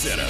Center.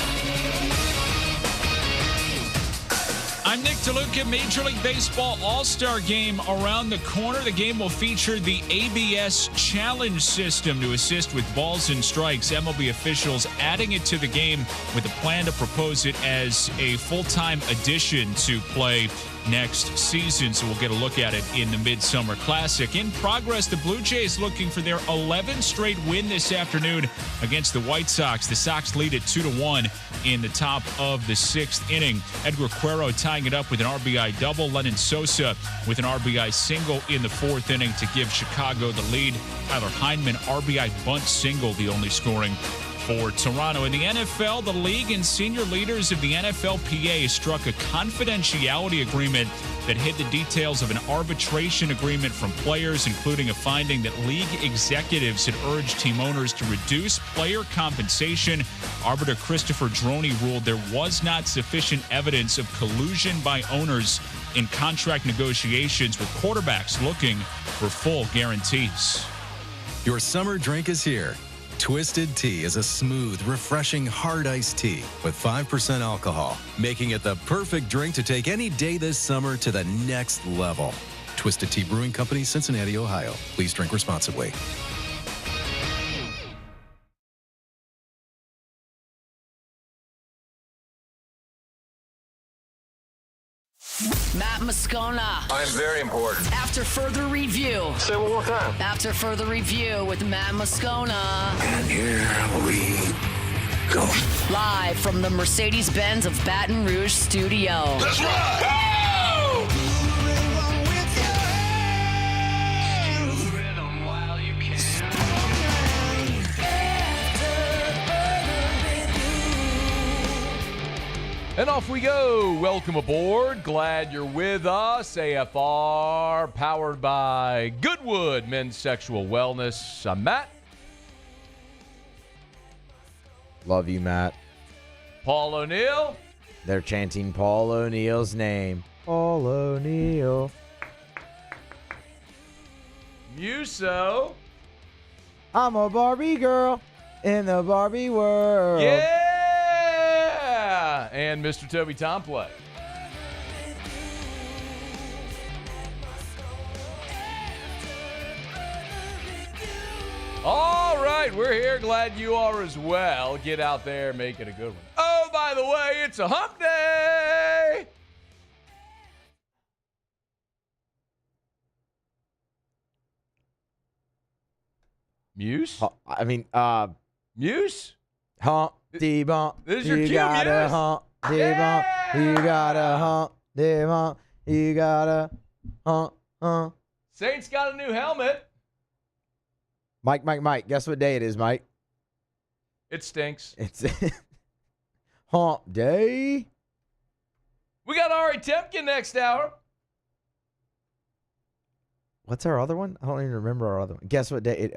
I'm Nick DeLuca. Major League Baseball All-Star Game around the corner. The game will feature the ABS Challenge system to assist with balls and strikes. MLB officials adding it to the game with a plan to propose it as a full-time addition to play next season. So we'll get a look at it in the Midsummer Classic. In progress, the Blue Jays looking for their 11th straight win this afternoon against the White Sox. The Sox lead at 2-1 in the top of the 6th inning. Edgar Cuero tying it up with an RBI double. Lennon Sosa with an RBI single in the 4th inning to give Chicago the lead. Tyler Heineman RBI bunt single, the only scoring for Toronto. In the NFL, the league and senior leaders of the NFLPA struck a confidentiality agreement that hid the details of an arbitration agreement from players, including a finding that league executives had urged team owners to reduce player compensation. Arbiter Christopher Droney ruled there was not sufficient evidence of collusion by owners in contract negotiations, with quarterbacks looking for full guarantees. Your summer drink is here. Twisted Tea is a smooth, refreshing, hard iced tea with 5% alcohol, making it the perfect drink to take any day this summer to the next level. Twisted Tea Brewing Company, Cincinnati, Ohio. Please drink responsibly. Matt Moscona. I'm very important. After further review. Say it one more time. After further review with Matt Moscona. And here we go. Live from the Mercedes-Benz of Baton Rouge studio. Let's ride! Woo! And off we go. Welcome aboard. Glad you're with us. AFR, powered by Goodwood Men's Sexual Wellness. I'm Matt. Love you, Matt. Paul O'Neill. They're chanting Paul O'Neill's name. Paul O'Neill. Muso. I'm a Barbie girl in the Barbie world. Yeah! And Mr. Toby Tomplay. All right, we're here. Glad you are as well. Get out there, make it a good one. Oh, by the way, it's a hump day. Muse? Muse? Hump, D-bump. This is your you cue, gotta Muse. hump, D-bump. You gotta hump, D-bump. You gotta hump. Saints got a new helmet. Mike. Guess what day it is, Mike? It stinks. It's hump day. We got Ari Temkin next hour. What's our other one? I don't even remember our other one. Guess what day?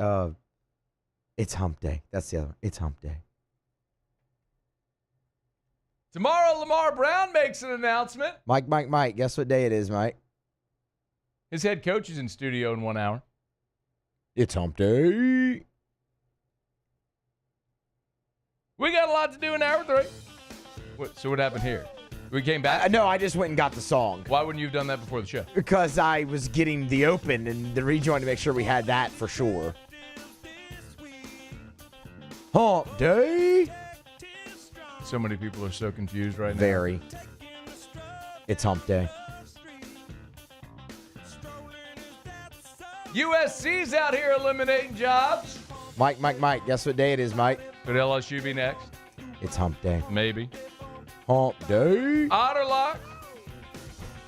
It's hump day. That's the other one. It's hump day. Tomorrow, Lamar Brown makes an announcement. Mike. Guess what day it is, Mike? His head coach is in studio in 1 hour. It's hump day. We got a lot to do in hour 3. So what happened here? We came back? No, I just went and got the song. Why wouldn't you have done that before the show? Because I was getting the open and the rejoin to make sure we had that for sure. Hump day. So many people are so confused right now. Very. It's hump day. USC's out here eliminating jobs. Mike. Guess what day it is, Mike? Could LSU be next? It's hump day. Maybe. Hump day. Otterlock.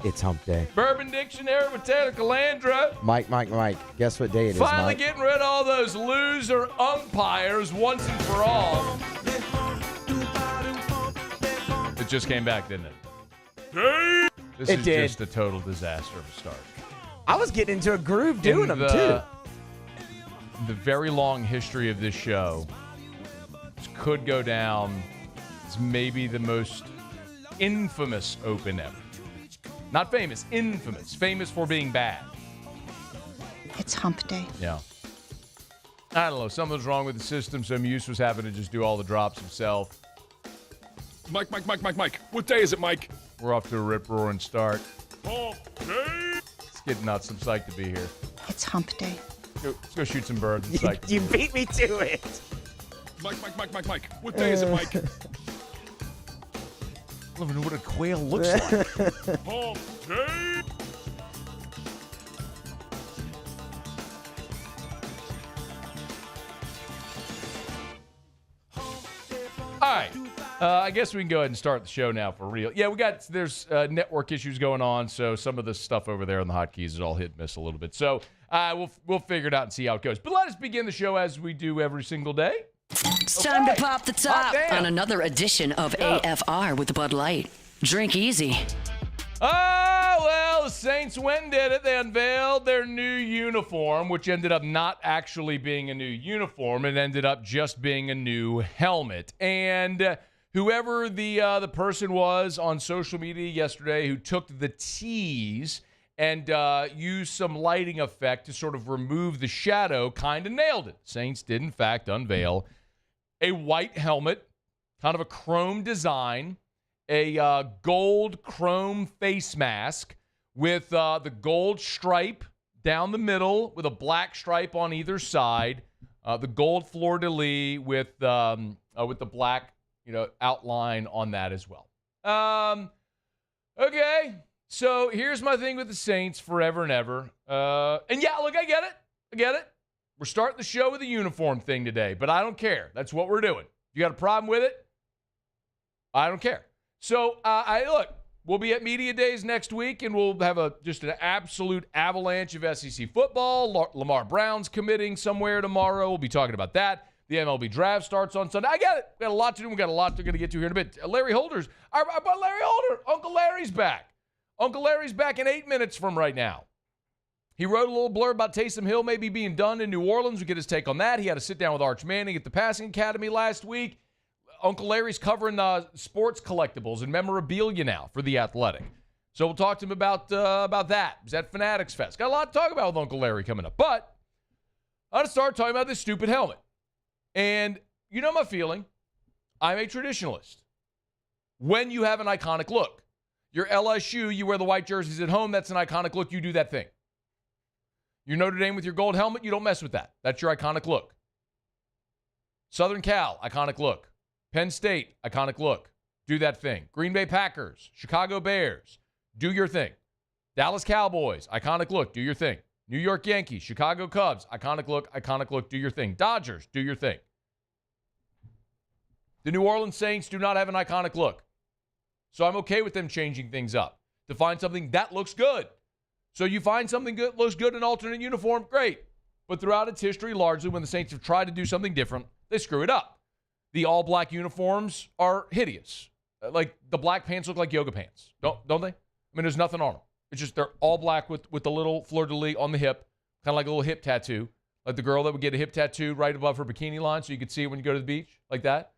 It's hump day. Bourbon Dictionary with Taylor Calandro. Mike. Guess what day it is, Finally Mike? getting rid of all those loser umpires once and for all. It just came back, didn't it? This It is did. just a total disaster of a start. I was getting into a groove doing them, too. The very long history of this show could go down as maybe the most infamous open ever. Not famous, infamous. Famous for being bad. It's hump day. Yeah. I don't know. Something's wrong with the system, so Muse was having to just do all the drops himself. Mike. What day is it, Mike? We're off to a rip-roaring start. Hump day. It's getting nuts. I'm psyched to be here. It's hump day. Let's go shoot some birds. I'm psyched to You be here. beat me to it. Mike. What day is it, Mike? I don't even know what a quail looks like. Hump day. All right. I guess we can go ahead and start the show now for real. Yeah, there's network issues going on, so some of the stuff over there on the hotkeys is all hit and miss a little bit. So we'll figure it out and see how it goes. But let us begin the show as we do every single day. It's time to pop the top damn. on another edition of AFR with Bud Light. Drink easy. Well, the Saints went and did it. They unveiled their new uniform, which ended up not actually being a new uniform. It ended up just being a new helmet. And whoever the person was on social media yesterday who took the tease and used some lighting effect to sort of remove the shadow kind of nailed it. Saints did, in fact, unveil a white helmet, kind of a chrome design, a gold chrome face mask with the gold stripe down the middle with a black stripe on either side, the gold fleur-de-lis with the black outline on that as well. Okay, so here's my thing with the Saints forever and ever. And yeah, look, I get it. We're starting the show with a uniform thing today, but I don't care. That's what we're doing. You got a problem with it? I don't care. So, we'll be at Media Days next week, and we'll have just an absolute avalanche of SEC football. Lamar Brown's committing somewhere tomorrow. We'll be talking about that. The MLB draft starts on Sunday. I get it. We got a lot to do. We got a lot to get to here in a bit. Larry Holder's, our buddy Larry Holder, Uncle Larry's back. Uncle Larry's back in 8 minutes from right now. He wrote a little blurb about Taysom Hill maybe being done in New Orleans. We get his take on that. He had to sit down with Arch Manning at the Passing Academy last week. Uncle Larry's covering sports collectibles and memorabilia now for The Athletic. So we'll talk to him about that. He's at Fanatics Fest. Got a lot to talk about with Uncle Larry coming up. But I'm going to start talking about this stupid helmet. And you know my feeling. I'm a traditionalist. When you have an iconic look. You're LSU, you wear the white jerseys at home, that's an iconic look, you do that thing. You're Notre Dame with your gold helmet, you don't mess with that. That's your iconic look. Southern Cal, iconic look. Penn State, iconic look. Do that thing. Green Bay Packers, Chicago Bears, do your thing. Dallas Cowboys, iconic look, do your thing. New York Yankees, Chicago Cubs, iconic look, do your thing. Dodgers, do your thing. The New Orleans Saints do not have an iconic look. So I'm okay with them changing things up to find something that looks good. So you find something good, looks good in an alternate uniform, great. But throughout its history, largely when the Saints have tried to do something different, they screw it up. The all-black uniforms are hideous. Like the black pants look like yoga pants, don't they? I mean, there's nothing on them. It's just they're all black with the little fleur-de-lis on the hip, kind of like a little hip tattoo, like the girl that would get a hip tattoo right above her bikini line so you could see it when you go to the beach, like that.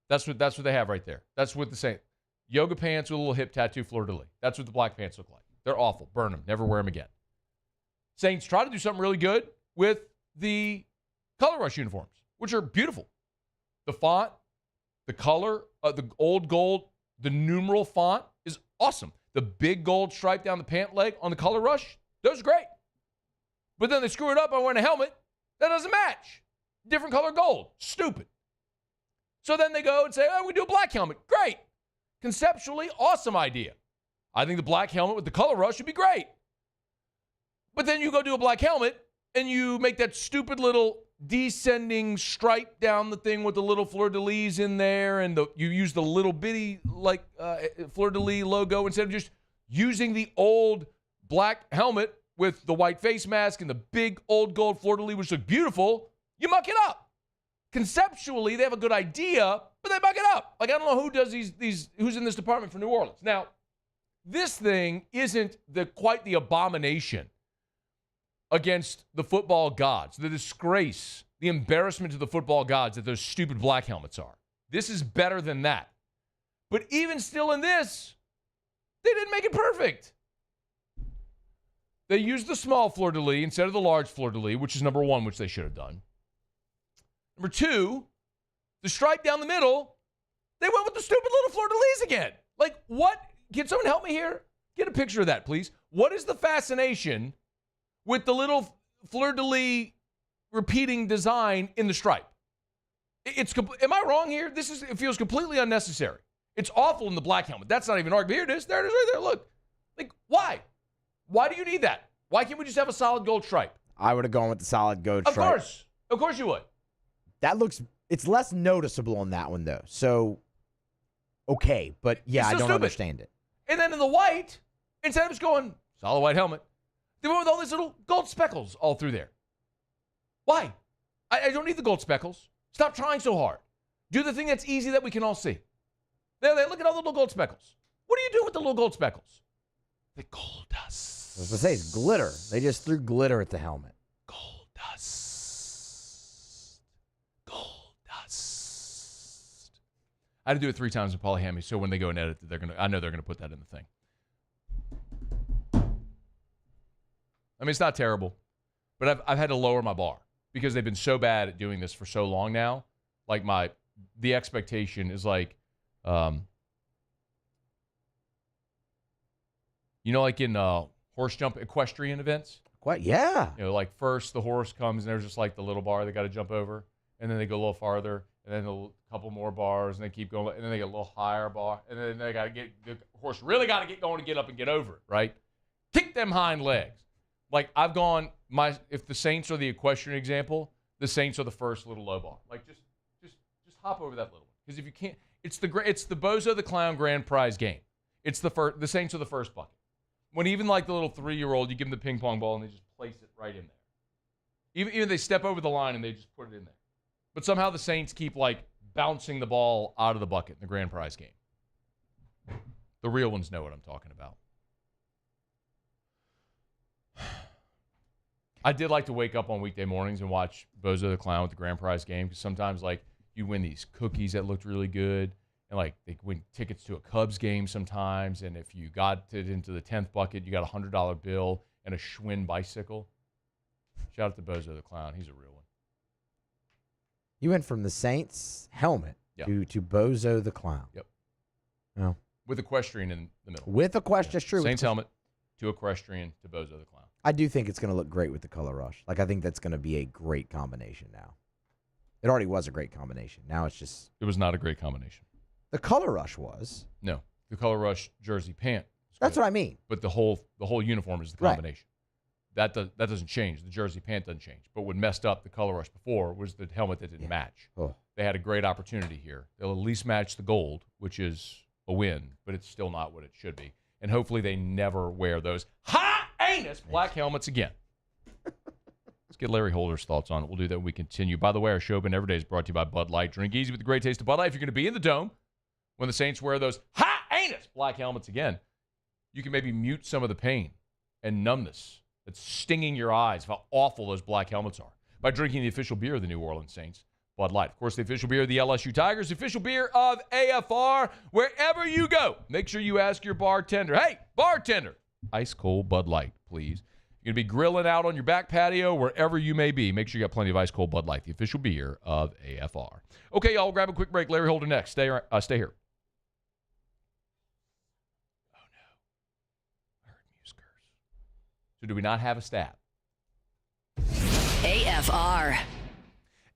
That's what they have right there. That's what the Saints. Yoga pants with a little hip tattoo fleur-de-lis. That's what the black pants look like. They're awful. Burn them. Never wear them again. Saints try to do something really good with the color rush uniforms, which are beautiful. The font, the color, the old gold, the numeral font is awesome. The big gold stripe down the pant leg on the color rush, those are great. But then they screw it up by wearing a helmet that doesn't match. Different color gold. Stupid. So then they go and say, we do a black helmet. Great. Conceptually, awesome idea. I think the black helmet with the color rush would be great. But then you go do a black helmet and you make that stupid little descending stripe down the thing with the little fleur-de-lis in there, and you use the little bitty fleur-de-lis logo instead of just using the old black helmet with the white face mask and the big old gold fleur-de-lis, which look beautiful. You muck it up. Conceptually, they have a good idea, but they muck it up. Like, I don't know who does these who's in this department for New Orleans. Now, this thing isn't quite the abomination against the football gods, the disgrace, the embarrassment to the football gods that those stupid black helmets are. This is better than that. But even still in this, they didn't make it perfect. They used the small fleur-de-lis instead of the large fleur-de-lis, which is number one, which they should have done. Number two, the stripe down the middle They went with the stupid little fleur-de-lis again. Like, what? Can someone help me here? Get a picture of that, please. What is the fascination with the little fleur-de-lis repeating design in the stripe? Am I wrong here? It feels completely unnecessary. It's awful in the black helmet. That's not even an argument. Here it is. There it is right there. Look. Like, why? Why do you need that? Why can't we just have a solid gold stripe? I would have gone with the solid gold stripe. Of course you would. It's less noticeable on that one, though. So, okay. But, yeah, I don't understand it. And then in the white, instead of just going solid white helmet, they went with all these little gold speckles all through there. Why? I don't need the gold speckles. Stop trying so hard. Do the thing that's easy that we can all see. There, look at all the little gold speckles. What do you do with the little gold speckles? The gold dust. I was going to say, it's glitter. They just threw glitter at the helmet. Gold dust. Gold dust. I had to do it 3 times with Polyhamy, so when they go and edit it, I know they're gonna put that in the thing. I mean, it's not terrible, but I've had to lower my bar because they've been so bad at doing this for so long now. Like the expectation is like, like in horse jump equestrian events. What? Yeah. Like first the horse comes and there's just like the little bar they got to jump over, and then they go a little farther, and then a couple more bars, and they keep going, and then they get a little higher bar, and then they got to the horse really got to get going to get up and get over it, right? Kick them hind legs. Like I've gone if the Saints are the equestrian example, the Saints are the first little low bar. Like just hop over that little one, because if you can't, it's the Bozo the Clown grand prize game. It's the Saints are the first bucket. When even like the little 3-year-old, you give them the ping pong ball and they just place it right in there. Even they step over the line and they just put it in there. But somehow the Saints keep like bouncing the ball out of the bucket in the grand prize game. The real ones know what I'm talking about. I did like to wake up on weekday mornings and watch Bozo the Clown with the grand prize game, because sometimes like you win these cookies that looked really good. And like they win tickets to a Cubs game sometimes, and if you got it into the 10th bucket, you got a $100 bill and a Schwinn bicycle. Shout out to Bozo the Clown; he's a real one. You went from the Saints helmet to Bozo the Clown. Yep. Oh. With equestrian in the middle. With equestrian, that's true. Saints helmet to equestrian to Bozo the Clown. I do think it's going to look great with the color rush. Like I think that's going to be a great combination now. It already was a great combination. Now it's just. It was not a great combination. The color rush was. No, the color rush jersey pant. That's what I mean. But the whole uniform is the combination. Right. That doesn't change. The jersey pant doesn't change. But what messed up the color rush before was the helmet that didn't match. Oh. They had a great opportunity here. They'll at least match the gold, which is a win, but it's still not what it should be. And hopefully they never wear those high-anus black helmets again. Let's get Larry Holder's thoughts on it. We'll do that when we continue. By the way, our show Open Every Day is brought to you by Bud Light. Drink easy with the great taste of Bud Light. If you're going to be in the Dome when the Saints wear those high-anus black helmets again, you can maybe mute some of the pain and numbness that's stinging your eyes of how awful those black helmets are by drinking the official beer of the New Orleans Saints, Bud Light. Of course, the official beer of the LSU Tigers, the official beer of AFR. Wherever you go, make sure you ask your bartender, hey, bartender, ice cold Bud Light, please. You're going to be grilling out on your back patio, wherever you may be. Make sure you got plenty of ice cold Bud Light, the official beer of AFR. Okay, y'all, grab a quick break. Larry Holder next. Stay here. Oh, no. I heard Muskers. So do we not have a stat? AFR.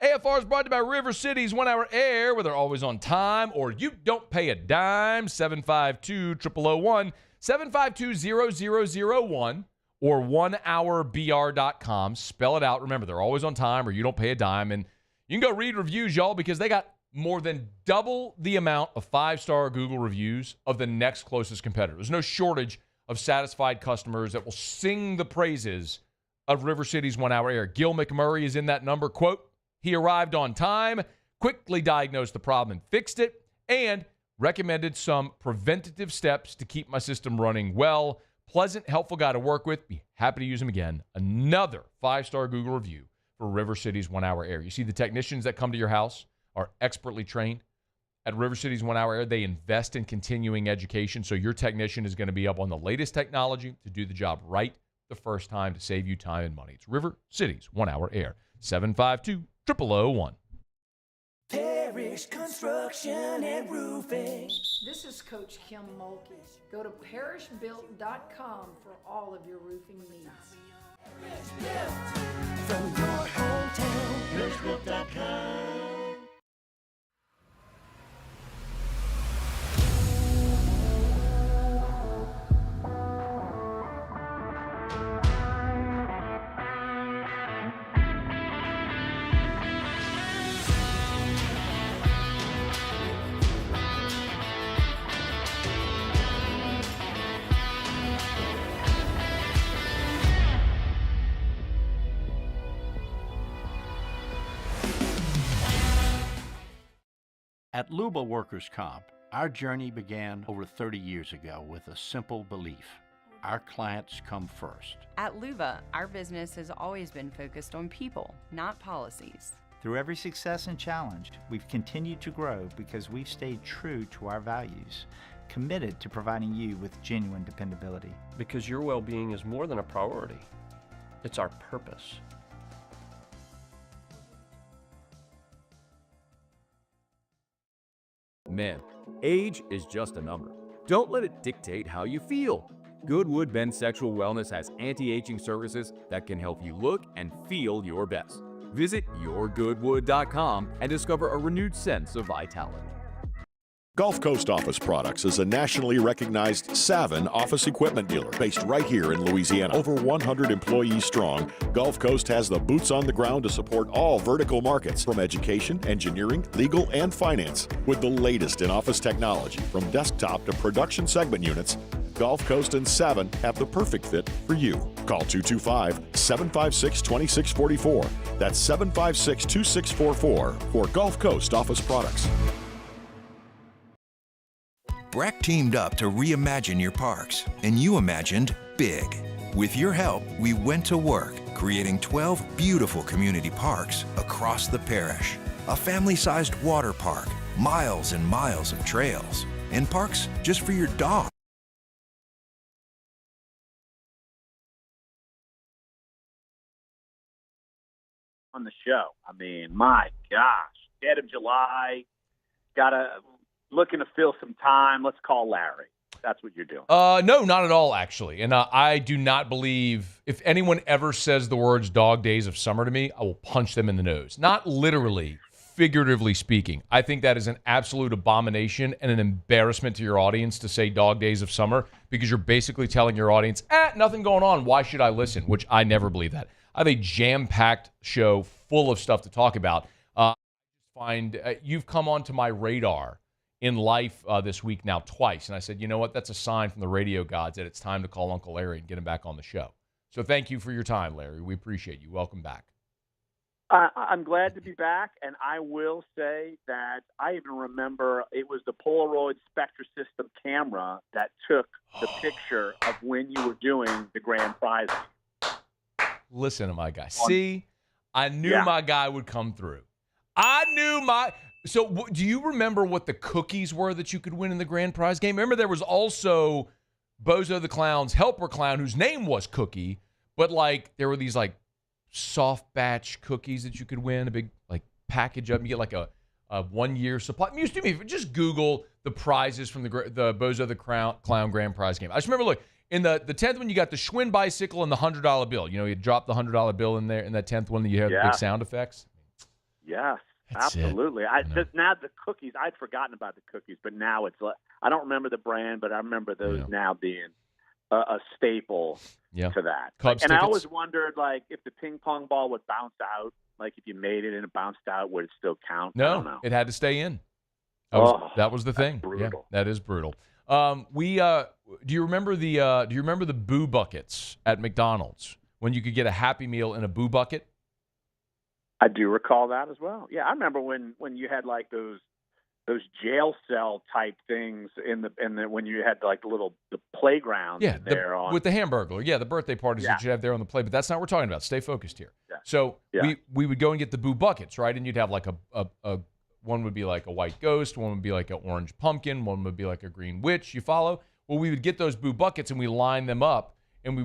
AFR is brought to you by River City's 1 Hour Air, where they're always on time or you don't pay a dime. 752-0001, 752-0001, or 1hourbr.com. Spell it out. Remember, they're always on time or you don't pay a dime. And you can go read reviews, y'all, because they got more than double the amount of 5-star Google reviews of the next closest competitor. There's no shortage of satisfied customers that will sing the praises of River City's 1 Hour Air. Gil McMurray is in that number. Quote, he arrived on time, quickly diagnosed the problem and fixed it, and recommended some preventative steps to keep my system running well. Pleasant, helpful guy to work with. Be happy to use him again. Another 5-star Google review for River City's 1 Hour Air. You see, the technicians that come to your house are expertly trained. At River City's 1 Hour Air, they invest in continuing education, so your technician is going to be up on the latest technology to do the job right the first time to save you time and money. It's River City's 1 Hour Air. 752-0001. Parish Construction and Roofing. This is Coach Kim Mulkey. Go to parishbuilt.com for all of your roofing needs. From your hometown, parishbuilt.com. At Luba Workers' Comp, our journey began over 30 years ago with a simple belief. Our clients come first. At Luba, our business has always been focused on people, not policies. Through every success and challenge, we've continued to grow because we've stayed true to our values, committed to providing you with genuine dependability. Because your well-being is more than a priority. It's our purpose. Man, age is just a number. Don't let it dictate how you feel. Goodwood Men's Sexual Wellness has anti-aging services that can help you look and feel your best. Visit yourgoodwood.com and discover a renewed sense of vitality. Gulf Coast Office Products is a nationally recognized Savin office equipment dealer based right here in Louisiana. Over 100 employees strong, Gulf Coast has the boots on the ground to support all vertical markets, from education, engineering, legal, and finance. With the latest in office technology, from desktop to production segment units, Gulf Coast and Savin have the perfect fit for you. Call 225-756-2644. That's 756-2644 for Gulf Coast Office Products. Breck teamed up to reimagine your parks, and you imagined big. With your help, we went to work, creating 12 beautiful community parks across the parish. A family-sized water park, miles and miles of trails, and parks just for your dog. On the show. I mean, my gosh, dead of July, looking to fill some time. Let's call Larry. That's what you're doing. No, not at all, actually. And I do not believe, if anyone ever says the words dog days of summer to me, I will punch them in the nose. Not literally, figuratively speaking. I think that is an absolute abomination and an embarrassment to your audience to say dog days of summer, because you're basically telling your audience, nothing going on. Why should I listen? Which I never believe that. I have a jam-packed show full of stuff to talk about. You've come onto my radar in life this week now twice. And I said, you know what? That's a sign from the radio gods that it's time to call Uncle Larry and get him back on the show. So thank you for your time, Larry. We appreciate you. Welcome back. I'm glad to be back, and I will say that I even remember it was the Polaroid Spectra System camera that took the picture of when you were doing the grand prize. Listen to my guy. See, I knew my guy would come through. So do you remember what the cookies were that you could win in the grand prize game? Remember, there was also Bozo the Clown's helper clown, whose name was Cookie, but there were these soft batch cookies that you could win, a big package of them. You get a 1 year supply. Excuse me, just Google the prizes from the Bozo the Clown grand prize game. I just remember, in the 10th one, you got the Schwinn bicycle and the $100 bill. You drop the $100 bill in there. In that 10th one, you hear the big sound effects. Yes, that's absolutely. Now the cookies, I'd forgotten about the cookies, but now it's I don't remember the brand, but I remember those now being a staple to that. Cubs and tickets. I always wondered, if the ping pong ball would bounce out, if you made it and it bounced out, would it still count? I don't know. It had to stay in. That was the thing. Brutal. Yeah, that is brutal. Do you remember the Boo Buckets at McDonald's when you could get a Happy Meal in a Boo Bucket? I do recall that as well. Yeah, I remember when you had those jail cell type things in the when you had the playground there with the Hamburglar. Yeah, the birthday parties that you have there on the play. But that's not what we're talking about. Stay focused here. Yeah. So we would go and get the Boo Buckets, right? And you'd have a one would be a white ghost, one would be an orange pumpkin, one would be a green witch. You follow? Well, we would get those Boo Buckets and we line them up, and we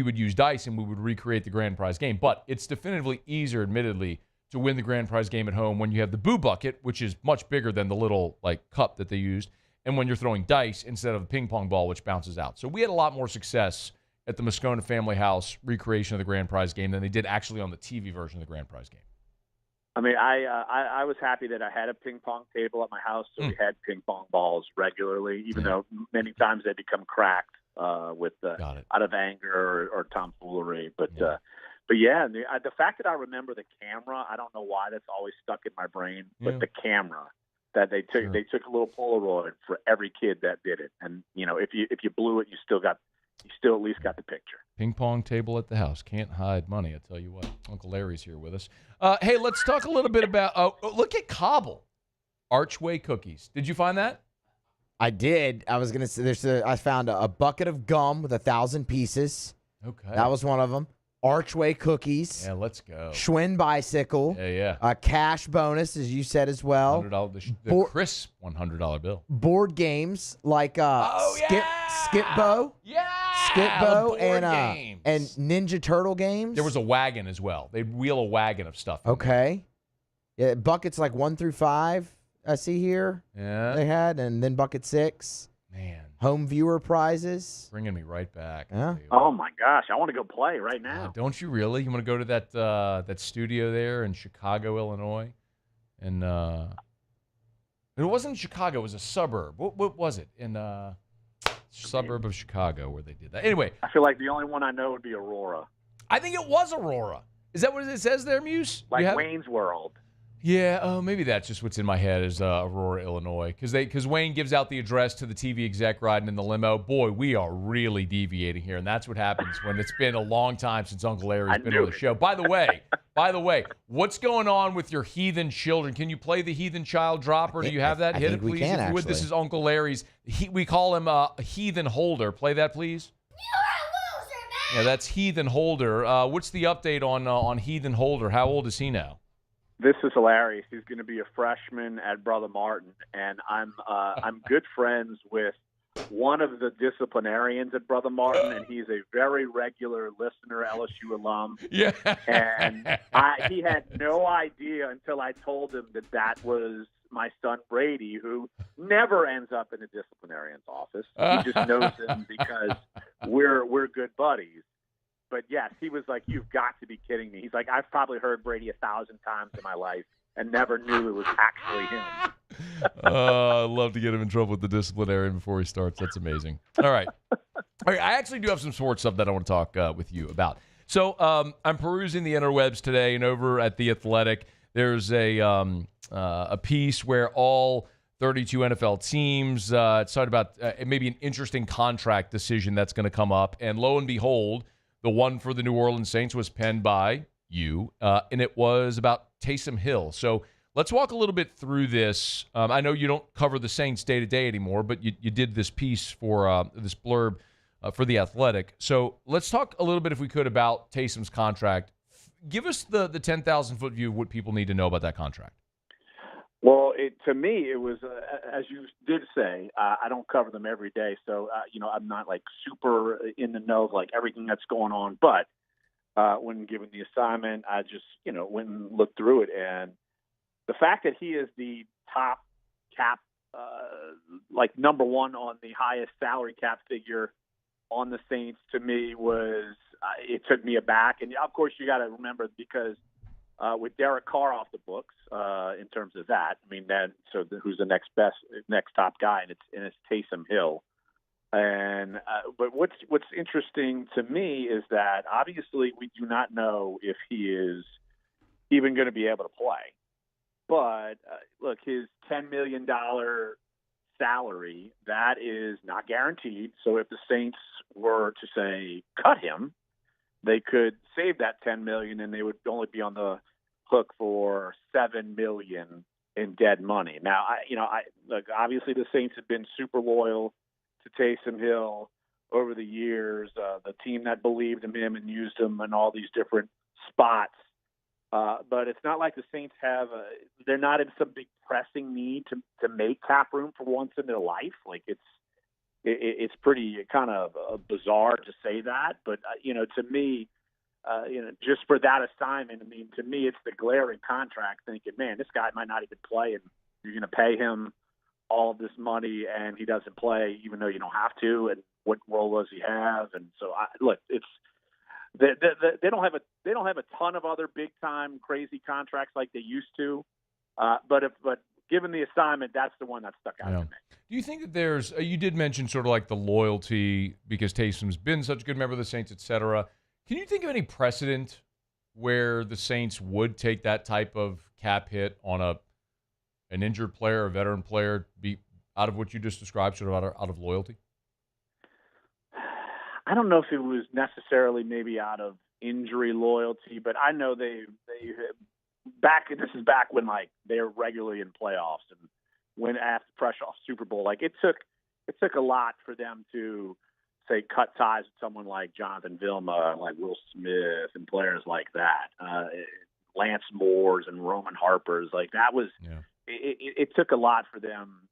would use dice and we would recreate the grand prize game. But it's definitively easier, admittedly, to win the grand prize game at home when you have the boo bucket, which is much bigger than the little like cup that they used, and when you're throwing dice instead of a ping pong ball, which bounces out. So we had a lot more success at the Moscona family house recreation of the grand prize game than they did actually on the TV version of the grand prize game. I mean, I was happy that I had a ping pong table at my house, so we had ping pong balls regularly, even though many times they become cracked out of anger or tomfoolery. But yeah, the fact that I remember the camera, I don't know why that's always stuck in my brain, but the camera that they took a little Polaroid for every kid that did it, and if you blew it, you still at least got the picture. Ping pong table at the house. Can't hide money, I tell you what. Uncle Larry's here with us. Hey, let's talk a little bit about, look at Cobble. Archway cookies. Did you find that? I did. I was going to say, I found a bucket of gum with 1,000 pieces. Okay. That was one of them. Archway cookies. Yeah, let's go. Schwinn bicycle. Yeah. A cash bonus, as you said as well. $100, the crisp $100 bill. Board games like Skip-Bo. Yeah. Skip-Bo games. and Ninja Turtle games. There was a wagon as well. They'd wheel a wagon of stuff. Okay. Yeah, buckets like 1 through 5, I see here. Yeah. They had, and then bucket 6. Man. Home viewer prizes. Bringing me right back. Yeah. Oh, my gosh. I want to go play right now. Don't you really? You want to go to that studio there in Chicago, Illinois? And it wasn't Chicago. It was a suburb. What was it? In suburb of Chicago where they did that. Anyway. I feel like the only one I know would be Aurora. I think it was Aurora. Is that what it says there, Muse? Like Wayne's World. Yeah, maybe that's just what's in my head is Aurora, Illinois, because Wayne gives out the address to the TV exec riding in the limo. Boy, we are really deviating here, and that's what happens when it's been a long time since Uncle Larry's been on the show. By the way, what's going on with your heathen children? Can you play the heathen child dropper? Do you have that? Hit it, please. We can, if you would. This is Uncle Larry's. We call him a heathen holder. Play that, please. You're a loser, man. Yeah, that's heathen holder. What's the update on heathen holder? How old is he now? This is hilarious. He's going to be a freshman at Brother Martin, and I'm good friends with one of the disciplinarians at Brother Martin, and he's a very regular listener, LSU alum. Yeah. And he had no idea until I told him that was my son Brady, who never ends up in a disciplinarian's office. He just knows him because we're good buddies. But yes, he was like, "You've got to be kidding me." He's like, "I've probably heard Brady 1,000 times in my life and never knew it was actually him." I'd love to get him in trouble with the disciplinarian before he starts. That's amazing. All right. I actually do have some sports stuff that I want to talk with you about. So I'm perusing the interwebs today, and over at The Athletic, there's a piece where all 32 NFL teams talked about maybe an interesting contract decision that's going to come up. And lo and behold, the one for the New Orleans Saints was penned by you, and it was about Taysom Hill. So let's walk a little bit through this. I know you don't cover the Saints day-to-day anymore, but you did this piece for this blurb for The Athletic. So let's talk a little bit, if we could, about Taysom's contract. Give us the 10,000-foot view of what people need to know about that contract. Well, to me, it was, as you did say, I don't cover them every day. So, I'm not like super in the know of like everything that's going on. But when given the assignment, I just, went and looked through it. And the fact that he is the top cap, number one on the highest salary cap figure on the Saints, to me was, it took me aback. And of course, you got to remember, because with Derek Carr off the books, in terms of that, I mean, who's the next top guy, and it's Taysom Hill. And but what's interesting to me is that obviously we do not know if he is even going to be able to play. But look, his $10 million salary, that is not guaranteed. So if the Saints were to say cut him, they could save that $10 million, and they would only be on the hook for $7 million in dead money. Now, look, obviously the Saints have been super loyal to Taysom Hill over the years. The team that believed in him and used him in all these different spots. But it's not like the Saints they're not in some big pressing need to make cap room for once in their life. Like it's pretty kind of bizarre to say that, but to me, just for that assignment. I mean, to me, it's the glaring contract thinking, man, this guy might not even play, and you're going to pay him all of this money, and he doesn't play, even though you don't have to. And what role does he have? And so, look, it's they don't have a ton of other big time crazy contracts like they used to. But given the assignment, that's the one that stuck out to me. Do you think that there's you did mention sort of like the loyalty because Taysom's been such a good member of the Saints, et cetera. Can you think of any precedent where the Saints would take that type of cap hit on an injured player, a veteran player, be out of what you just described, sort of out of loyalty? I don't know if it was necessarily maybe out of injury loyalty, but I know they this is back when like they were regularly in playoffs and when after fresh off Super Bowl, like it took a lot for them to say cut ties with someone like Jonathan Vilma, like Will Smith and players like that, Lance Moores and Roman Harper's, like that was. Yeah. It took a lot for them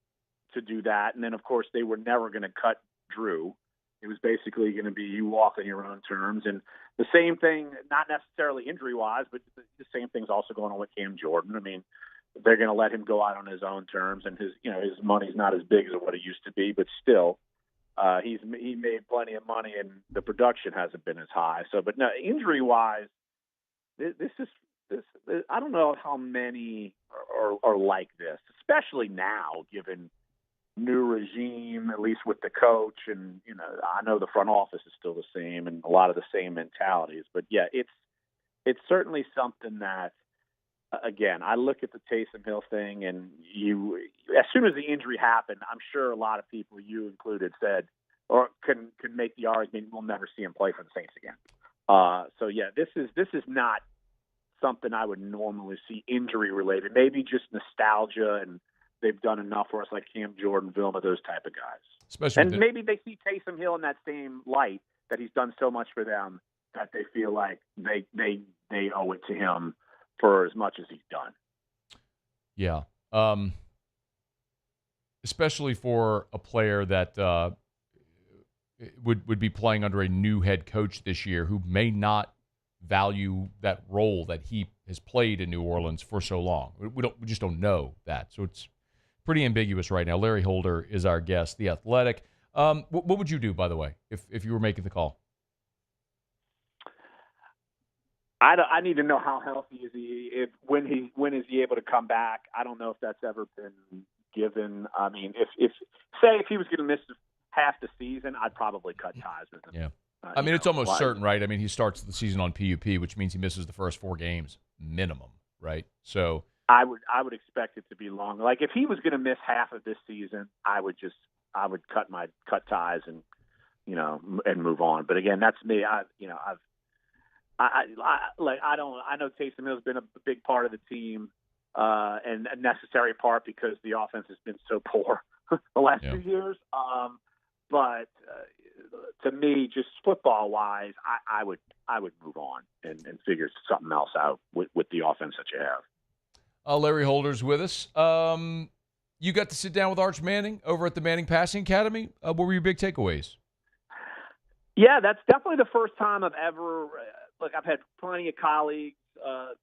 to do that, and then of course they were never going to cut Drew. It was basically going to be you walk on your own terms, and the same thing, not necessarily injury-wise, but the same thing's also going on with Cam Jordan. I mean, they're going to let him go out on his own terms, and his money's not as big as what it used to be, but still, he made plenty of money, and the production hasn't been as high. So, but no, injury-wise, I don't know how many are like this, especially now, given new regime, at least with the coach. And, I know the front office is still the same and a lot of the same mentalities. But, yeah, it's certainly something that, again, I look at the Taysom Hill thing, and as soon as the injury happened, I'm sure a lot of people, you included, said or can make the argument we'll never see him play for the Saints again. So, yeah, this is not something I would normally see injury related, maybe just nostalgia, and they've done enough for us like Cam Jordan, Vilma, those type of guys. Especially and maybe they see Taysom Hill in that same light that he's done so much for them that they feel like they owe it to him for as much as he's done. Yeah. Especially for a player that would be playing under a new head coach this year who may not value that role that he has played in New Orleans for so long. We just don't know that. So it's pretty ambiguous right now. Larry Holder is our guest, The Athletic. What would you do, by the way, if you were making the call? I need to know how healthy is he. When is he able to come back? I don't know if that's ever been given. I mean, if he was going to miss half the season, I'd probably cut ties with him. Yeah. It's almost certain, right? I mean, he starts the season on PUP, which means he misses the first 4 games minimum, right? So I would expect it to be long. Like if he was going to miss half of this season, I would cut ties and and move on. But again, that's me. I know Taysom Hill's been a big part of the team and a necessary part because the offense has been so poor the last 2 years. But to me, just football-wise, I would move on and figure something else out with the offense that you have. Larry Holder's with us. You got to sit down with Arch Manning over at the Manning Passing Academy. What were your big takeaways? Yeah, that's definitely the first time I've ever look. I've had plenty of colleagues.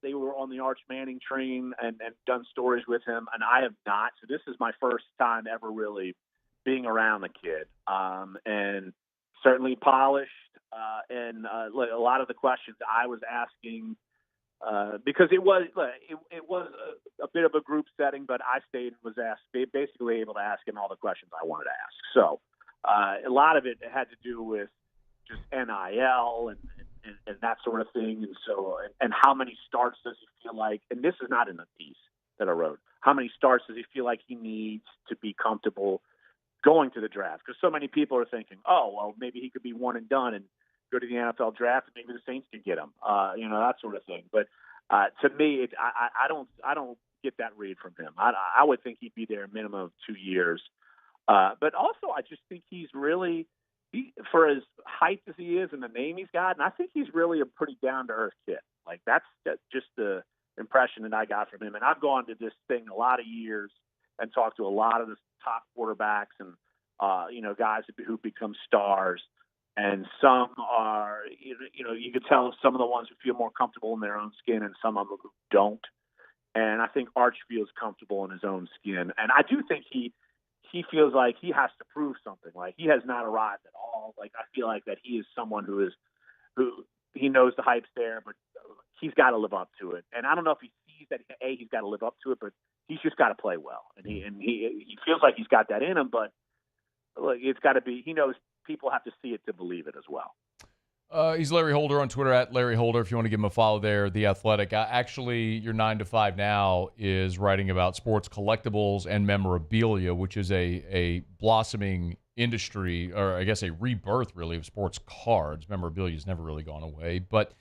They were on the Arch Manning train and done stories with him, and I have not. So this is my first time ever really being around the kid, and certainly polished. And a lot of the questions I was asking, because it was a bit of a group setting, but I stayed and was basically able to ask him all the questions I wanted to ask. So a lot of it had to do with just NIL and that sort of thing. And so, and how many starts does he feel like, and this is not in the piece that I wrote, how many starts does he feel like he needs to be comfortable going to the draft? Because so many people are thinking, oh, well, maybe he could be one and done and go to the NFL draft and maybe the Saints could get him, that sort of thing. But to me, I don't get that read from him. I would think he'd be there a minimum of 2 years. But also, I just think he's really, for as hyped as he is and the name he's got, and I think he's really a pretty down-to-earth kid. Like, that's just the impression that I got from him. And I've gone to this thing a lot of years and talked to a lot of the top quarterbacks and, guys who become stars. And some are, you could tell some of the ones who feel more comfortable in their own skin and some of them who don't. And I think Arch feels comfortable in his own skin. And I do think he feels like he has to prove something. Like, he has not arrived at all. Like, I feel like that he is someone who he knows the hype's there, but he's got to live up to it. And I don't know if he sees that, he's got to live up to it, but he's just got to play well. And he feels like he's got that in him, but like, it's got to be, he knows people have to see it to believe it as well. He's Larry Holder on Twitter, at Larry Holder, if you want to give him a follow there. The Athletic. Actually, your 9 to 5 now is writing about sports collectibles and memorabilia, which is a blossoming industry, or I guess a rebirth, really, of sports cards. Memorabilia has never really gone away. But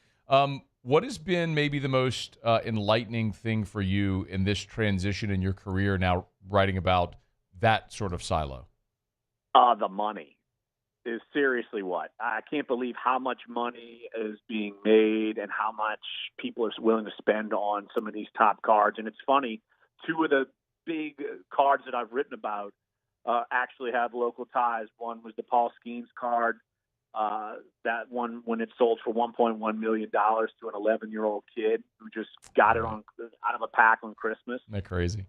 what has been maybe the most enlightening thing for you in this transition in your career, now writing about that sort of silo? The money is seriously what? I can't believe how much money is being made and how much people are willing to spend on some of these top cards. And it's funny, two of the big cards that I've written about actually have local ties. One was the Paul Skeens card. That one, when it sold for $1.1 million to an 11-year-old kid who just got it out of a pack on Christmas. Isn't that crazy?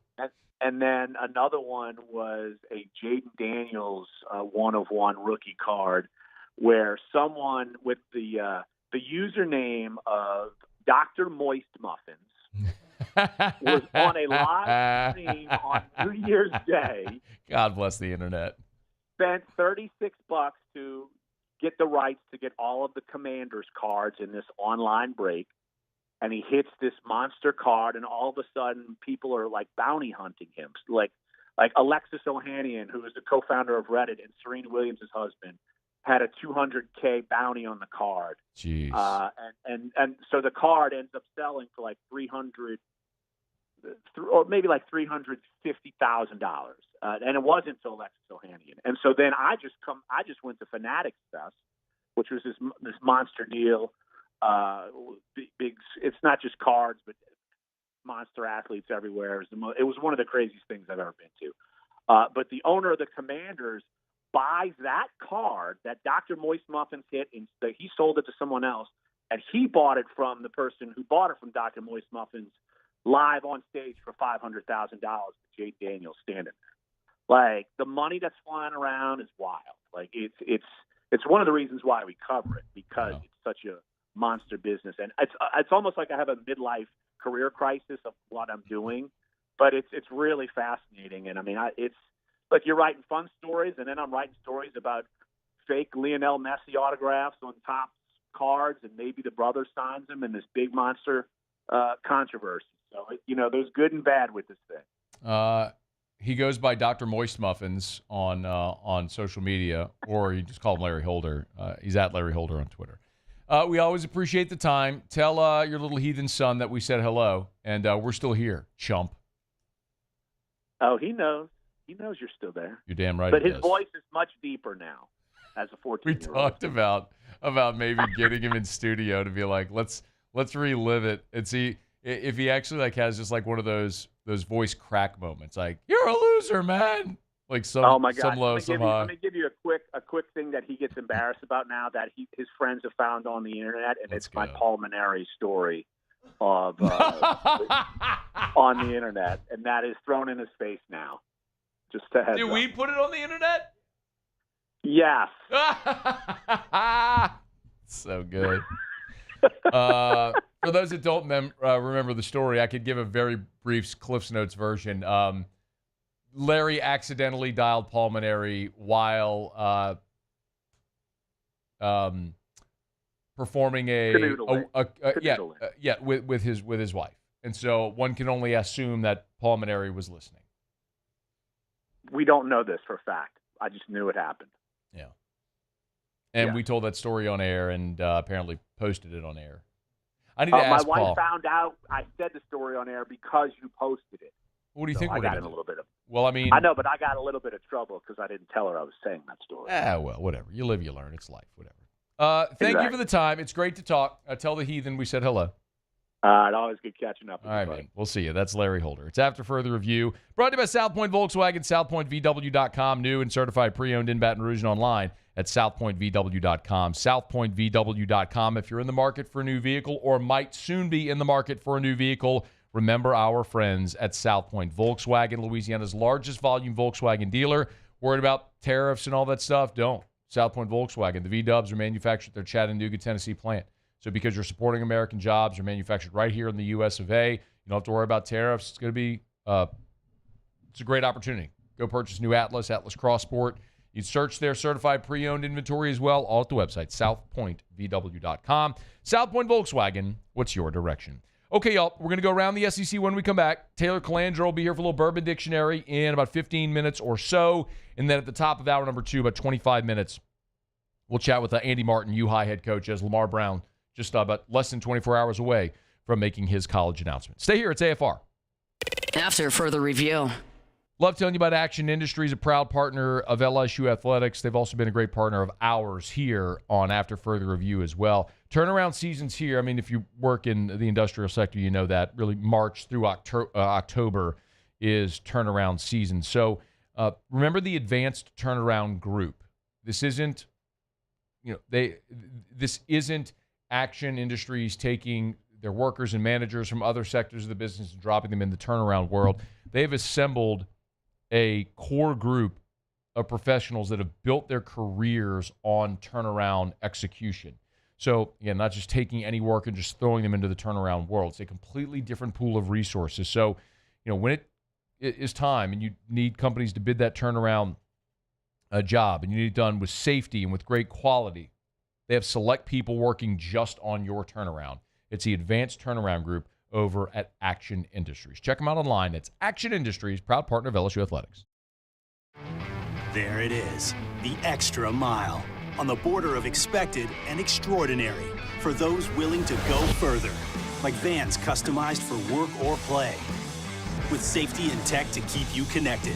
And then another one was a Jaden Daniels 1-of-1 rookie card, where someone with the username of Dr. Moist Muffins was on a live stream on New Year's Day. God bless the internet. Spent $36 to get the rights to get all of the Commanders cards in this online break. And he hits this monster card, and all of a sudden, people are like bounty hunting him. Like Alexis Ohanian, who is the co-founder of Reddit, and Serena Williams' husband, had a $200K bounty on the card. Jeez. And so the card ends up selling for like $300,000 or maybe like $350,000. And it wasn't until Alexis Ohanian. And so then I just went to Fanatics Fest, which was this monster deal. Big. It's not just cards, but monster athletes everywhere. It was one of the craziest things I've ever been to. But the owner of the Commanders buys that card that Dr. Moist Muffins hit, and he sold it to someone else, and he bought it from the person who bought it from Dr. Moist Muffins live on stage for $500,000. Jade Daniels standing there. Like, the money that's flying around is wild. Like, it's one of the reasons why we cover it, because it's such a monster business. And it's almost like I have a midlife career crisis of what I'm doing, but it's really fascinating. And I mean, it's like you're writing fun stories, and then I'm writing stories about fake Lionel Messi autographs on top cards, and maybe the brother signs them in this big monster controversy. So, there's good and bad with this thing. He goes by Dr. Moist Muffins on social media, or you just call him Larry Holder. He's at Larry Holder on Twitter. We always appreciate the time. Tell your little heathen son that we said hello, and we're still here, chump. Oh, he knows. He knows you're still there. You're damn right. But his voice is much deeper now as a 14-year-old. We talked about maybe getting him in studio to be like, let's relive it and see if he actually has just like one of those voice crack moments, like, you're a loser, man. Like some low, some high. Let me give you a quick thing that he gets embarrassed about now that his friends have found on the internet, and it's my pulmonary story of on the internet, and that is thrown in his face now. Just to heads Did up. we put it on the internet? Yes. So good. For those that don't remember the story, I could give a very brief Cliff's Notes version. Larry accidentally dialed pulmonary while performing with his wife, and so one can only assume that pulmonary was listening. We don't know this for a fact. I just knew it happened. Yeah, and we told that story on air, and apparently posted it on air. I need to ask my wife Paul. found out I said the story on air because you posted it. What do you think I we're got gonna in a little bit of. Well, I mean, I know, but I got a little bit of trouble because I didn't tell her I was saying that story. Well, whatever. You live, you learn. It's life. Whatever. Thank you for the time. It's great to talk. Tell the heathen we said hello. Always good catching up with All right, man. We'll see you. That's Larry Holder. It's After Further Review. Brought to you by South Point Volkswagen, southpointvw.com. New and certified pre-owned in Baton Rouge and online at southpointvw.com. Southpointvw.com. If you're in the market for a new vehicle or might soon be in the market for a new vehicle, remember our friends at South Point Volkswagen, Louisiana's largest volume Volkswagen dealer. Worried about tariffs and all that stuff? Don't. South Point Volkswagen. The V-Dubs are manufactured at their Chattanooga, Tennessee plant. So because you're supporting American jobs, you're manufactured right here in the U.S. of A. You don't have to worry about tariffs. It's going to be it's a great opportunity. Go purchase new Atlas Cross Sport. You search their certified pre-owned inventory as well, all at the website, southpointvw.com. South Point Volkswagen, what's your direction? Okay, y'all, we're going to go around the SEC when we come back. Taylor Calandro will be here for a little Bourbon Dictionary in about 15 minutes or so. And then at the top of hour number 2, about 25 minutes, we'll chat with Andy Martin, U-High head coach, as Lamar Brown just about less than 24 hours away from making his college announcement. Stay here. It's AFR. After further review. Love telling you about Action Industries, a proud partner of LSU Athletics. They've also been a great partner of ours here on After Further Review as well. Turnaround season's here. I mean, if you work in the industrial sector, you know that. Really, March through October is turnaround season. So remember the Advanced Turnaround Group. This isn't, this isn't Action Industries taking their workers and managers from other sectors of the business and dropping them in the turnaround world. They've assembled a core group of professionals that have built their careers on turnaround execution. So, again, not just taking any work and just throwing them into the turnaround world. It's a completely different pool of resources. So, when it is time and you need companies to bid that turnaround job and you need it done with safety and with great quality, they have select people working just on your turnaround. It's the Advanced Turnaround Group over at Action Industries. Check them out online. It's Action Industries, proud partner of LSU Athletics. There it is, the extra mile, on the border of expected and extraordinary for those willing to go further, like vans customized for work or play, with safety and tech to keep you connected,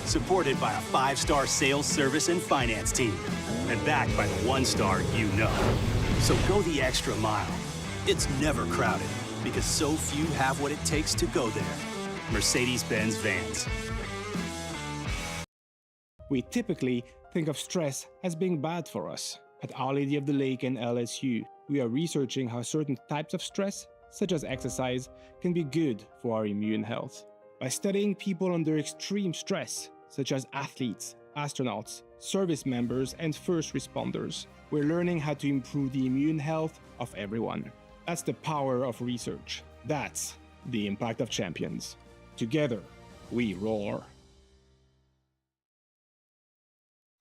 supported by a 5-star sales, service, and finance team, and backed by the 1-star you know. So go the extra mile. It's never crowded, because so few have what it takes to go there. Mercedes-Benz Vans. We typically think of stress as being bad for us. At Our Lady of the Lake and LSU, we are researching how certain types of stress, such as exercise, can be good for our immune health. By studying people under extreme stress, such as athletes, astronauts, service members, and first responders, we're learning how to improve the immune health of everyone. That's the power of research. That's the impact of champions. Together, we roar.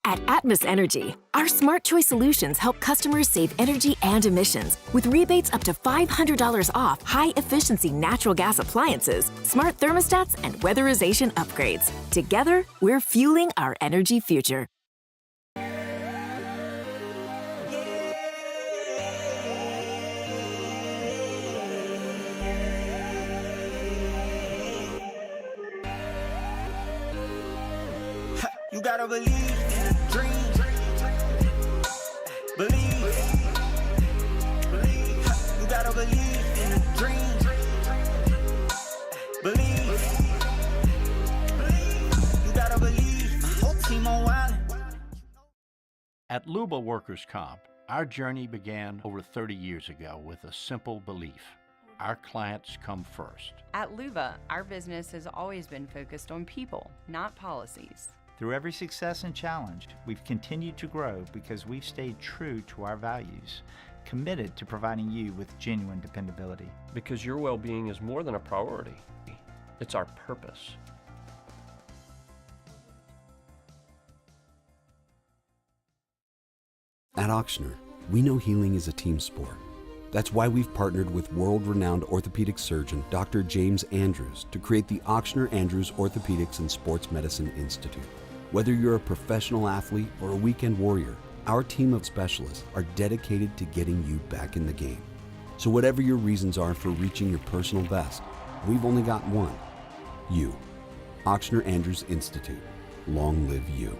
At Atmos Energy, our smart choice solutions help customers save energy and emissions with rebates up to $500 off high-efficiency natural gas appliances, smart thermostats, and weatherization upgrades. Together, we're fueling our energy future. You gotta believe in a dream. Believe. You gotta believe in a dream. Believe. You gotta believe. My whole team on wild. At Luba Workers Comp, our journey began over 30 years ago with a simple belief. Our clients come first. At Luba, our business has always been focused on people, not policies. Through every success and challenge, we've continued to grow because we've stayed true to our values, committed to providing you with genuine dependability. Because your well-being is more than a priority. It's our purpose. At Ochsner, we know healing is a team sport. That's why we've partnered with world-renowned orthopedic surgeon Dr. James Andrews to create the Ochsner Andrews Orthopedics and Sports Medicine Institute. Whether you're a professional athlete or a weekend warrior, our team of specialists are dedicated to getting you back in the game. So whatever your reasons are for reaching your personal best, we've only got one. You. Ochsner Andrews Institute. Long live you.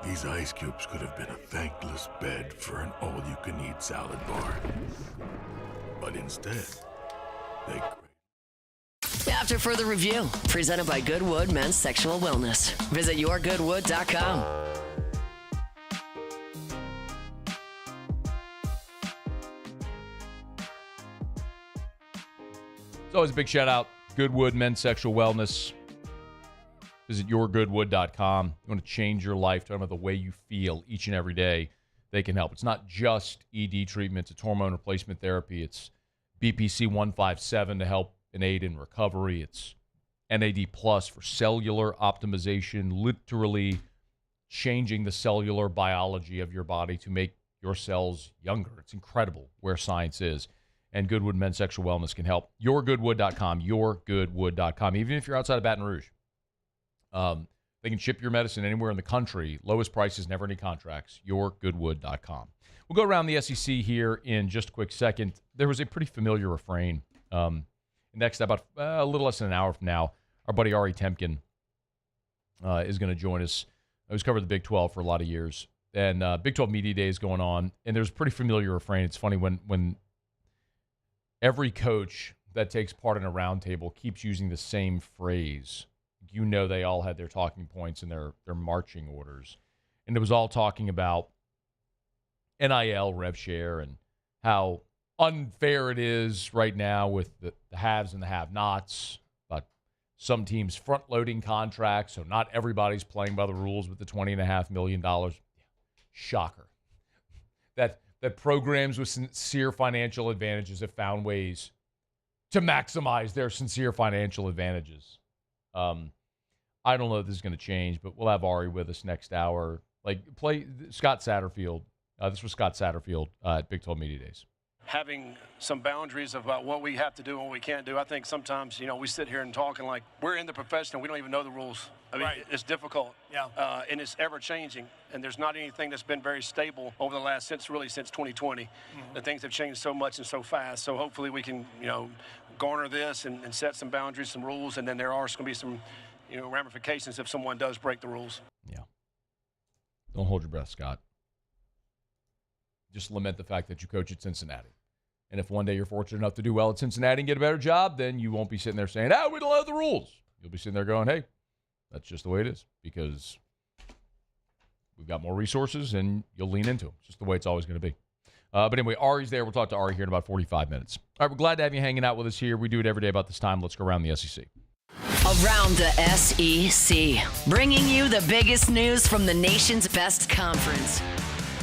These ice cubes could have been a thankless bed for an all-you-can-eat salad bar. But instead, they... After further review, presented by Goodwood Men's Sexual Wellness. Visit yourgoodwood.com. It's always a big shout out. Goodwood Men's Sexual Wellness. Visit yourgoodwood.com. You want to change your life, talking about the way you feel each and every day. They can help. It's not just ED treatments. It's hormone replacement therapy. It's BPC 157 to help and aid in recovery. It's NAD Plus for cellular optimization, literally changing the cellular biology of your body to make your cells younger. It's incredible where science is. And Goodwood Men's Sexual Wellness can help. Yourgoodwood.com, yourgoodwood.com. Even if you're outside of Baton Rouge, they can ship your medicine anywhere in the country. Lowest prices, never any contracts. Yourgoodwood.com. We'll go around the SEC here in just a quick second. There was a pretty familiar refrain. Next, about a little less than an hour from now, our buddy Ari Temkin is going to join us. He's covered the Big 12 for a lot of years. And Big 12 Media Day is going on. And there's a pretty familiar refrain. It's funny when every coach that takes part in a roundtable keeps using the same phrase. You know, they all had their talking points and their marching orders. And it was all talking about NIL, rev share, and how unfair it is right now with the haves and the have-nots. But some teams front-loading contracts, so not everybody's playing by the rules with the $20.5 million. Shocker. That programs with sincere financial advantages have found ways to maximize their sincere financial advantages. I don't know if this is going to change, but we'll have Ari with us next hour. Play Scott Satterfield. This was Scott Satterfield at Big 12 Media Days. Having some boundaries about what we have to do and what we can't do. I think sometimes, we sit here and talk and we're in the profession and we don't even know the rules. I mean, It's difficult. Yeah. And it's ever changing. And there's not anything that's been very stable over the last, since 2020. Mm-hmm. The things have changed so much and so fast. So hopefully we can, garner this and set some boundaries, some rules, and then there are going to be some, ramifications if someone does break the rules. Yeah. Don't hold your breath, Scott. Just lament the fact that you coach at Cincinnati. And if one day you're fortunate enough to do well at Cincinnati and get a better job, then you won't be sitting there saying, we don't know the rules. You'll be sitting there going, hey, that's just the way it is because we've got more resources and you'll lean into them. It's just the way it's always going to be. But anyway, Ari's there. We'll talk to Ari here in about 45 minutes. All right, we're glad to have you hanging out with us here. We do it every day about this time. Let's go around the SEC. Around the SEC, bringing you the biggest news from the nation's best conference.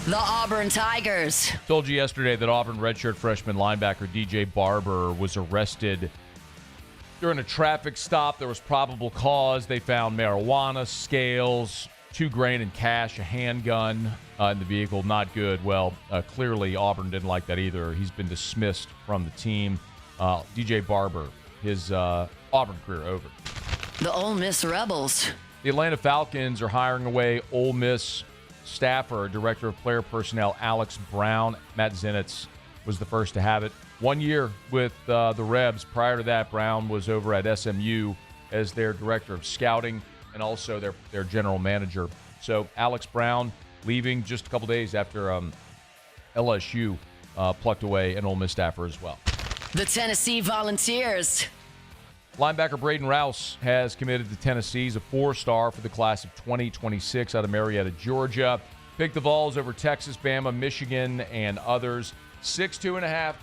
The Auburn Tigers. Told you yesterday that Auburn redshirt freshman linebacker DJ Barber was arrested during a traffic stop. There was probable cause. They found marijuana, scales, $2 grand in cash, a handgun in the vehicle. Not good. Well, clearly Auburn didn't like that either. He's been dismissed from the team. DJ Barber, his Auburn career over. The Ole Miss Rebels. The Atlanta Falcons are hiring away Ole Miss staffer, director of player personnel, Alex Brown. Matt Zenitz was the first to have it. 1 year with the Rebs. Prior to that, Brown was over at SMU as their director of scouting and also their general manager. So Alex Brown leaving just a couple days after LSU plucked away an Ole Miss staffer as well. The Tennessee Volunteers. Linebacker Braden Rouse has committed to Tennessee. He's a 4-star for the class of 2026 out of Marietta, Georgia. Picked the Vols over Texas, Bama, Michigan, and others. 6'2.5",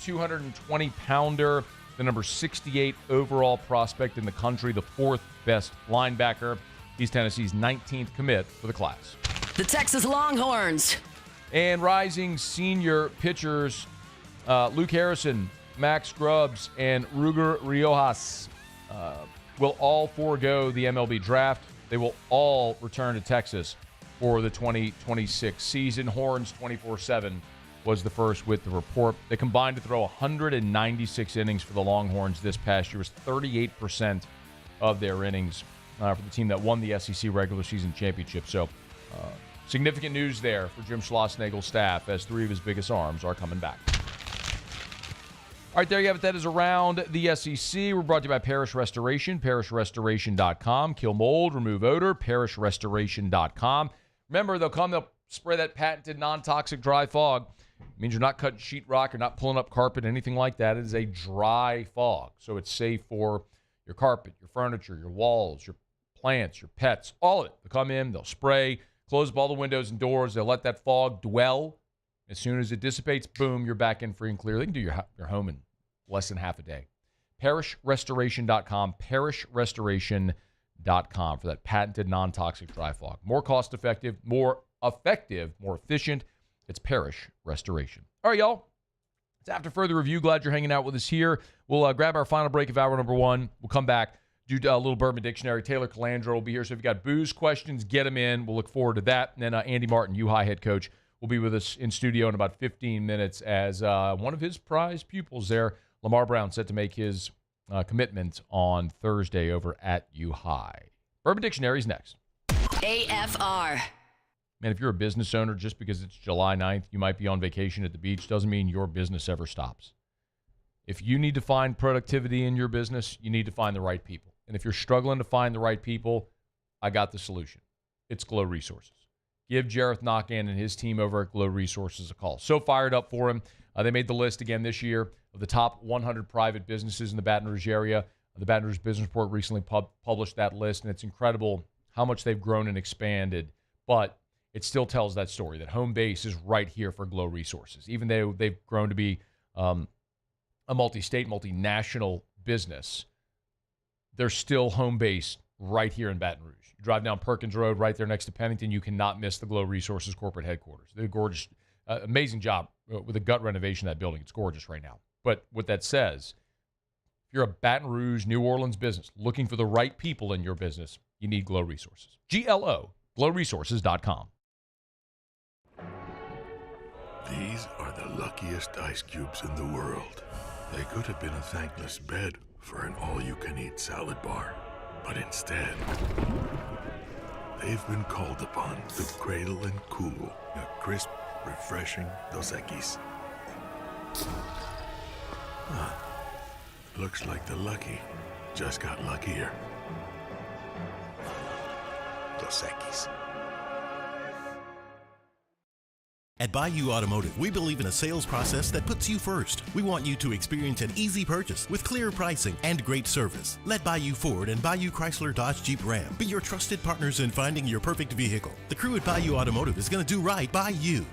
220-pounder, the number 68 overall prospect in the country, the 4th best linebacker. He's Tennessee's 19th commit for the class. The Texas Longhorns. And rising senior pitchers Luke Harrison, Max Grubbs, and Ruger Riojas will all forego the MLB draft. They will all return to Texas for the 2026 season. Horns 24/7 was the first with the report. They combined to throw 196 innings for the Longhorns this past year. It was 38% of their innings for the team that won the SEC regular season championship. So significant news there for Jim Schlossnagel's staff as 3 of his biggest arms are coming back. All right, there you have it. That is Around the SEC. We're brought to you by Parish Restoration, parishrestoration.com. Kill mold, remove odor, parishrestoration.com. Remember, they'll spray that patented non-toxic dry fog. It means you're not cutting sheetrock, you're not pulling up carpet, anything like that. It is a dry fog, so it's safe for your carpet, your furniture, your walls, your plants, your pets, all of it. They'll come in, they'll spray, close up all the windows and doors. They'll let that fog dwell. As soon as it dissipates, boom, you're back in free and clear. They can do your home in less than half a day. ParishRestoration.com, ParishRestoration.com for that patented non-toxic dry fog. More cost-effective, more effective, more efficient. It's Parish Restoration. All right, y'all. It's after further review. Glad you're hanging out with us here. We'll grab our final break of hour number one. We'll come back, do a little Bourbon Dictionary. Taylor Calandro will be here. So if you've got booze questions, get them in. We'll look forward to that. And then Andy Martin, U-High head coach, will be with us in studio in about 15 minutes as one of his prized pupils there, Lamar Brown, set to make his commitment on Thursday over at U-High. Bourbon Dictionary is next. AFR. Man, if you're a business owner, just because it's July 9th, you might be on vacation at the beach, doesn't mean your business ever stops. If you need to find productivity in your business, you need to find the right people. And if you're struggling to find the right people, I got the solution. It's Glow Resources. Give Jareth Knockan and his team over at Glow Resources a call. So fired up for him. They made the list again this year of the top 100 private businesses in the Baton Rouge area. The Baton Rouge Business Report recently published that list, and it's incredible how much they've grown and expanded. But it still tells that story, that home base is right here for Glow Resources. Even though they've grown to be a multi-state, multinational business, they're still home base right here in Baton Rouge. You drive down Perkins Road right there next to Pennington, you cannot miss the Glow Resources corporate headquarters. They're gorgeous, amazing job with a gut renovation of that building. It's gorgeous right now. But what that says, if you're a Baton Rouge, New Orleans business looking for the right people in your business, you need Glow Resources. GLO, glowresources.com. These are the luckiest ice cubes in the world. They could have been a thankless bed for an all-you-can-eat salad bar. But instead, they've been called upon to cradle and cool a crisp, refreshing Dos Equis. Looks like the lucky just got luckier. Dos Equis. At Bayou Automotive, we believe in a sales process that puts you first. We want you to experience an easy purchase with clear pricing and great service. Let Bayou Ford and Bayou Chrysler Dodge Jeep Ram be your trusted partners in finding your perfect vehicle. The crew at Bayou Automotive is going to do right by you.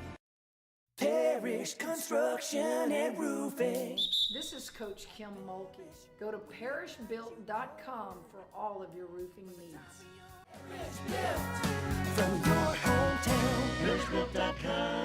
Parish Construction and Roofing. This is Coach Kim Mulkey. Go to parishbuilt.com for all of your roofing needs. From your hometown, parishbuilt.com.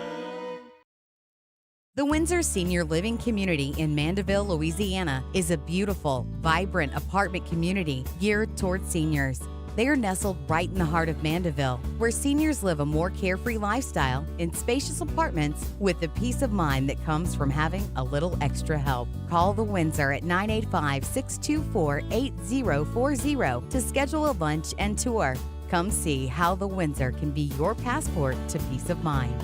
The Windsor Senior Living Community in Mandeville, Louisiana is a beautiful, vibrant apartment community geared towards seniors. They are nestled right in the heart of Mandeville, where seniors live a more carefree lifestyle in spacious apartments with the peace of mind that comes from having a little extra help. Call the Windsor at 985-624-8040 to schedule a lunch and tour. Come see how the Windsor can be your passport to peace of mind.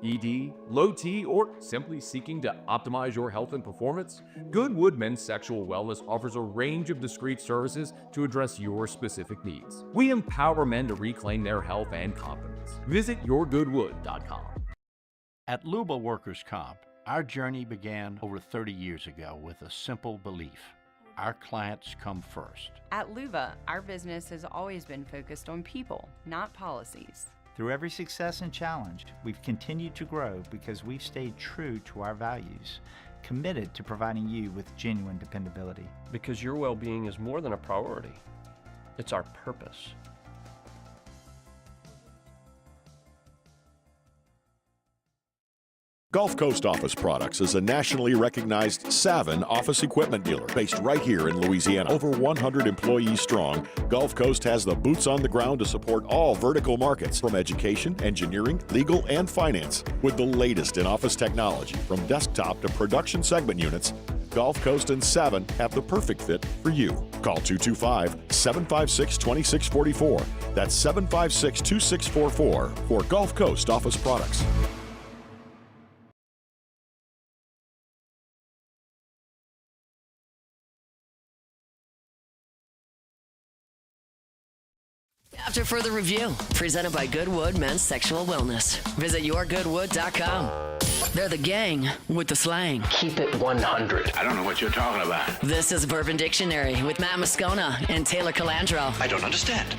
ED, low T, or simply seeking to optimize your health and performance? Goodwood Men's Sexual Wellness offers a range of discreet services to address your specific needs. We empower men to reclaim their health and confidence. Visit yourgoodwood.com. At Luba Workers Comp, our journey began over 30 years ago with a simple belief. Our clients come first. At Luba, our business has always been focused on people, not policies. Through every success and challenge, we've continued to grow because we've stayed true to our values, committed to providing you with genuine dependability. Because your well-being is more than a priority. It's our purpose. Gulf Coast Office Products is a nationally recognized Savin office equipment dealer based right here in Louisiana. Over 100 employees strong, Gulf Coast has the boots on the ground to support all vertical markets, from education, engineering, legal, and finance. With the latest in office technology, from desktop to production segment units, Gulf Coast and Savin have the perfect fit for you. Call 225-756-2644. That's 756-2644 for Gulf Coast Office Products. After further review, presented by Goodwood Men's Sexual Wellness. Visit yourgoodwood.com. They're the gang with the slang. Keep it 100. I don't know what you're talking about. This is Bourbon Dictionary with Matt Moscona and Taylor Calandro. I don't understand.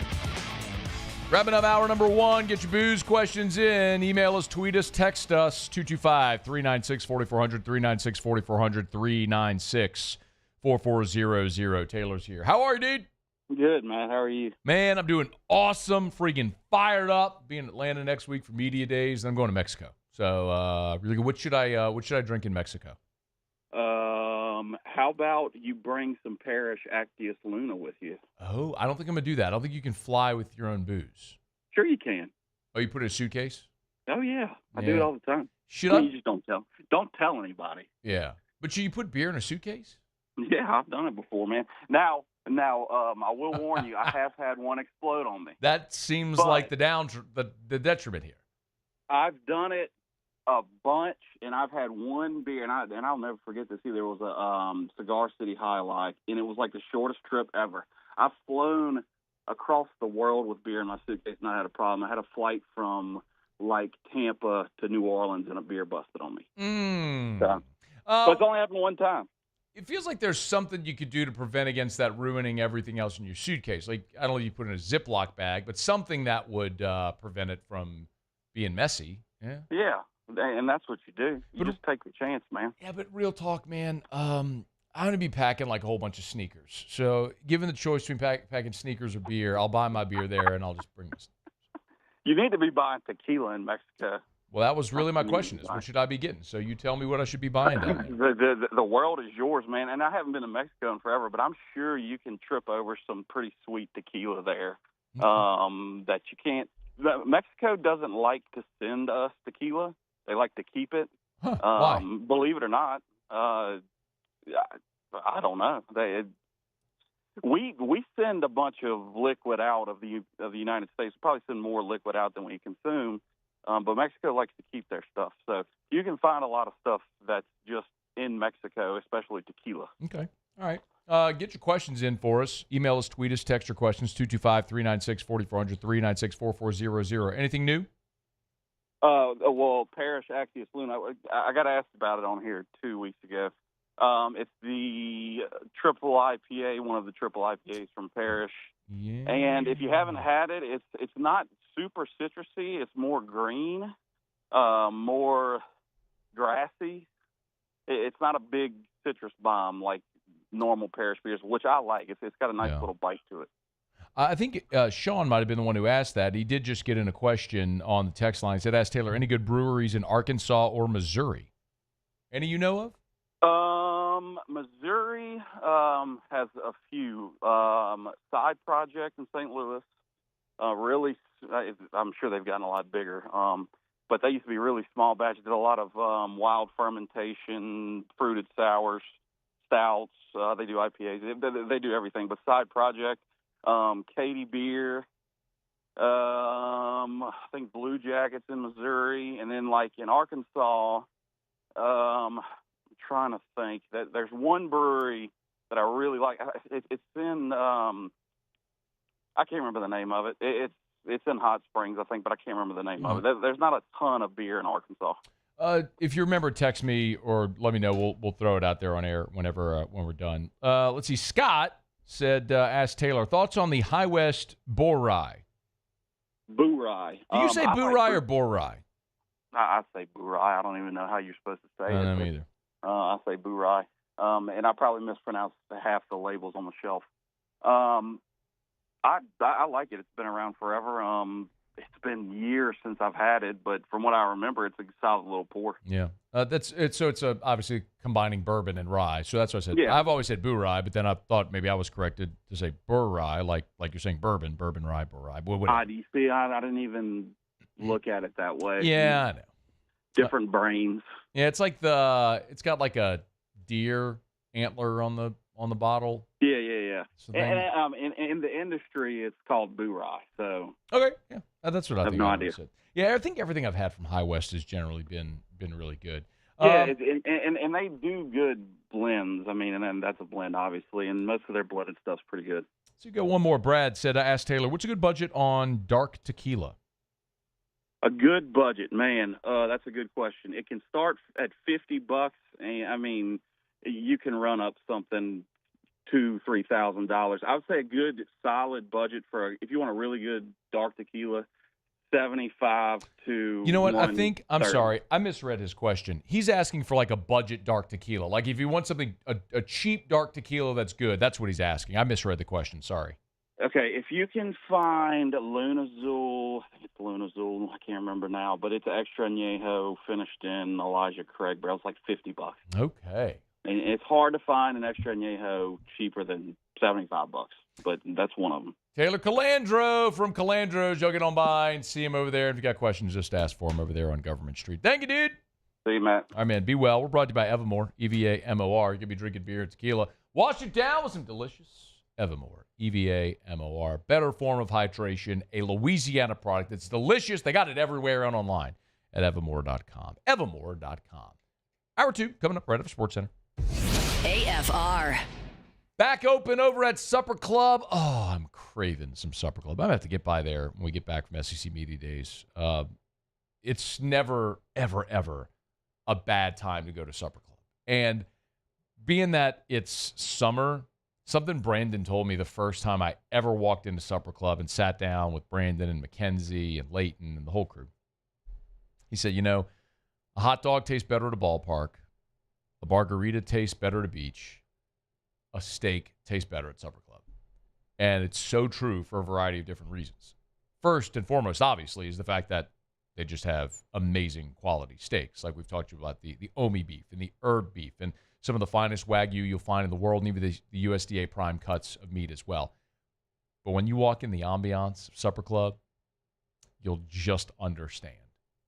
Wrapping up hour number 1. Get your booze questions in. Email us, tweet us, text us, 225-396-4400, 396-4400, 396-4400. Taylor's here. How are you, dude? Good, man. How are you? Man, I'm doing awesome. Freaking fired up. Being in Atlanta next week for media days, and I'm going to Mexico. So, really good. What should I drink in Mexico? How about you bring some Parish Actius Luna with you? Oh, I don't think I'm gonna do that. I don't think you can fly with your own booze. Sure, you can. Oh, you put it in a suitcase? Oh yeah, I do it all the time. Should I? You just don't tell anybody. Yeah, but should you put beer in a suitcase? Yeah, I've done it before, man. Now, I will warn you. I have had one explode on me. That seems like the detriment here. I've done it a bunch, and I've had one beer, and I'll never forget this either. It was a Cigar City Highlight, and it was like the shortest trip ever. I've flown across the world with beer in my suitcase, and I had a problem. I had a flight from like Tampa to New Orleans, and a beer busted on me. So it's only happened one time. It feels like there's something you could do to prevent against that ruining everything else in your suitcase. Like, I don't know if you put it in a Ziploc bag, but something that would prevent it from being messy. Yeah. Yeah, and that's what you do. You just take the chance, man. Yeah, but real talk, man, I'm going to be packing like a whole bunch of sneakers. So given the choice between packing sneakers or beer, I'll buy my beer there, andLl just bring this. You need to be buying tequila in Mexico. Well, that was really my question, is what should I be getting? So you tell me what I should be buying down there. The world is yours, man. And I haven't been to Mexico in forever, but I'm sure you can trip over some pretty sweet tequila there that you can't. Mexico doesn't like to send us tequila. They like to keep it. Why? Believe it or not. I don't know. We send a bunch of liquid out of the United States. We probably send more liquid out than we consume. But Mexico likes to keep their stuff. So you can find a lot of stuff that's just in Mexico, especially tequila. Okay. All right. Get your questions in for us. Email us, tweet us, text your questions, 225-396-4400, 396-4400. Anything new? Well, Parish Actius Luna, I got asked about it on here 2 weeks ago. It's the triple IPA, one of the triple IPAs from Parish. Yeah. And if you haven't had it, it's not super citrusy. It's more green, more grassy. It's not a big citrus bomb like normal Parish beers, which I like. It's got a nice little bite to it. I think Sean might have been the one who asked that. He did just get in a question on the text line. He said, ask Taylor, any good breweries in Arkansas or Missouri? Any you know of? Missouri has a few. Side Project in St. Louis. Really, I'm sure they've gotten a lot bigger. But they used to be really small batch. Did a lot of wild fermentation, fruited sours, stouts. They do IPAs. They do everything. But Side Project, Katy Beer, I think Blue Jackets in Missouri, and then like in Arkansas. I'm trying to think that there's one brewery that I really like. It's in I can't remember the name of it. It's in Hot Springs, I think, but I can't remember the name of it. There's not a ton of beer in Arkansas. If you remember, text me or let me know. We'll throw it out there on air when we're done. Let's see. Scott said, ask Taylor, thoughts on the High West Boar Rye? Boo Rye. Do you say Boo Rye or Boar Rye? I say Boo Rye. I don't even know how you're supposed to say it. I don't know either. I say Boo Rye. And I probably mispronounced half the labels on the shelf. I like it. It's been around forever. It's been years since I've had it, but from what I remember, it's a solid little pour. Yeah, it's obviously combining bourbon and rye. So that's what I said. Yeah. I've always said Boo Rye, but then I thought maybe I was corrected to say Burr Rye, like you're saying bourbon rye, Burr Rye. I didn't even look at it that way. Yeah, I know. Different brains. Yeah, it's like it's got like a deer antler on the bottle. Yeah. So and in the industry, it's called Boo Rye. So okay, yeah, that's what I think. I have no idea. Yeah, I think everything I've had from High West has generally been really good. Yeah, and they do good blends. I mean, and then that's a blend, obviously, and most of their blended stuff's pretty good. So you got one more. Brad said, I asked Taylor, what's a good budget on dark tequila? A good budget, man. That's a good question. It can start at $50, and I mean, you can run up something $2,000-$3,000. I would say a good solid budget for if you want a really good dark tequila, 75 to. You know what? I 130. think I'm sorry. I misread his question. He's asking for like a budget dark tequila. Like if you want something a cheap dark tequila that's good, that's what he's asking. I misread the question. Sorry. Okay, if you can find Lunazul, I think it's Lunazul, I can't remember now, but it's extra añejo finished in Elijah Craig barrel. It's like $50. Okay. And it's hard to find an extra añejo cheaper than $75, but that's one of them. Taylor Calandro from Calandro's. Y'all get on by and see him over there. If you got questions, just ask for him over there on Government Street. Thank you, dude. See you, Matt. All right, man. Be well. We're brought to you by Evamore, EVA-MOR. You're going to be drinking beer and tequila. Wash it down with some delicious Evamore, EVA-MOR. Better form of hydration, a Louisiana product that's delicious. They got it everywhere and online at evamore.com. Evamore.com. Hour 2 coming up right after Sports Center. AFR. Back open over at Supper Club. Oh, I'm craving some Supper Club. I'm going to have to get by there when we get back from SEC Media Days. It's never, ever, ever a bad time to go to Supper Club. And being that it's summer, something Brandon told me the first time I ever walked into Supper Club and sat down with Brandon and Mackenzie and Leighton and the whole crew. He said, you know, a hot dog tastes better at a ballpark. A margarita tastes better at a beach. A steak tastes better at Supper Club. And it's so true for a variety of different reasons. First and foremost, obviously, is the fact that they just have amazing quality steaks. Like we've talked to you about the Omi beef and the herb beef and some of the finest Wagyu you'll find in the world, and even the USDA prime cuts of meat as well. But when you walk in the ambiance of Supper Club, you'll just understand.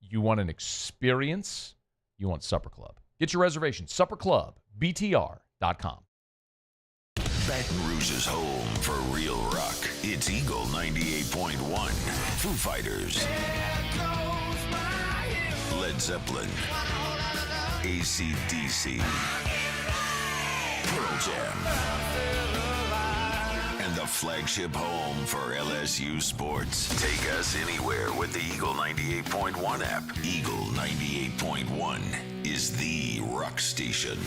You want an experience, you want Supper Club. Get your reservation, supperclubbtr.com. Baton Rouge's home for real rock. It's Eagle 98.1. Foo Fighters. Led Zeppelin. AC/DC. Pearl Jam. And the flagship home for LSU sports. Take us anywhere with the Eagle 98.1 app. Eagle 98.1 is the rock station.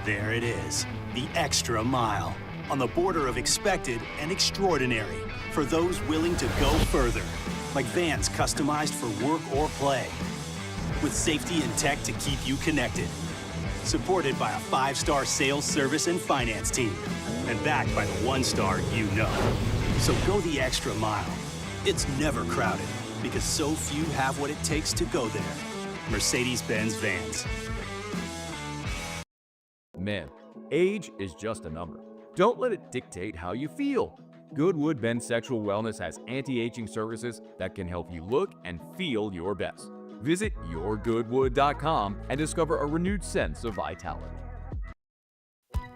There it is, the extra mile, on the border of expected and extraordinary, for those willing to go further, like vans customized for work or play, with safety and tech to keep you connected, supported by a 5-star sales, service, and finance team, and backed by the 1-star you know. So go the extra mile. It's never crowded, because so few have what it takes to go there. Mercedes-Benz Vans. Man, age is just a number. Don't let it dictate how you feel. Goodwood Men's Sexual Wellness has anti-aging services that can help you look and feel your best. Visit yourgoodwood.com and discover a renewed sense of vitality.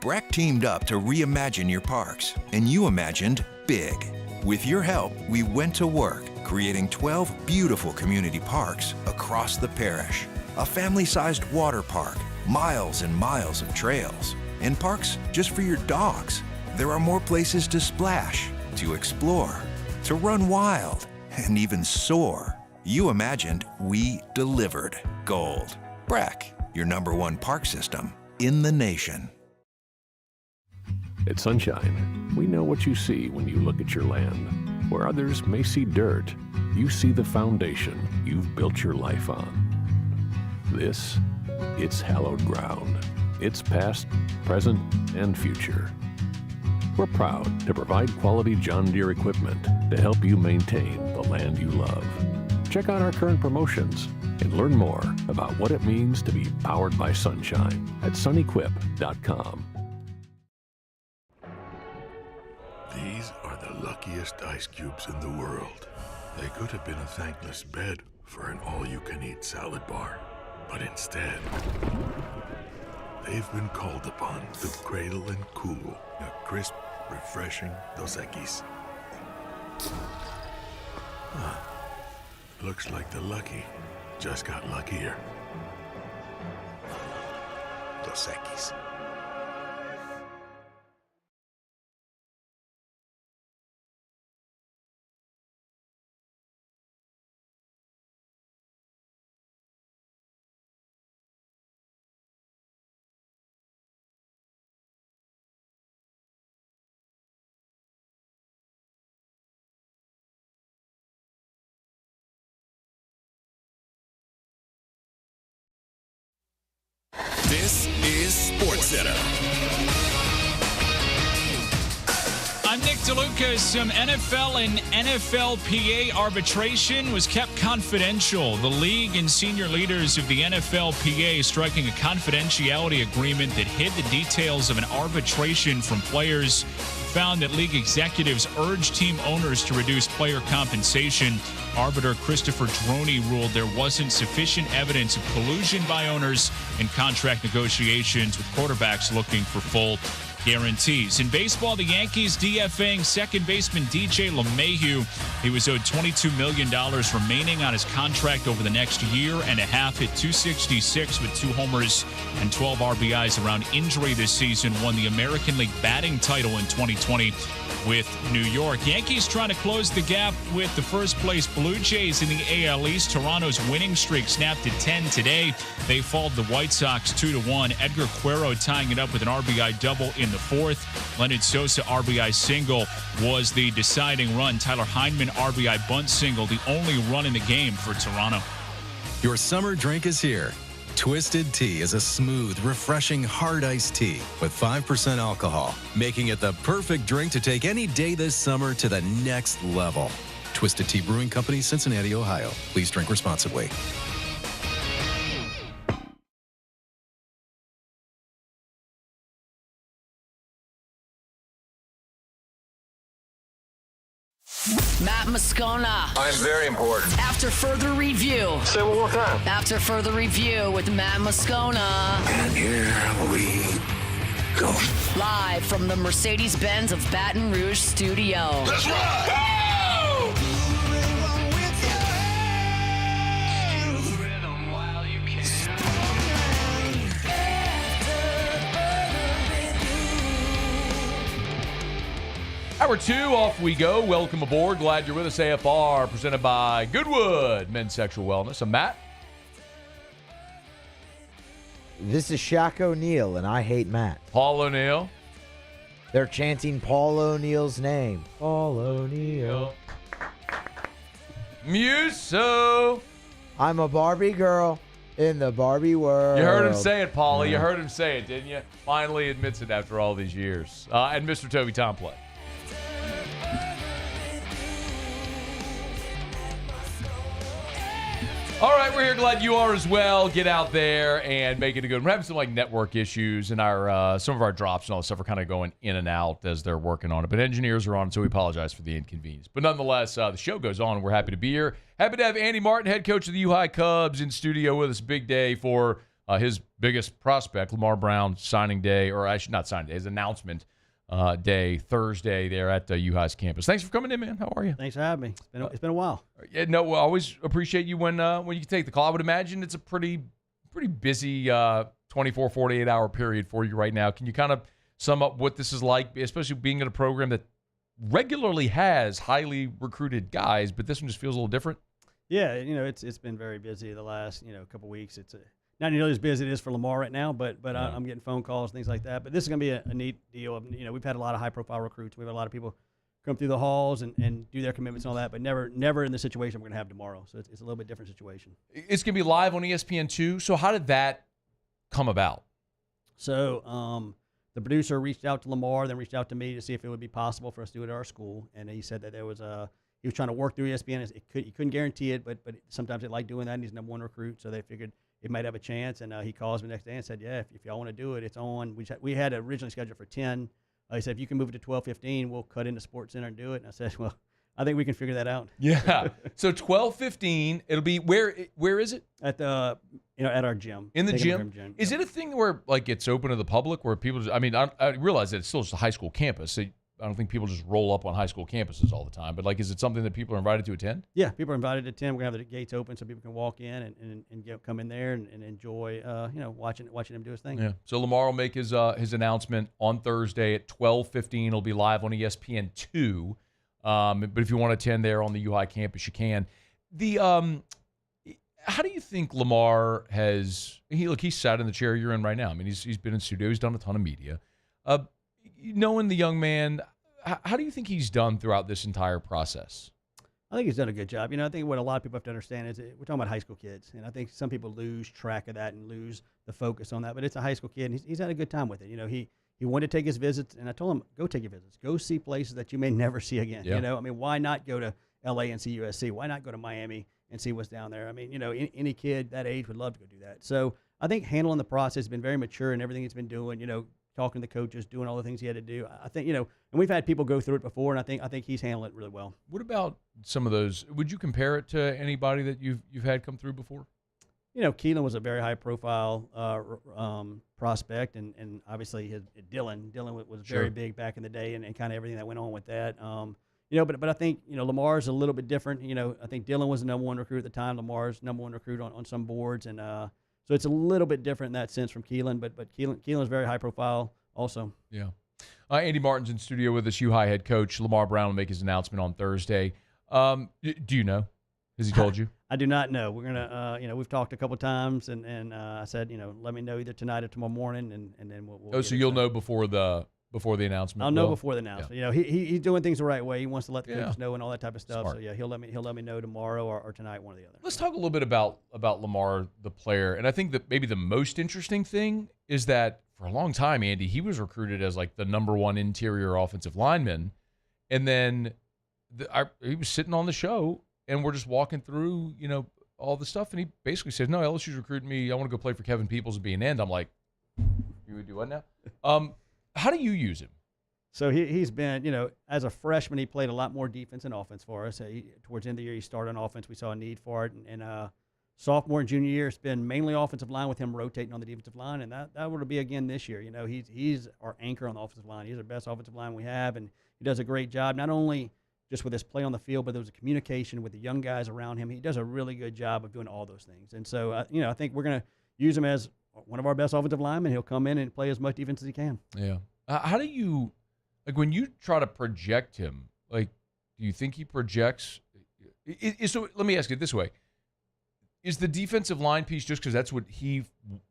Breck teamed up to reimagine your parks, and you imagined big. With your help, we went to work, creating 12 beautiful community parks across the parish. A family-sized water park, miles and miles of trails, and parks just for your dogs. There are more places to splash, to explore, to run wild, and even soar. You imagined, we delivered. Gold. Breck, your #1 park system in the nation. At Sunshine, we know what you see when you look at your land. Where others may see dirt, you see the foundation you've built your life on. This, it's hallowed ground. It's past, present, and future. We're proud to provide quality John Deere equipment to help you maintain the land you love. Check out our current promotions and learn more about what it means to be powered by sunshine at sunequip.com. These are the luckiest ice cubes in the world. They could have been a thankless bed for an all-you-can-eat salad bar. But instead, they've been called upon to cradle and cool a crisp, refreshing Dos Equis. Looks like the lucky just got luckier. Dos Equis. This is SportsCenter. I'm Nick DeLuca. Some NFL and NFLPA arbitration was kept confidential. The league and senior leaders of the NFLPA striking a confidentiality agreement that hid the details of an arbitration from players, found that league executives urged team owners to reduce player compensation. Arbiter Christopher Droney ruled there wasn't sufficient evidence of collusion by owners in contract negotiations, with quarterbacks looking for full guarantees. In baseball, the Yankees DFAing second baseman DJ LeMahieu. He was owed $22 million remaining on his contract over the next year and a half. Hit .266 with 2 homers and 12 RBIs around injury this season. Won the American League batting title in 2020 with New York. Yankees trying to close the gap with the first place Blue Jays in the AL East. Toronto's winning streak snapped at 10 today. They followed the White Sox 2-1. Edgar Quero tying it up with an RBI double in the fourth. Leonard Sosa RBI single was the deciding run. Tyler Heineman RBI bunt single, the only run in the game for Toronto. Your summer drink is here. Twisted Tea is a smooth, refreshing, hard iced tea with 5% alcohol, making it the perfect drink to take any day this summer to the next level. Twisted Tea Brewing Company, Cincinnati, Ohio. Please drink responsibly. Matt Moscona. I'm very important. After further review. Say one more time. After further review with Matt Moscona. And here we go. Live from the Mercedes-Benz of Baton Rouge studio. Let's ride! Woo! Hour 2, off we go. Welcome aboard. Glad you're with us. AFR, presented by Goodwood Men's Sexual Wellness. I'm Matt. This is Shaq O'Neal, and I hate Matt. Paul O'Neal. They're chanting Paul O'Neal's name. Paul O'Neal. Muso. I'm a Barbie girl in the Barbie world. You heard him say it, Paulie. You heard him say it, didn't you? Finally admits it after all these years. And Mr. Toby Tomplay. All right, we're here. Glad you are as well. Get out there and make it a good one. We're having some network issues, and our some of our drops and all that stuff are kind of going in and out as they're working on it. But engineers are on it, so we apologize for the inconvenience. But nonetheless, the show goes on, and we're happy to be here. Happy to have Andy Martin, head coach of the U-High Cubs, in studio with us. Big day for his biggest prospect, Lamar Brown, signing day, or actually not signing day, his announcement day, Thursday there at U-High's campus. Thanks for coming in, man. How are you? Thanks for having me. It's been a while. Yeah, no, I always appreciate you when you can take the call. I would imagine it's a pretty busy 24, 48-hour period for you right now. Can you kind of sum up what this is like, especially being in a program that regularly has highly recruited guys, but this one just feels a little different? Yeah, it's been very busy the last couple weeks. It's not nearly as busy as it is for Lamar right now, but I'm getting phone calls, things like that. But this is going to be a neat deal. We've had a lot of high-profile recruits. We've had a lot of people come through the halls and do their commitments and all that, but never in the situation we're going to have tomorrow. So it's a little bit different situation. It's going to be live on ESPN too. So how did that come about? So the producer reached out to Lamar, then reached out to me to see if it would be possible for us to do it at our school. And he said that there was he was trying to work through ESPN. He couldn't guarantee it, but sometimes they like doing that, and he's number one recruit, so they figured it might have a chance. And he calls me the next day and said, yeah, if y'all want to do it, it's on. We had originally scheduled for 10. He said, if you can move it to 12:15, we'll cut into Sports Center and do it. And I said, well, I think we can figure that out. Yeah. So 12:15, it'll be where is it? At the at our gym. In the gym? Is it a thing where it's open to the public where people I realize that it's still just a high school campus. So I don't think people just roll up on high school campuses all the time, but like, is it something that people are invited to attend? Yeah, people are invited to attend. We're gonna have the gates open so people can walk in and come in there and enjoy, watching him do his thing. Yeah. So Lamar will make his announcement on Thursday at 12:15. It'll be live on ESPN 2. But if you want to attend there on the U-High campus, you can. How do you think Lamar has? He's sat in the chair you're in right now. I mean, he's been in studio. He's done a ton of media. Knowing the young man, how do you think he's done throughout this entire process? I think he's done a good job. I think what a lot of people have to understand is we're talking about high school kids, and I think some people lose track of that and lose the focus on that. But it's a high school kid, and he's had a good time with it. He wanted to take his visits, and I told him, go take your visits. Go see places that you may never see again. Yeah. Why not go to L.A. and see USC? Why not go to Miami and see what's down there? Any kid that age would love to go do that. So I think handling the process has been very mature in everything he's been doing, talking to the coaches, doing all the things he had to do. I think, and we've had people go through it before, and I think he's handled it really well. What about some of those? Would you compare it to anybody that you've had come through before? Keelan was a very high-profile prospect, and obviously Dylan was very big back in the day, and kind of everything that went on with that. But I think Lamar's a little bit different. I think Dylan was the number one recruit at the time. Lamar's number one recruit on some boards, and so it's a little bit different in that sense from Keelan. But Keelan's very high-profile also. Yeah. Andy Martin's in studio with us. U-High head coach Lamar Brown will make his announcement on Thursday. Do you know? Has he told you? I do not know. We're gonna, we've talked a couple times, and I said, let me know either tonight or tomorrow morning, and then we'll. So you'll know before the announcement. I'll know before the announcement. Yeah. He's doing things the right way. He wants to let the coaches know and all that type of stuff. Smart. So yeah, he'll let me know tomorrow or tonight, one or the other. Let's talk a little bit about Lamar, the player, and I think that maybe the most interesting thing is that for a long time, Andy, he was recruited as like the number one interior offensive lineman, and then he was sitting on the show. And we're just walking through, all the stuff. And he basically says, no, LSU's recruiting me. I want to go play for Kevin Peoples and be an end. I'm like, you would do what now? How do you use him? So he's been, as a freshman, he played a lot more defense and offense for us. Towards the end of the year, he started on offense. We saw a need for it. And sophomore and junior year, it's been mainly offensive line with him rotating on the defensive line. And that will be again this year. He's our anchor on the offensive line. He's our best offensive line we have. And he does a great job, not only just with his play on the field, but there was a communication with the young guys around him. He does a really good job of doing all those things. And so, I think we're going to use him as one of our best offensive linemen. He'll come in and play as much defense as he can. Yeah. How do you, when you try to project him, do you think he projects? So let me ask it this way. Is the defensive line piece just because that's what he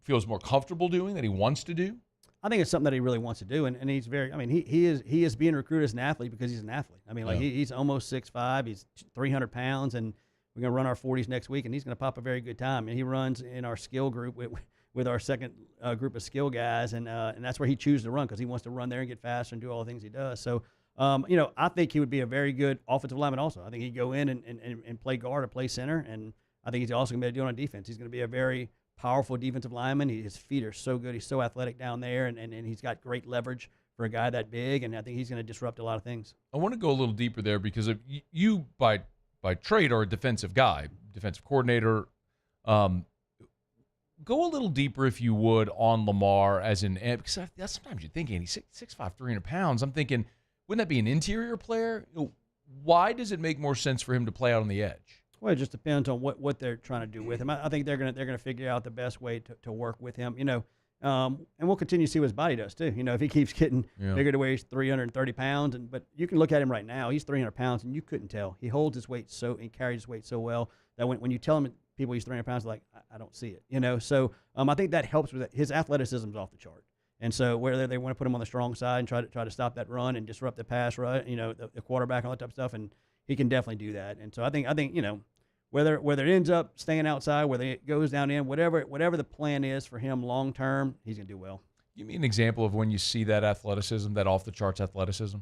feels more comfortable doing, that he wants to do? I think it's something that he really wants to do, and he's very. He is being recruited as an athlete because he's an athlete. He's almost 6'5", he's 300 pounds, and we're going to run our 40s next week, and he's going to pop a very good time. And he runs in our skill group with our second group of skill guys, and that's where he chooses to run because he wants to run there and get faster and do all the things he does. So, I think he would be a very good offensive lineman. Also, I think he'd go in and play guard or play center, and I think he's also going to be able to do it on defense. He's going to be a very powerful defensive lineman. His feet are so good. He's so athletic down there, and he's got great leverage for a guy that big, and I think he's going to disrupt a lot of things. I want to go a little deeper there because if you, by trade, are a defensive guy, defensive coordinator. Go a little deeper, if you would, on Lamar because sometimes you're thinking he's 6'5", 300 pounds. I'm thinking, wouldn't that be an interior player? Why does it make more sense for him to play out on the edge? Well, it just depends on what they're trying to do with him. I think they're gonna figure out the best way to work with him. And we'll continue to see what his body does too. If he keeps getting bigger to where he's 330 pounds, but you can look at him right now. He's 300 pounds, and you couldn't tell. He holds his weight and carries his weight so well that when you tell him people he's 300 pounds, they're like, I don't see it. So I think that helps with it. His athleticism is off the chart. And so whether they want to put him on the strong side and try to stop that run and disrupt the pass run, the quarterback, all that type of stuff, and he can definitely do that. And so I think whether it ends up staying outside, whether it goes down in, whatever the plan is for him long term, he's gonna do well. Give me an example of when you see that athleticism, that off the charts athleticism.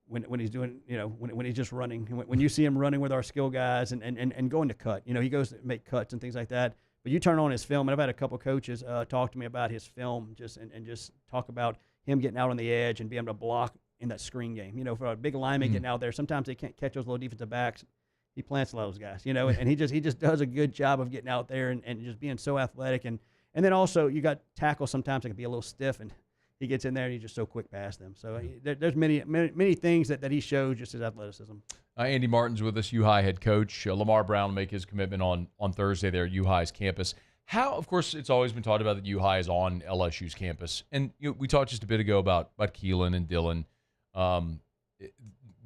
When he's doing, when he's just running, when you see him running with our skill guys and going to cut, he goes to make cuts and things like that. But you turn on his film, and I've had a couple coaches talk to me about his film, just talk about him getting out on the edge and being able to block in that screen game. For a big lineman getting out there, sometimes they can't catch those little defensive backs. He plants a lot of those guys, and he just does a good job of getting out there and just being so athletic. And then also you got tackles sometimes that can be a little stiff, and he gets in there and he's just so quick past them. So there's many things that he shows, just his athleticism. Andy Martin's with us, U-High head coach. Lamar Brown will make his commitment on Thursday there at U-High's campus. How, of course, it's always been talked about that U-High is on LSU's campus. And we talked just a bit ago about Keelan and Dylan.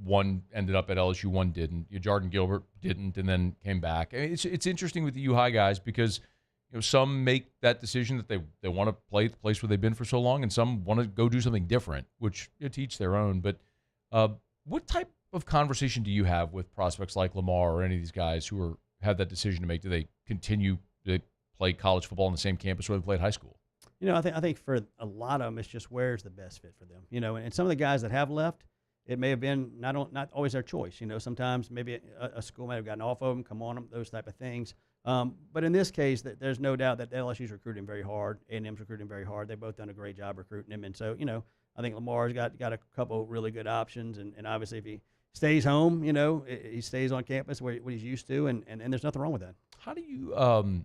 One ended up at LSU, one didn't. Jordan Gilbert didn't and then came back. I mean, it's interesting with the U-High guys because some make that decision that they want to play at the place where they've been for so long, and some want to go do something different, which to each their own. But what type of conversation do you have with prospects like Lamar or any of these guys who have that decision to make? Do they continue to play college football on the same campus where they played high school? I think for a lot of them, it's just where's the best fit for them. And some of the guys that have left, it may have been not always their choice. Sometimes maybe a school may have gotten off of them, come on them, those type of things. But in this case, there's no doubt that LSU's recruiting very hard. A&M's recruiting very hard. They've both done a great job recruiting him. And so, I think Lamar's got a couple really good options. And obviously, if he stays home, he stays on campus what he's used to, and there's nothing wrong with that. How do you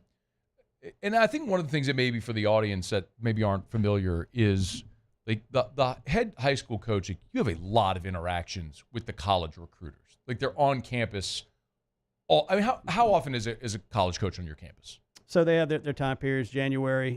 and I think one of the things that maybe for the audience that maybe aren't familiar is like the head high school coach, you have a lot of interactions with the college recruiters. Like they're on campus. How often is a college coach on your campus? So they have their time periods. January,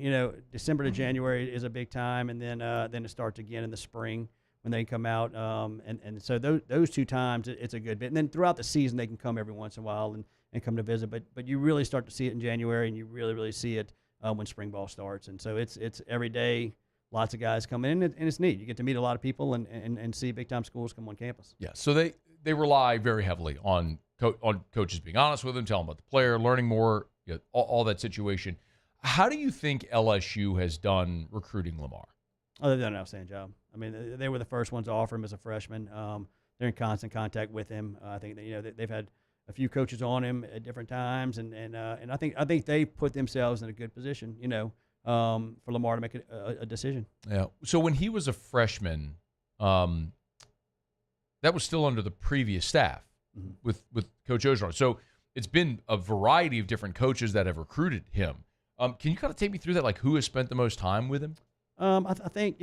December to January is a big time, and then it starts again in the spring when they come out. And so those 2 times it's a good bit. And then throughout the season they can come every once in a while and come to visit. But you really start to see it in January, and you really see it when spring ball starts. And so it's every day. Lots of guys come in, and it's neat. You get to meet a lot of people and see big-time schools come on campus. Yeah, so they rely very heavily on coaches being honest with them, telling them about the player, learning more, all that situation. How do you think LSU has done recruiting Lamar? Oh, they've done an outstanding job. I mean, they were the first ones to offer him as a freshman. They're in constant contact with him. I think that, they've had a few coaches on him at different times, and I think they put themselves in a good position, for Lamar to make a decision. Yeah. So when he was a freshman, that was still under the previous staff with Coach Ogeron. So it's been a variety of different coaches that have recruited him. Can you kind of take me through that? Like who has spent the most time with him? I think,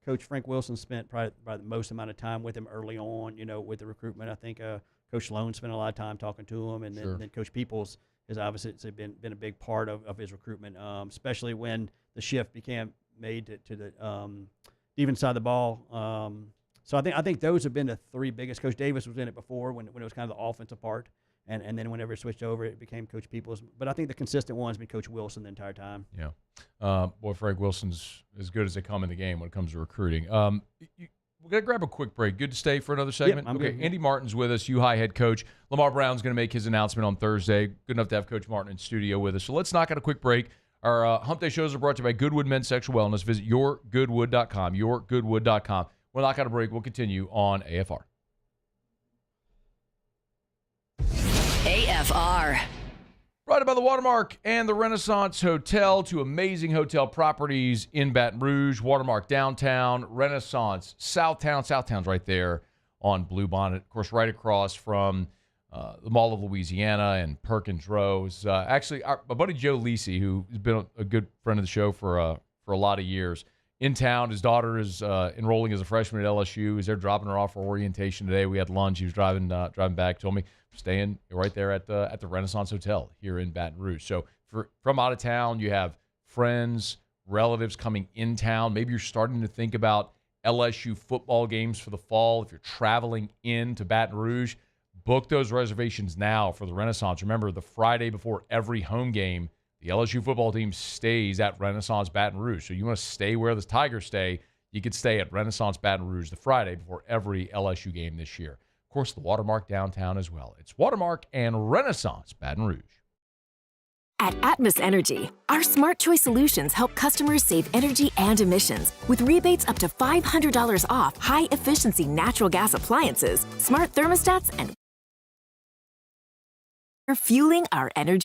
Coach Frank Wilson spent probably the most amount of time with him early on, with the recruitment. I think Coach Sloan spent a lot of time talking to him, and then Coach Peoples has obviously been a big part of his recruitment, especially when the shift became made to the defensive side of the ball. So I think those have been the 3 biggest. Coach Davis was in it before when it was kind of the offensive part, and then whenever it switched over, it became Coach Peoples. But I think the consistent one's been Coach Wilson the entire time. Yeah. Boy, Frank Wilson's as good as they come in the game when it comes to recruiting. We're going to grab a quick break. Good to stay for another segment? Yep, I'm good. Andy Martin's with us, U-High head coach. Lamar Brown's going to make his announcement on Thursday. Good enough to have Coach Martin in studio with us. So let's knock out a quick break. Our Hump Day shows are brought to you by Goodwood Men's Sexual Wellness. Visit yourgoodwood.com, yourgoodwood.com. We'll knock out a break. We'll continue on AFR. AFR. Brought by the Watermark and the Renaissance Hotel, 2 amazing hotel properties in Baton Rouge. Watermark downtown, Renaissance Southtown. Southtown's right there on Bluebonnet. Of course, right across from the Mall of Louisiana and Perkins Row. Actually, my buddy Joe Lisi, who's been a good friend of the show for a lot of years, in town. His daughter is enrolling as a freshman at LSU. He's there dropping her off for orientation today. We had lunch. He was driving back. Told me staying right there at the Renaissance Hotel here in Baton Rouge. So from out of town, you have friends, relatives coming in town. Maybe you're starting to think about LSU football games for the fall. If you're traveling into Baton Rouge, book those reservations now for the Renaissance. Remember, the Friday before every home game, the LSU football team stays at Renaissance Baton Rouge. So you want to stay where the Tigers stay, you could stay at Renaissance Baton Rouge the Friday before every LSU game this year. Of course, the Watermark downtown as well. It's Watermark and Renaissance Baton Rouge. At Atmos Energy, our Smart Choice solutions help customers save energy and emissions with rebates up to $500 off high-efficiency natural gas appliances, smart thermostats, and fueling our energy.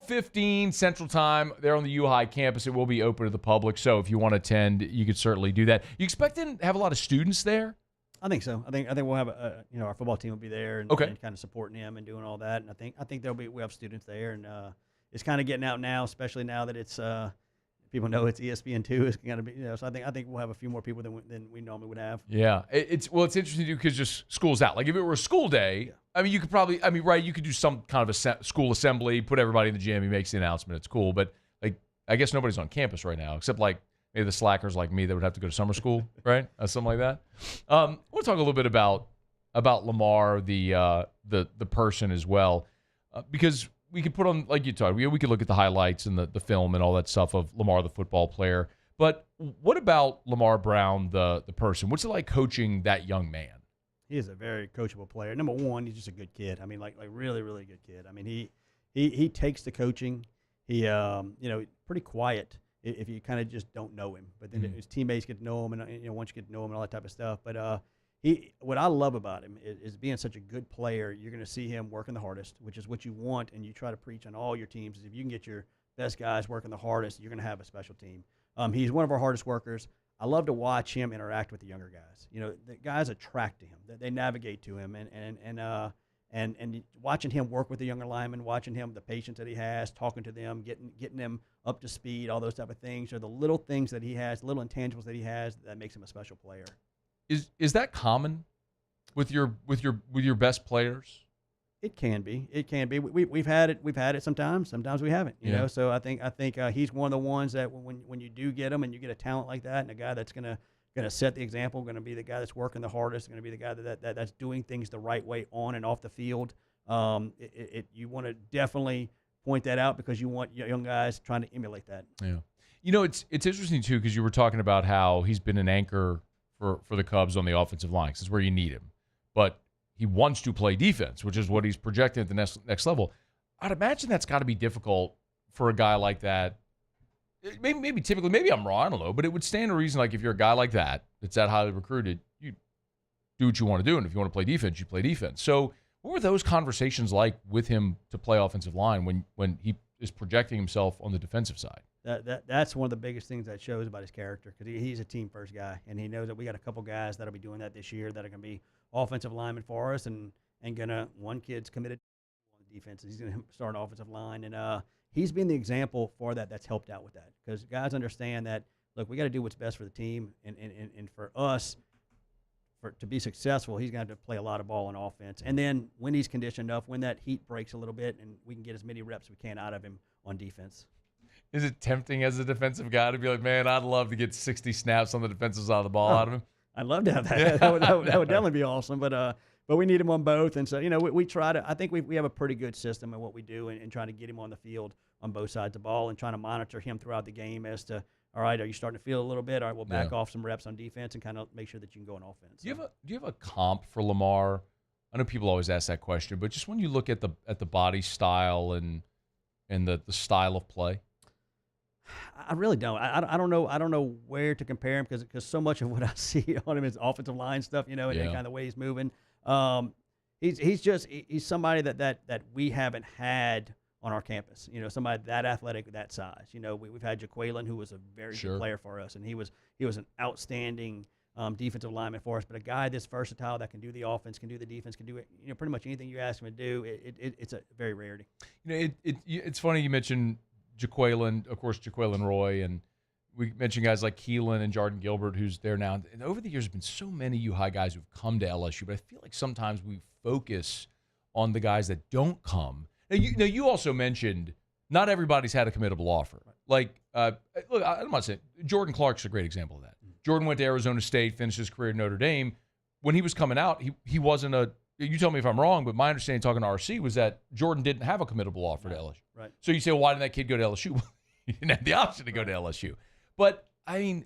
15 Central Time there on the U-High campus. It will be open to the public, so if you want to attend, you could certainly do that. You expect to have a lot of students there? I think so. I think we'll have our football team will be there and kind of supporting him and doing all that. And I think we have students there, and it's kind of getting out now, especially now that it's people know it's ESPN2. It's going to be, so I think we'll have a few more people than we normally would have. Yeah, it's interesting too because just school's out. Like if it were a school day, I mean, you could probably, right, you could do some kind of a school assembly, put everybody in the gym, he makes the announcement, it's cool. But like, I guess nobody's on campus right now except like maybe the slackers like me that would have to go to summer school, right? Something like that. We'll talk a little bit about Lamar, the person as well, because we could put on, like you talked, we could look at the highlights and the film and all that stuff of Lamar, the football player. But what about Lamar Brown, the person? What's it like coaching that young man? He is a very coachable player. Number one, he's just a good kid. I mean, like really, really good kid. I mean, he takes the coaching. He, pretty quiet if you kind of just don't know him. But then his teammates get to know him, and once you get to know him and all that type of stuff. But what I love about him is being such a good player. You're going to see him working the hardest, which is what you want, and you try to preach on all your teams. Is if you can get your best guys working the hardest, you're going to have a special team. He's one of our hardest workers. I love to watch him interact with the younger guys. The guys attract to him. They navigate to him, and watching him work with the younger linemen, watching him, the patience that he has, talking to them, getting them up to speed, all those type of things are the little things that he has, little intangibles that he has that makes him a special player. Is that common with your best players? It can be. It can be. We've had it. We've had it sometimes. Sometimes we haven't. You know. So I think he's one of the ones that when you do get him and you get a talent like that and a guy that's gonna set the example, gonna be the guy that's working the hardest, gonna be the guy that's doing things the right way on and off the field. You want to definitely point that out because you want young guys trying to emulate that. Yeah. It's interesting too because you were talking about how he's been an anchor for the Cubs on the offensive line. 'Cause it's where you need him, but he wants to play defense, which is what he's projecting at the next level. I'd imagine that's got to be difficult for a guy like that. Maybe typically, maybe I'm wrong, I don't know, but it would stand to reason like if you're a guy like that's that highly recruited, you do what you want to do, and if you want to play defense, you play defense. So what were those conversations like with him to play offensive line when he is projecting himself on the defensive side? That's one of the biggest things that shows about his character because he's a team-first guy, and he knows that we got a couple guys that'll be doing that this year that are going to be offensive linemen for us, and one kid's committed on defense. He's going to start an offensive line, and he's been the example for that. That's helped out with that because guys understand that. Look, we got to do what's best for the team, and for us, to be successful, he's going to have to play a lot of ball on offense. And then when he's conditioned enough, when that heat breaks a little bit, and we can get as many reps as we can out of him on defense. Is it tempting as a defensive guy to be like, man, I'd love to get 60 snaps on the defensive side of the ball out of him? I'd love to have that. That would definitely be awesome. But we need him on both. And so, we try to – I think we have a pretty good system in what we do and trying to get him on the field on both sides of the ball and trying to monitor him throughout the game as to, all right, are you starting to feel a little bit? All right, we'll back off some reps on defense and kind of make sure that you can go on offense. Do you have a comp for Lamar? I know people always ask that question, but just when you look at the body style and the style of play? I really don't. I don't know. I don't know where to compare him because so much of what I see on him is offensive line stuff, and kind of the way he's moving. He's somebody that we haven't had on our campus. Somebody that athletic, that size. We've had Jaquelin, who was a very good player for us, and he was an outstanding defensive lineman for us. But a guy this versatile that can do the offense, can do the defense, can do it. Pretty much anything you ask him to do. It's a very rarity. It's funny you mentioned Jaquelin, of course, Jaquelin Roy, and we mentioned guys like Keelan and Jordan Gilbert, who's there now. And over the years, there's been so many U-High guys who've come to LSU, but I feel like sometimes we focus on the guys that don't come. Now, you also mentioned not everybody's had a committable offer. Like, look, I'm not saying Jordan Clark's a great example of that. Jordan went to Arizona State, finished his career at Notre Dame. When he was coming out, he wasn't a. You tell me if I'm wrong, but my understanding talking to RC was that Jordan didn't have a committable offer to LSU. Right. So you say, well, why didn't that kid go to LSU? He didn't have the option to go to LSU. But, I mean,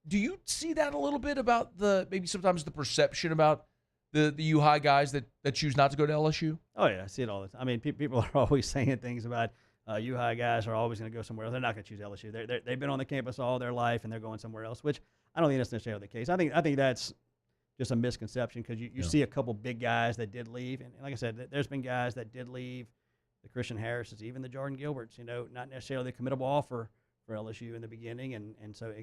do you see that a little bit about maybe sometimes the perception about the U-High guys that choose not to go to LSU? Oh, yeah, I see it all the time. I mean, people are always saying things about U-High guys are always going to go somewhere else. They're not going to choose LSU. They've been on the campus all their life, and they're going somewhere else, which I don't think that's necessarily the case. I think that's just a misconception because you see a couple big guys that did leave. And like I said, there's been guys that did leave, the Christian Harrises, even the Jordan Gilberts, not necessarily the committable offer for LSU in the beginning. And so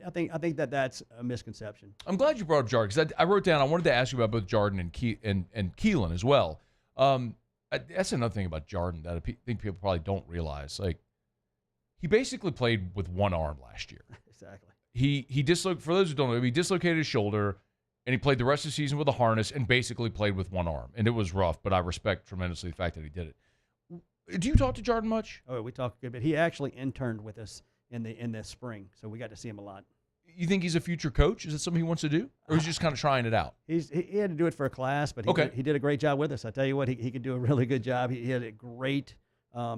I think that's a misconception. I'm glad you brought up Jordan because I wrote down, I wanted to ask you about both Jordan and Keelan as well. That's another thing about Jordan that I think people probably don't realize. Like, he basically played with one arm last year. Exactly. He dislocated, for those who don't know, he dislocated his shoulder, and he played the rest of the season with a harness and basically played with one arm. And it was rough, but I respect tremendously the fact that he did it. Do you talk to Jordan much? Oh, we talk a good bit. He actually interned with us in the spring, so we got to see him a lot. You think he's a future coach? Is it something he wants to do? Or he's just kind of trying it out? He had to do it for a class, but he did a great job with us. I tell you what, he could do a really good job. He had a great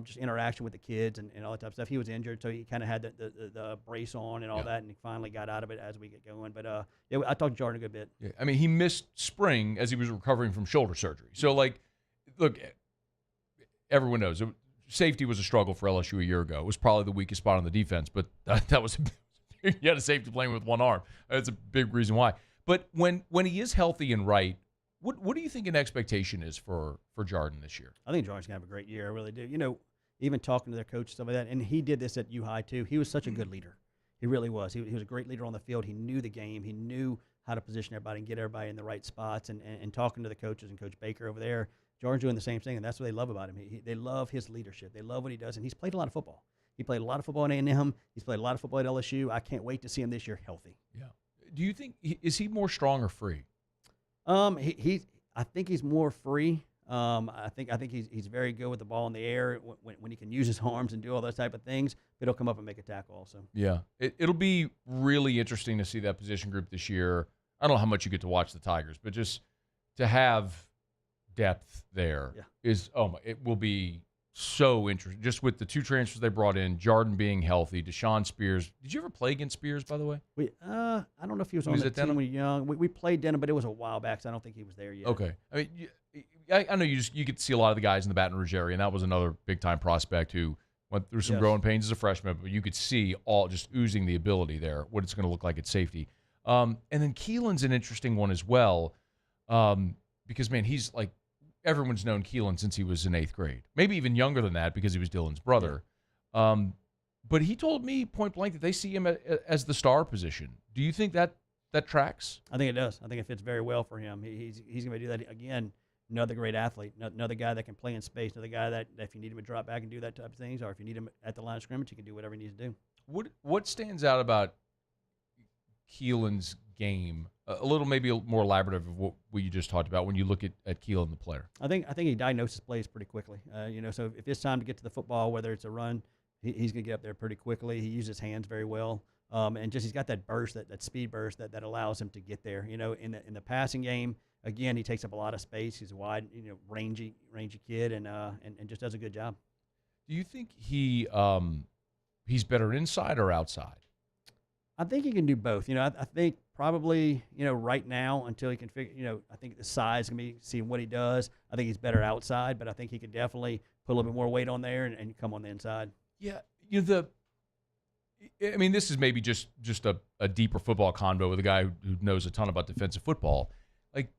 just interaction with the kids and all that type of stuff. He was injured, so he kind of had the brace on and all that, and he finally got out of it as we get going. But, yeah, I talked to Jordan a good bit. Yeah, I mean, he missed spring as he was recovering from shoulder surgery. So, like, look, everyone knows safety was a struggle for LSU a year ago. It was probably the weakest spot on the defense, but that was you had a safety playing with one arm. That's a big reason why. But when he is healthy and right, what do you think an expectation is for Jordan this year? I think Jordan's going to have a great year. I really do. You know, even talking to their coach, stuff like that, and he did this at U-High too. He was such a good leader. He really was. He was a great leader on the field. He knew the game. He knew how to position everybody and get everybody in the right spots. And talking to the coaches and Coach Baker over there, Jordan's doing the same thing, and that's what they love about him. They love his leadership. They love what he does, and he's played a lot of football. He played a lot of football at A&M. He's played a lot of football at LSU. I can't wait to see him this year healthy. Yeah. Do you think is he more strong or free? I think he's more free. I think he's very good with the ball in the air when he can use his arms and do all those type of things. But he'll come up and make a tackle also. Yeah, it'll be really interesting to see that position group this year. I don't know how much you get to watch the Tigers, but just to have depth there it will be so interesting. Just with the two transfers they brought in, Jordan being healthy, Deshaun Spears. Did you ever play against Spears, by the way? I don't know if he was on the team when we were young. We played Denham, but it was a while back, so I don't think he was there yet. Okay. I mean, I know you get to see a lot of the guys in the Baton Rouge area, and that was another big-time prospect who went through some growing pains as a freshman, but you could see all just oozing the ability there, what it's going to look like at safety. And then Keelan's an interesting one as well because, man, he's like, everyone's known Keelan since he was in 8th grade. Maybe even younger than that because he was Dylan's brother. Yeah. But he told me point blank that they see him as the star position. Do you think that tracks? I think it does. I think it fits very well for him. He's going to do that again. Another great athlete, another guy that can play in space, another guy that if you need him to drop back and do that type of things, or if you need him at the line of scrimmage, he can do whatever he needs to do. What stands out about Keelan's game? A little maybe more elaborative of what you just talked about when you look at Keelan the player. I think he diagnoses plays pretty quickly. So if it's time to get to the football, whether it's a run, he's going to get up there pretty quickly. He uses his hands very well, and just he's got that burst, that speed burst that allows him to get there. You know, in the passing game, again, he takes up a lot of space. He's a wide, rangy kid, and just does a good job. Do you think he's better inside or outside? I think he can do both. I think probably, right now until he can figure, I think the size can be seeing what he does. I think he's better outside, but I think he could definitely put a little bit more weight on there and come on the inside. Yeah, this is maybe just a deeper football convo with a guy who knows a ton about defensive football. Like,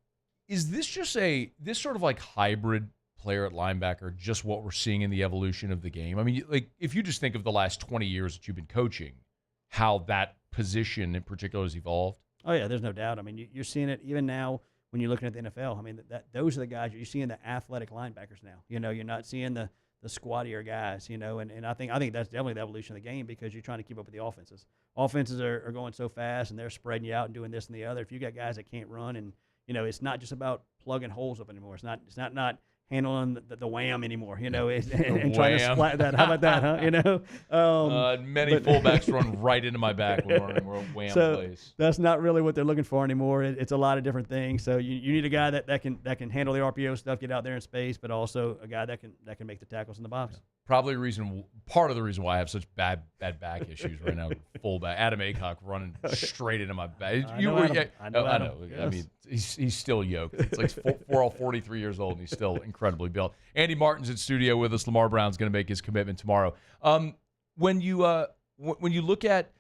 is this just this sort of like hybrid player at linebacker just what we're seeing in the evolution of the game? I mean, like if you just think of the last 20 years that you've been coaching, how that position in particular has evolved? Oh, yeah, there's no doubt. I mean, you're seeing it even now when you're looking at the NFL. I mean, those are the guys you're seeing, the athletic linebackers now. You're not seeing the squattier guys, and I think that's definitely the evolution of the game because you're trying to keep up with the offenses. Offenses are going so fast, and they're spreading you out and doing this and the other. If you got guys that can't run and, it's not just about plugging holes up anymore. It's not handling the wham anymore, and trying to splat that. How about that, huh? Many fullbacks run right into my back when running wham plays. That's not really what they're looking for anymore. It's a lot of different things. So you need a guy that can handle the RPO stuff, get out there in space, but also a guy that can make the tackles in the box. Probably part of the reason why I have such bad back issues right now. Fullback Adam Aycock running straight into my back. I know. Yes. I mean, he's still yoked. It's like we're all 43 years old, and he's still incredibly built. Andy Martin's in studio with us. Lamar Brown's going to make his commitment tomorrow. When you look at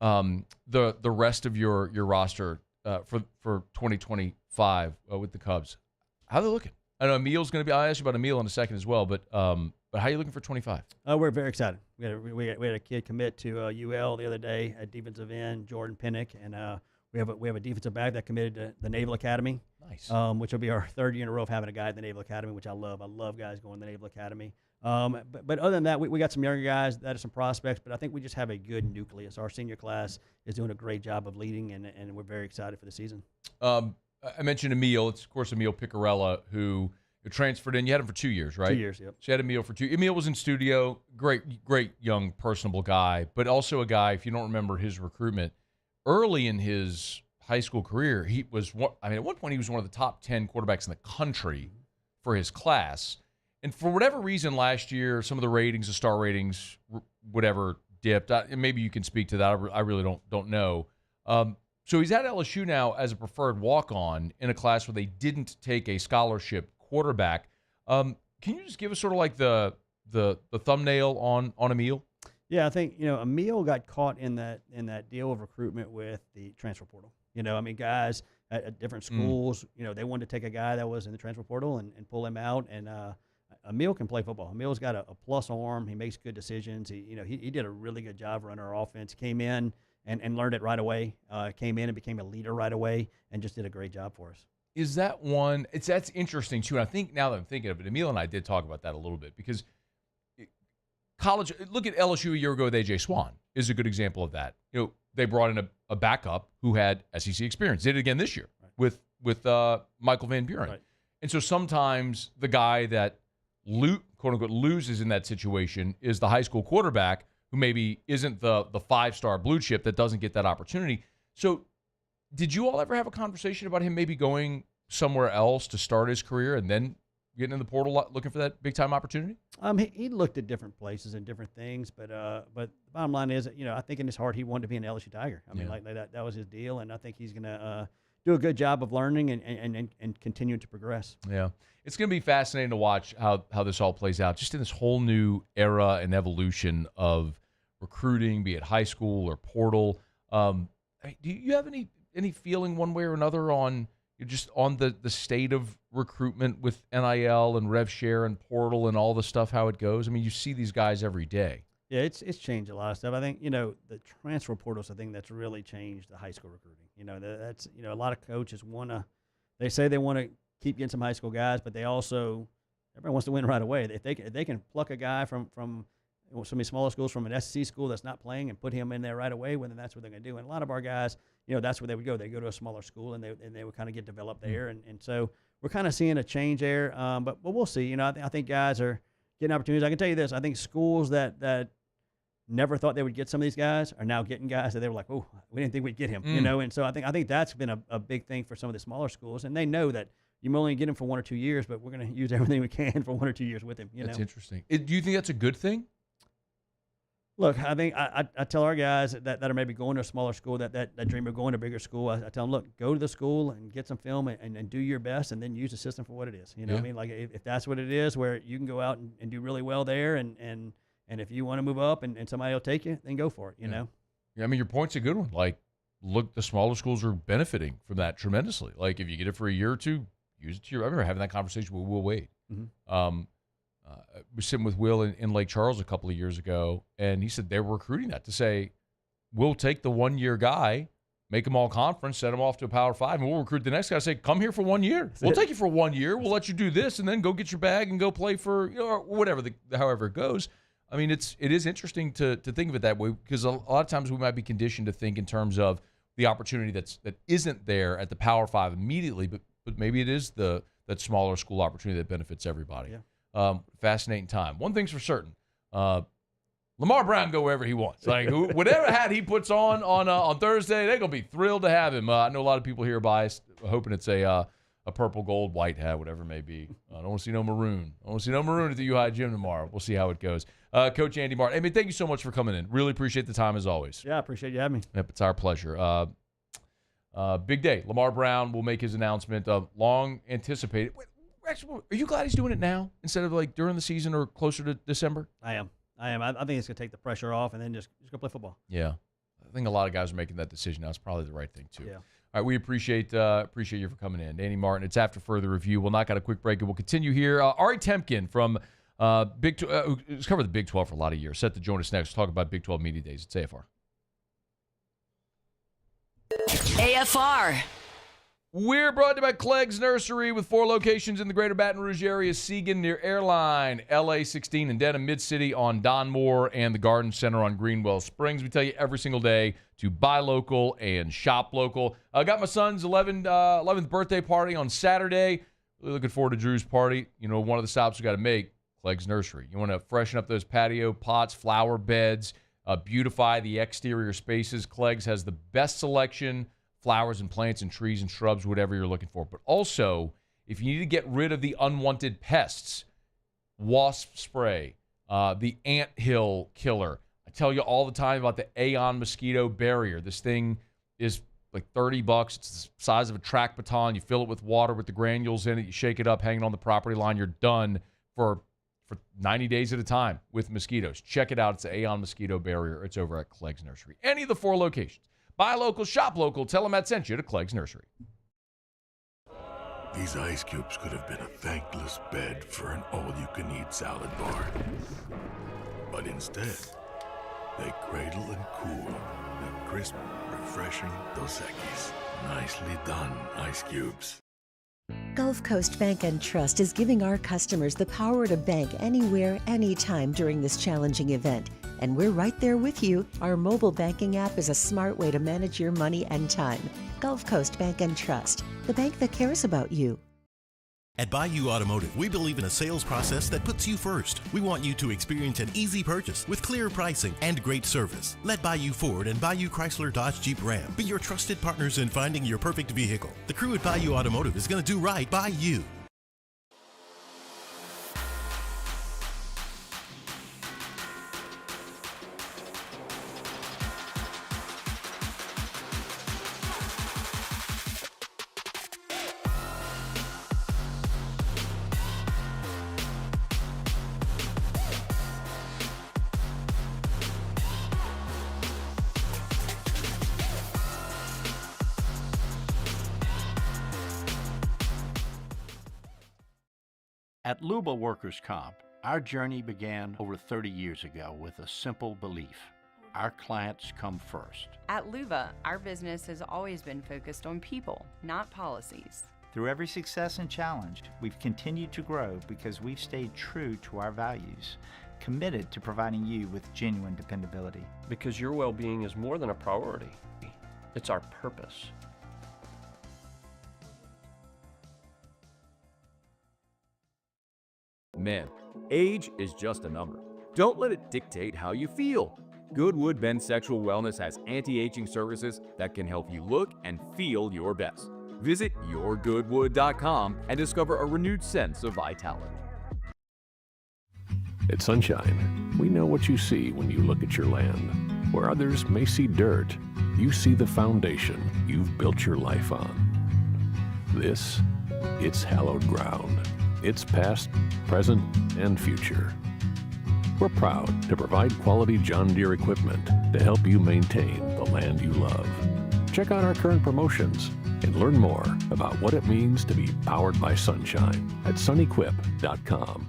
the rest of your roster for 2025 with the Cubs, how are they looking? I know Emil's going to be. I'll ask you about Emil in a second as well, but how are you looking for 25? We're very excited. We had a kid commit to UL the other day at defensive end, Jordan Pinnock, and we have a defensive back that committed to the Naval Academy. Nice. Which will be our third year in a row of having a guy at the Naval Academy, which I love. I love guys going to the Naval Academy. But other than that, we got some younger guys that are some prospects, but I think we just have a good nucleus. Our senior class is doing a great job of leading, and we're very excited for the season. I mentioned Emil. It's, of course, Emil Picarella, who transferred in. You had him for 2 years, right? 2 years, yep. So you had Emil for 2. Emil was in studio. Great young, personable guy, but also a guy, if you don't remember his recruitment, early in his high school career, he was, at one point he was one of the top 10 quarterbacks in the country for his class. And for whatever reason last year, some of the ratings, the star ratings, whatever, dipped. And maybe you can speak to that. I really don't know. So he's at LSU now as a preferred walk-on in a class where they didn't take a scholarship quarterback. Can you just give us sort of like the thumbnail on Emil? Yeah, I think Emil got caught in that deal of recruitment with the transfer portal. Guys at different schools, they wanted to take a guy that was in the transfer portal and pull him out. And Emil can play football. Emil's got a plus arm. He makes good decisions. He did a really good job running our offense. Came in and learned it right away. Came in and became a leader right away, and just did a great job for us. Is that one? That's interesting too. And I think now that I'm thinking of it, Emil and I did talk about that a little bit because college. Look at LSU a year ago with AJ Swan is a good example of that. They brought in a backup who had SEC experience. Did it again this year with Michael Van Buren. Right. And so sometimes the guy that quote unquote loses in that situation is the high school quarterback who maybe isn't the 5-star blue chip that doesn't get that opportunity. So did you all ever have a conversation about him maybe going somewhere else to start his career and then getting in the portal looking for that big-time opportunity? He looked at different places and different things, but the bottom line is, I think in his heart he wanted to be an LSU Tiger. Like that was his deal, and I think he's going to do a good job of learning and continuing to progress. Yeah. It's going to be fascinating to watch how this all plays out, just in this whole new era and evolution of recruiting, be it high school or portal. Do you have any feeling one way or another on the state of recruitment with NIL and rev share and portal and all the stuff, how it goes? You see these guys every day. Yeah, it's changed a lot of stuff. I think, the transfer portal is the thing that's really changed the high school recruiting. That's a lot of coaches they say they want to keep getting some high school guys, but everybody wants to win right away. If they can pluck a guy from some of these smaller schools, from an SEC school that's not playing, and put him in there right away, well, then that's what they're going to do. And a lot of our guys, that's where they would go. They go to a smaller school, and they would kind of get developed there. And so we're kind of seeing a change there. But we'll see. I think guys are getting opportunities. I can tell you this. I think schools that never thought they would get some of these guys are now getting guys that they were like, oh, we didn't think we'd get him. And so I think that's been a big thing for some of the smaller schools. And they know that you only get him for 1 or 2 years, but we're going to use everything we can for 1 or 2 years with him. That's interesting. Do you think that's a good thing? Look, I think I tell our guys that are maybe going to a smaller school, that dream of going to a bigger school, I tell them, look, go to the school and get some film and do your best, and then use the system for what it is. What I mean? Like, if that's what it is, where you can go out and do really well there, and if you want to move up and somebody will take you, then go for it, you know? Yeah, your point's a good one. Like, look, the smaller schools are benefiting from that tremendously. Like, if you get it for a year or two, use it to your – I remember having that conversation with Will Wade. Mm-hmm. I was sitting with Will in Lake Charles a couple of years ago, and he said they were recruiting that to say, we'll take the one-year guy, make him all conference, send him off to a Power 5, and we'll recruit the next guy, say, come here for 1 year. We'll take you for 1 year. We'll let you do this, and then go get your bag and go play for, or whatever, however it goes. I mean, it is interesting to think of it that way, because a lot of times we might be conditioned to think in terms of the opportunity that isn't there at the Power 5 immediately, but maybe it is that smaller school opportunity that benefits everybody. Yeah. Fascinating time. One thing's for certain. Lamar Brown go wherever he wants. Like, whatever hat he puts on Thursday, they're going to be thrilled to have him. I know a lot of people here are biased, hoping it's a purple, gold, white hat, whatever it may be. I don't want to see no maroon. I want to see no maroon at the U-High gym tomorrow. We'll see how it goes. Coach Andy Martin, thank you so much for coming in. Really appreciate the time as always. Yeah, I appreciate you having me. Yep, it's our pleasure. Big day. Lamar Brown will make his announcement. Long anticipated. Actually, are you glad he's doing it now instead of like during the season or closer to December? I am. I think it's going to take the pressure off and then just go play football. Yeah. I think a lot of guys are making that decision now. It's probably the right thing, too. Yeah. All right, we appreciate you for coming in. Danny Martin, it's after further review. We'll knock out a quick break, and we'll continue here. Ari Temkin from who's covered the Big 12 for a lot of years, set to join us next. We'll talk about Big 12 Media Days at AFR. AFR. We're brought to you by Clegg's Nursery with 4 locations in the greater Baton Rouge area: Seagan near Airline, LA 16 in Dedham, Mid-City on Don Moore, and the Garden Center on Greenwell Springs. We tell you every single day to buy local and shop local. I got my son's 11th birthday party on Saturday. Really looking forward to Drew's party. You know, one of the stops we got to make, Clegg's Nursery. You want to freshen up those patio pots, flower beds, beautify the exterior spaces. Clegg's has the best selection, flowers and plants and trees and shrubs, whatever you're looking for. But also, if you need to get rid of the unwanted pests, wasp spray, the anthill killer. I tell you all the time about the Aeon mosquito barrier. This thing is like $30. It's the size of a track baton. You fill it with water with the granules in it. You shake it up, hang it on the property line. You're done for 90 days at a time with mosquitoes. Check it out. It's the Aeon mosquito barrier. It's over at Clegg's Nursery. Any of the 4 locations. Buy local, shop local. Tell them Matt sent you to Clegg's Nursery. These ice cubes could have been a thankless bed for an all-you-can-eat salad bar. But instead, they cradle and cool the crisp, refreshing Dos Equis. Nicely done, ice cubes. Gulf Coast Bank and Trust is giving our customers the power to bank anywhere, anytime during this challenging event. And we're right there with you. Our mobile banking app is a smart way to manage your money and time. Gulf Coast Bank and Trust, the bank that cares about you. At Bayou Automotive, we believe in a sales process that puts you first. We want you to experience an easy purchase with clear pricing and great service. Let Bayou Ford and Bayou Chrysler Dodge Jeep Ram be your trusted partners in finding your perfect vehicle. The crew at Bayou Automotive is going to do right by you. At Luba Workers Comp, our journey began over 30 years ago with a simple belief: our clients come first. At Luba, our business has always been focused on people, not policies. Through every success and challenge, we've continued to grow because we've stayed true to our values, committed to providing you with genuine dependability. Because your well-being is more than a priority. It's our purpose. Man, age is just a number. Don't let it dictate how you feel. Goodwood Men's Sexual Wellness has anti-aging services that can help you look and feel your best. Visit yourgoodwood.com and discover a renewed sense of vitality. At Sunshine, we know what you see when you look at your land. Where others may see dirt, you see the foundation you've built your life on. This, it's hallowed ground. It's past, present, and future. We're proud to provide quality John Deere equipment to help you maintain the land you love. Check out our current promotions and learn more about what it means to be powered by sunshine at sunequip.com.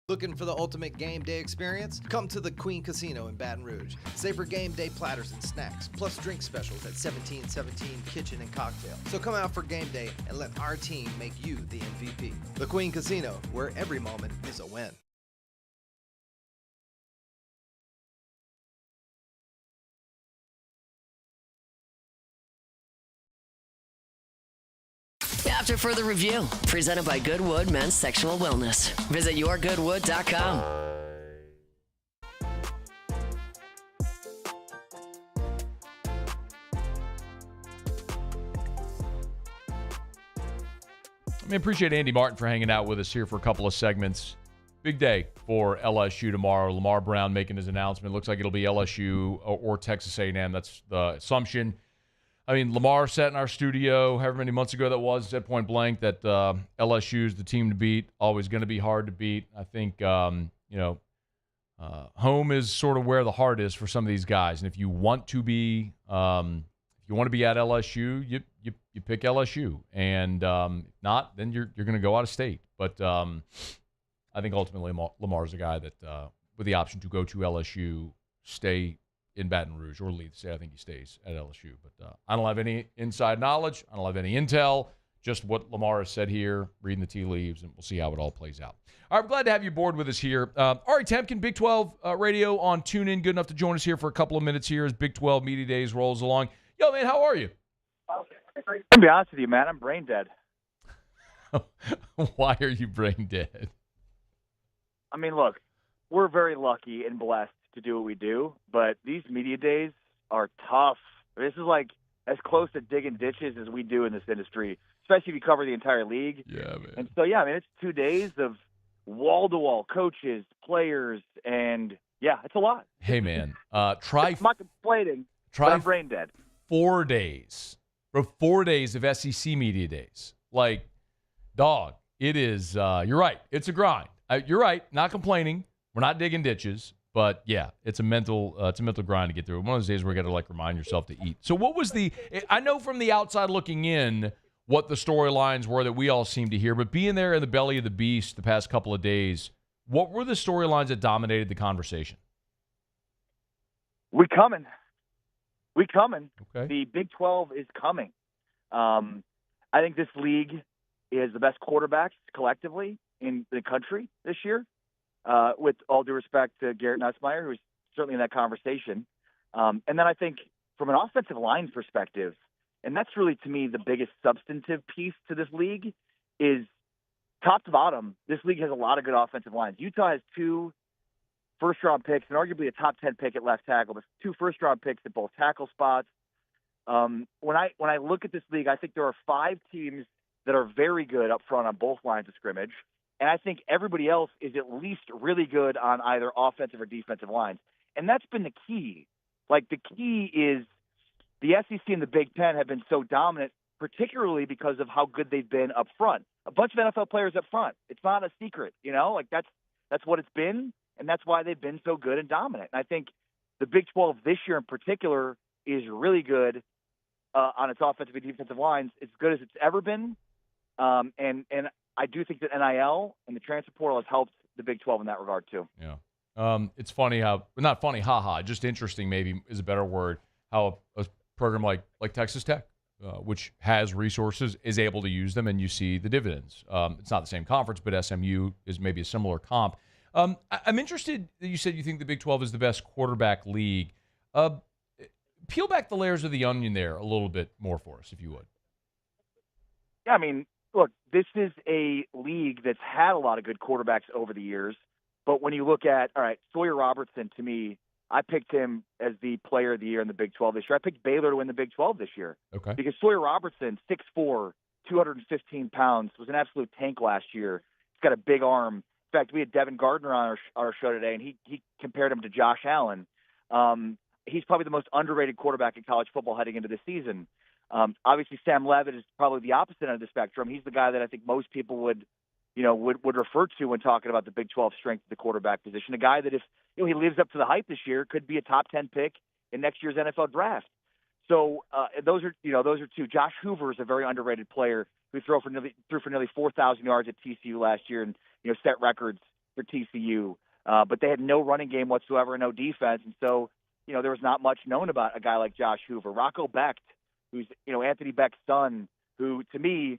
Looking for the ultimate game day experience? Come to the Queen Casino in Baton Rouge. Savor game day platters and snacks, plus drink specials at 1717 Kitchen and Cocktail. So come out for game day and let our team make you the MVP. The Queen Casino, where every moment is a win. After further review, presented by Goodwood Men's Sexual Wellness. Visit yourgoodwood.com. I appreciate Andy Martin for hanging out with us here for a couple of segments. Big day for LSU tomorrow. Lamar Brown making his announcement. Looks like it'll be LSU or Texas A&M. That's the assumption. I mean, Lamar sat in our studio however many months ago that was, said point blank that LSU is the team to beat, always going to be hard to beat. I think, home is sort of where the heart is for some of these guys. And if you want to be at LSU, you pick LSU. And if not, then you're going to go out of state. But I think ultimately Lamar's a guy that with the option to go to LSU, stay in Baton Rouge or leave the state. I think he stays at LSU. But I don't have any inside knowledge. I don't have any intel. Just what Lamar has said here, reading the tea leaves, and we'll see how it all plays out. All right, I'm glad to have you aboard with us here. Ari Temkin, Big 12 Radio on TuneIn. Good enough to join us here for a couple of minutes here as Big 12 Media Days rolls along. Yo, man, how are you? To be honest with you, man, I'm brain dead. Why are you brain dead? I mean, look, we're very lucky and blessed to do what we do, but these media days are tough. This is like as close to digging ditches as we do in this industry, especially if you cover the entire league. Yeah, man. And so, yeah, I mean, it's 2 days of wall-to-wall coaches, players, and, yeah, it's a lot. Hey, man, I'm not complaining, but I'm brain dead. 4 days. For 4 days of SEC Media Days. Like, dog, it is, you're right, it's a grind. You're right, not complaining. We're not digging ditches. But, yeah, it's a mental grind to get through. One of those days where you got to, like, remind yourself to eat. So what was I know from the outside looking in what the storylines were that we all seem to hear, but being there in the belly of the beast the past couple of days, what were the storylines that dominated the conversation? We coming. Okay. The Big 12 is coming. I think this league is the best quarterbacks collectively in the country this year. With all due respect to Garrett Nussmeier, who's certainly in that conversation. And then I think from an offensive line perspective, and that's really, to me, the biggest substantive piece to this league, is top to bottom, this league has a lot of good offensive lines. Utah has 2 first-round picks and arguably a top 10 pick at left tackle, but 2 first-round picks at both tackle spots. When I look at this league, I think there are 5 teams that are very good up front on both lines of scrimmage. And I think everybody else is at least really good on either offensive or defensive lines. And that's been the key. Like, the key is the SEC and the Big Ten have been so dominant, particularly because of how good they've been up front. A bunch of NFL players up front. It's not a secret, you know? Like, that's what it's been, and that's why they've been so good and dominant. And I think the Big 12 this year in particular is really good on its offensive and defensive lines. It's good as it's ever been. And I do think that NIL and the transfer portal has helped the Big 12 in that regard, too. Yeah. It's funny how – not funny, just interesting maybe is a better word, how a program like Texas Tech, which has resources, is able to use them, and you see the dividends. It's not the same conference, but SMU is maybe a similar comp. I'm interested that you said you think the Big 12 is the best quarterback league. Peel back the layers of the onion there a little bit more for us, if you would. Yeah, I mean, look, this is a league that's had a lot of good quarterbacks over the years. But when you look at, all right, Sawyer Robertson, to me, I picked him as the player of the year in the Big 12 this year. I picked Baylor to win the Big 12 this year. Okay. Because Sawyer Robertson, 6'4", 215 pounds, was an absolute tank last year. He's got a big arm. In fact, we had Devin Gardner on our show today, and he compared him to Josh Allen. He's probably the most underrated quarterback in college football heading into this season. Obviously, Sam Levitt is probably the opposite end of the spectrum. He's the guy that I think most people would refer to when talking about the Big 12 strength of the quarterback position. A guy that if he lives up to the hype this year could be a top 10 pick in next year's NFL draft. So those are 2. Josh Hoover is a very underrated player who threw for nearly 4,000 yards at TCU last year and set records for TCU. But they had no running game whatsoever and no defense, and so there was not much known about a guy like Josh Hoover. Rocco Becht, who's Anthony Becht's son, who to me,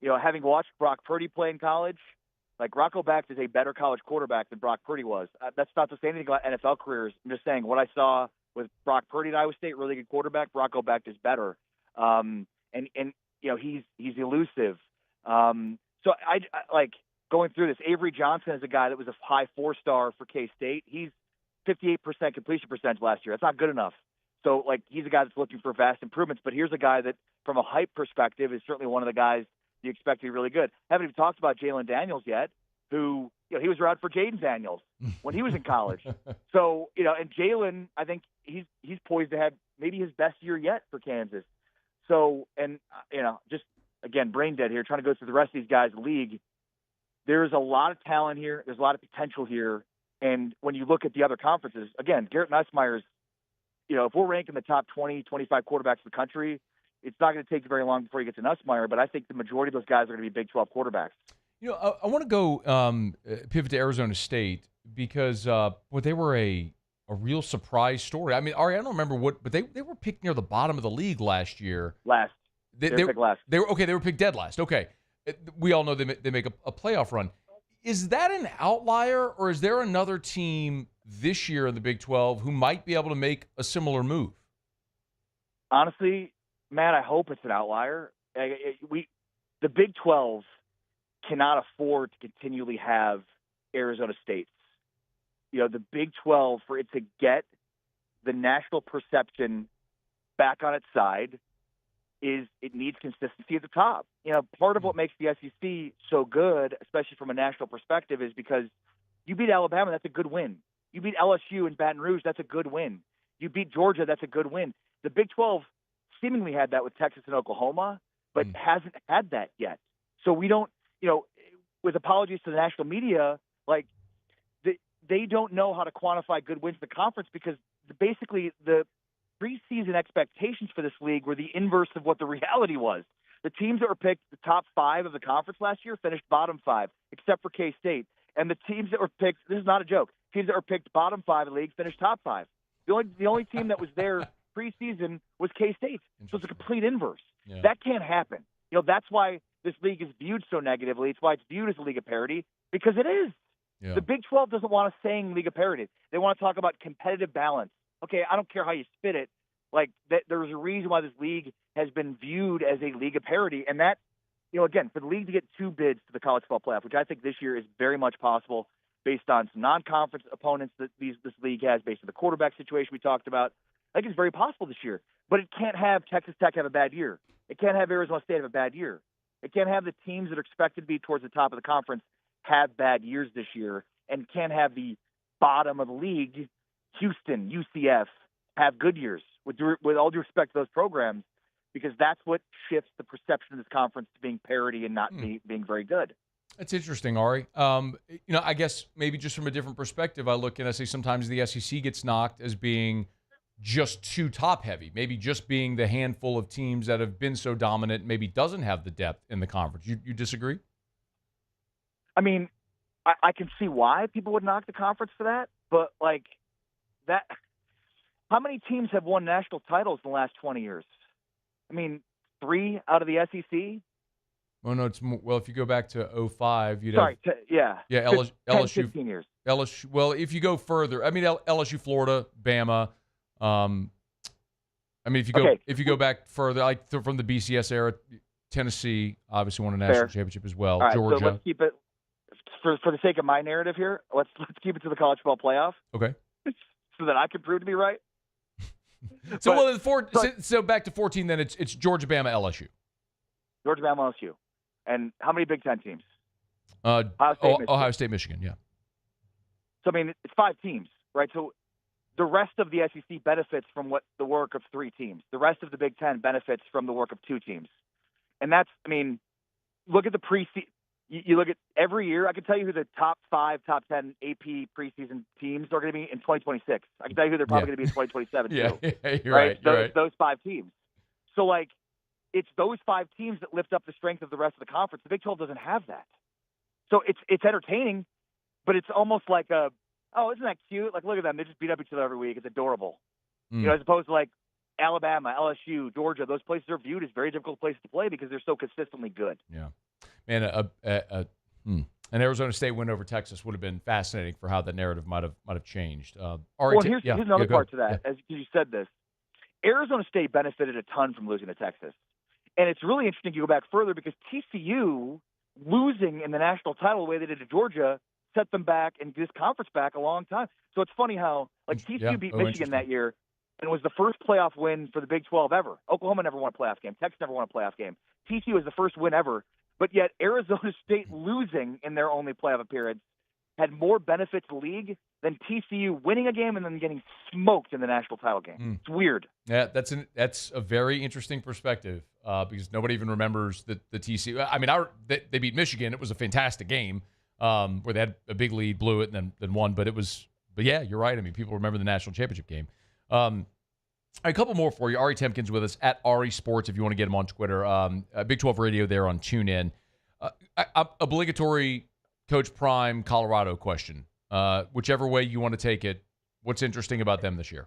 having watched Brock Purdy play in college, like Rocco Becht is a better college quarterback than Brock Purdy was. That's not to say anything about NFL careers. I'm just saying what I saw with Brock Purdy at Iowa State, really good quarterback. Rocco Becht is better, and he's elusive. So I like going through this. Avery Johnson is a guy that was a high 4-star for K-State. He's 58% completion percentage last year. That's not good enough. So, he's a guy that's looking for vast improvements. But here's a guy that, from a hype perspective, is certainly one of the guys you expect to be really good. Haven't even talked about Jalen Daniels yet, who, he was around for Jaden Daniels when he was in college. So, and Jalen, I think he's poised to have maybe his best year yet for Kansas. So, and, just, again, brain dead here, trying to go through the rest of these guys' league. There's a lot of talent here. There's a lot of potential here. And when you look at the other conferences, again, Garrett Nussmeier's, if we're ranking the top 20, 25 quarterbacks in the country, it's not going to take very long before you get to Nussmeier, but I think the majority of those guys are going to be Big 12 quarterbacks. I want to go pivot to Arizona State because they were a a real surprise story. I mean, Ari, I don't remember but they were picked near the bottom of the league last year. Last. They were picked last. They were picked dead last. Okay. We all know they make a playoff run. Is that an outlier, or is there another team this year in the Big 12 who might be able to make a similar move? Honestly, Matt, I hope it's an outlier. The Big 12 cannot afford to continually have Arizona States. The Big 12, for it to get the national perception back on its side, it needs consistency at the top. Part of what makes the SEC so good, especially from a national perspective, is because you beat Alabama, that's a good win. You beat LSU in Baton Rouge, that's a good win. You beat Georgia, that's a good win. The Big 12 seemingly had that with Texas and Oklahoma, but hasn't had that yet. So we don't, with apologies to the national media, they don't know how to quantify good wins in the conference, because basically the preseason expectations for this league were the inverse of what the reality was. The teams that were picked the top 5 of the conference last year finished bottom 5, except for K-State. And the teams that were picked, this is not a joke, teams that were picked bottom 5 of the league finished top 5. The only team that was there preseason was K-State. So it's a complete inverse. Yeah. That can't happen. That's why this league is viewed so negatively. It's why it's viewed as a league of parity, because it is. Yeah. The Big 12 doesn't want to sing league of parity. They want to talk about competitive balance. Okay, I don't care how you spit it. There's a reason why this league has been viewed as a league of parity. And that, again, for the league to get 2 bids to the college football playoff, which I think this year is very much possible based on some non-conference opponents that this league has, based on the quarterback situation we talked about, I think it's very possible this year. But it can't have Texas Tech have a bad year. It can't have Arizona State have a bad year. It can't have the teams that are expected to be towards the top of the conference have bad years this year, and can't have the bottom of the league, Houston, UCF, have good years. With all due respect to those programs, because that's what shifts the perception of this conference to being parity and not being very good. That's interesting, Ari. I guess maybe just from a different perspective, I look and I say sometimes the SEC gets knocked as being just too top-heavy, maybe just being the handful of teams that have been so dominant, maybe doesn't have the depth in the conference. You disagree? I mean, I can see why people would knock the conference for that, but that. How many teams have won national titles in the last 20 years? I mean, 3 out of the SEC. Oh no, it's more, well, if you go back to 2005, you'd have LSU 15 years. LSU. Well, if you go further, I mean LSU, Florida, Bama. I mean, if you go back further, from the BCS era, Tennessee obviously won a national championship as well. All right, Georgia. So let's keep it for the sake of my narrative here. Let's keep it to the college football playoff. Okay. So that I can prove to be right. So back to 14, then it's Georgia, Bama, LSU. Georgia, Bama, LSU. And how many Big Ten teams? Ohio State, Michigan, yeah. So, I mean, it's 5 teams, right? So the rest of the SEC benefits from the work of 3 teams. The rest of the Big Ten benefits from the work of 2 teams. And that's, I mean, look at the preseason. You look at every year, I can tell you who the top 5, top 10 AP preseason teams are going to be in 2026. I can tell you who they're probably going to be in 2027 too. You're right. Those 5 teams. So, it's those 5 teams that lift up the strength of the rest of the conference. The Big 12 doesn't have that. So it's entertaining, but it's almost like isn't that cute? Look at them. They just beat up each other every week. It's adorable. As opposed to Alabama, LSU, Georgia, those places are viewed as very difficult places to play because they're so consistently good. Yeah. Man, an Arizona State win over Texas would have been fascinating for how that narrative might have changed. Here's another part to that. As you said this, Arizona State benefited a ton from losing to Texas. And it's really interesting you go back further because TCU losing in the national title the way they did to Georgia set them back and this conference back a long time. So it's funny how TCU beat Michigan that year and was the first playoff win for the Big 12 ever. Oklahoma never won a playoff game. Texas never won a playoff game. TCU was the first win ever. But yet Arizona State losing in their only playoff appearance had more benefit to the league than TCU winning a game and then getting smoked in the national title game. It's weird. Yeah, that's a very interesting perspective because nobody even remembers the TCU. I mean, they beat Michigan. It was a fantastic game where they had a big lead, blew it, and then won. But yeah, you're right. I mean, people remember the national championship game. A couple more for you. Ari Temkin's with us at Ari Sports if you want to get him on Twitter. Big 12 Radio there on TuneIn. Obligatory Coach Prime Colorado question. Whichever way you want to take it. What's interesting about them this year?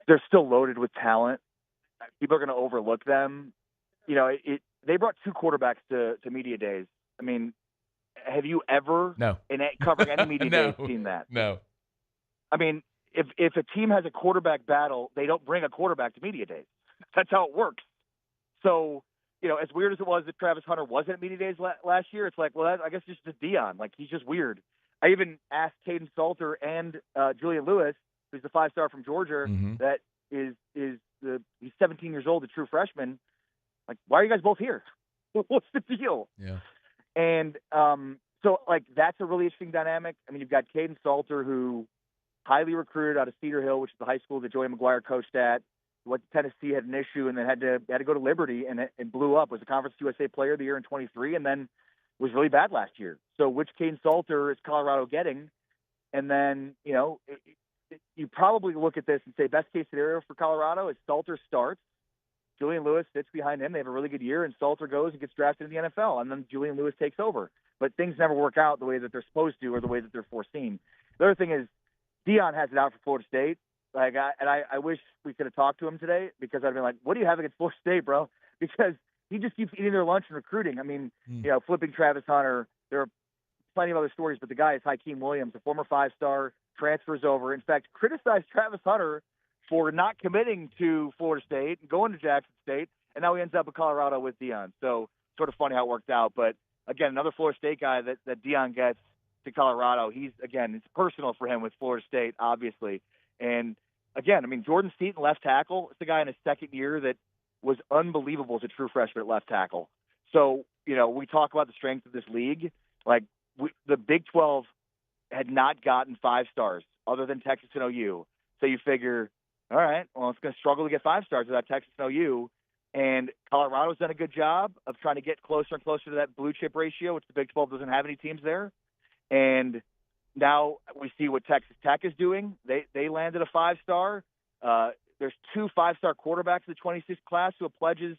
They're still loaded with talent. People are going to overlook them. You know, they brought 2 quarterbacks to media days. I mean, have you ever covering any media days seen that? No. I mean, if a team has a quarterback battle, they don't bring a quarterback to media days. That's how it works. So, you know, as weird as it was that Travis Hunter wasn't at media days last year, it's like, well, I guess it's just Deion. Like, he's just weird. I even asked Caden Salter and Julian Lewis, who's the 5-star from Georgia, that he's 17 years old, a true freshman. Like, why are you guys both here? What's the deal? Yeah. And so, like, that's a really interesting dynamic. I mean, you've got Caden Salter, who highly recruited out of Cedar Hill, which is the high school that Joey McGuire coached at. Went to Tennessee, had an issue, and then had to go to Liberty, and it blew up. Was a Conference USA Player of the Year in 23, and then was really bad last year. So which Caden Salter is Colorado getting? And then, you know, you probably look at this and say best case scenario for Colorado is Salter starts, Julian Lewis sits behind him. They have a really good year, and Salter goes and gets drafted in the NFL, and then Julian Lewis takes over. But things never work out the way that they're supposed to or the way that they're foreseen. The other thing is Deion has it out for Florida State. I wish we could have talked to him today, because I'd been like, what do you have against Florida State, bro? Because he just keeps eating their lunch in recruiting. I mean, you know, flipping Travis Hunter. There are plenty of other stories, but the guy is Hakeem Williams, a former 5-star, transfers over. In fact, criticized Travis Hunter for not committing to Florida State and going to Jackson State, and now he ends up in Colorado with Deion. So sort of funny how it worked out. But, again, another Florida State guy that Deion gets to Colorado. It's personal for him with Florida State, obviously. And, again, I mean, Jordan Seaton, left tackle, it's a guy in his second year that was unbelievable as a true freshman at left tackle. So, you know, we talk about the strength of this league. Like, the Big 12 had not gotten 5-stars other than Texas and OU. So you figure, all right, well, it's going to struggle to get 5-stars without Texas and OU. And Colorado's done a good job of trying to get closer and closer to that blue chip ratio, which the Big 12 doesn't have any teams there. And now we see what Texas Tech is doing. They landed a 5-star. There's 2 5-star quarterbacks in the 26th class who have pledges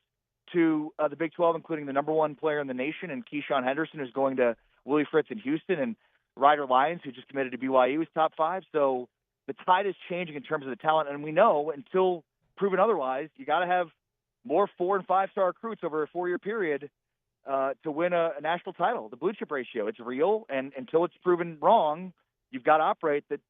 to the Big 12, including the number 1 player in the nation, and Keyshawn Henderson, who's going to Willie Fritz in Houston, and Ryder Lyons, who just committed to BYU, is top 5. So the tide is changing in terms of the talent, and we know until proven otherwise, you got to have more 4- and 5-star recruits over a 4-year period to win a national title. The blue chip ratio, it's real, and until it's proven wrong, you've got to operate that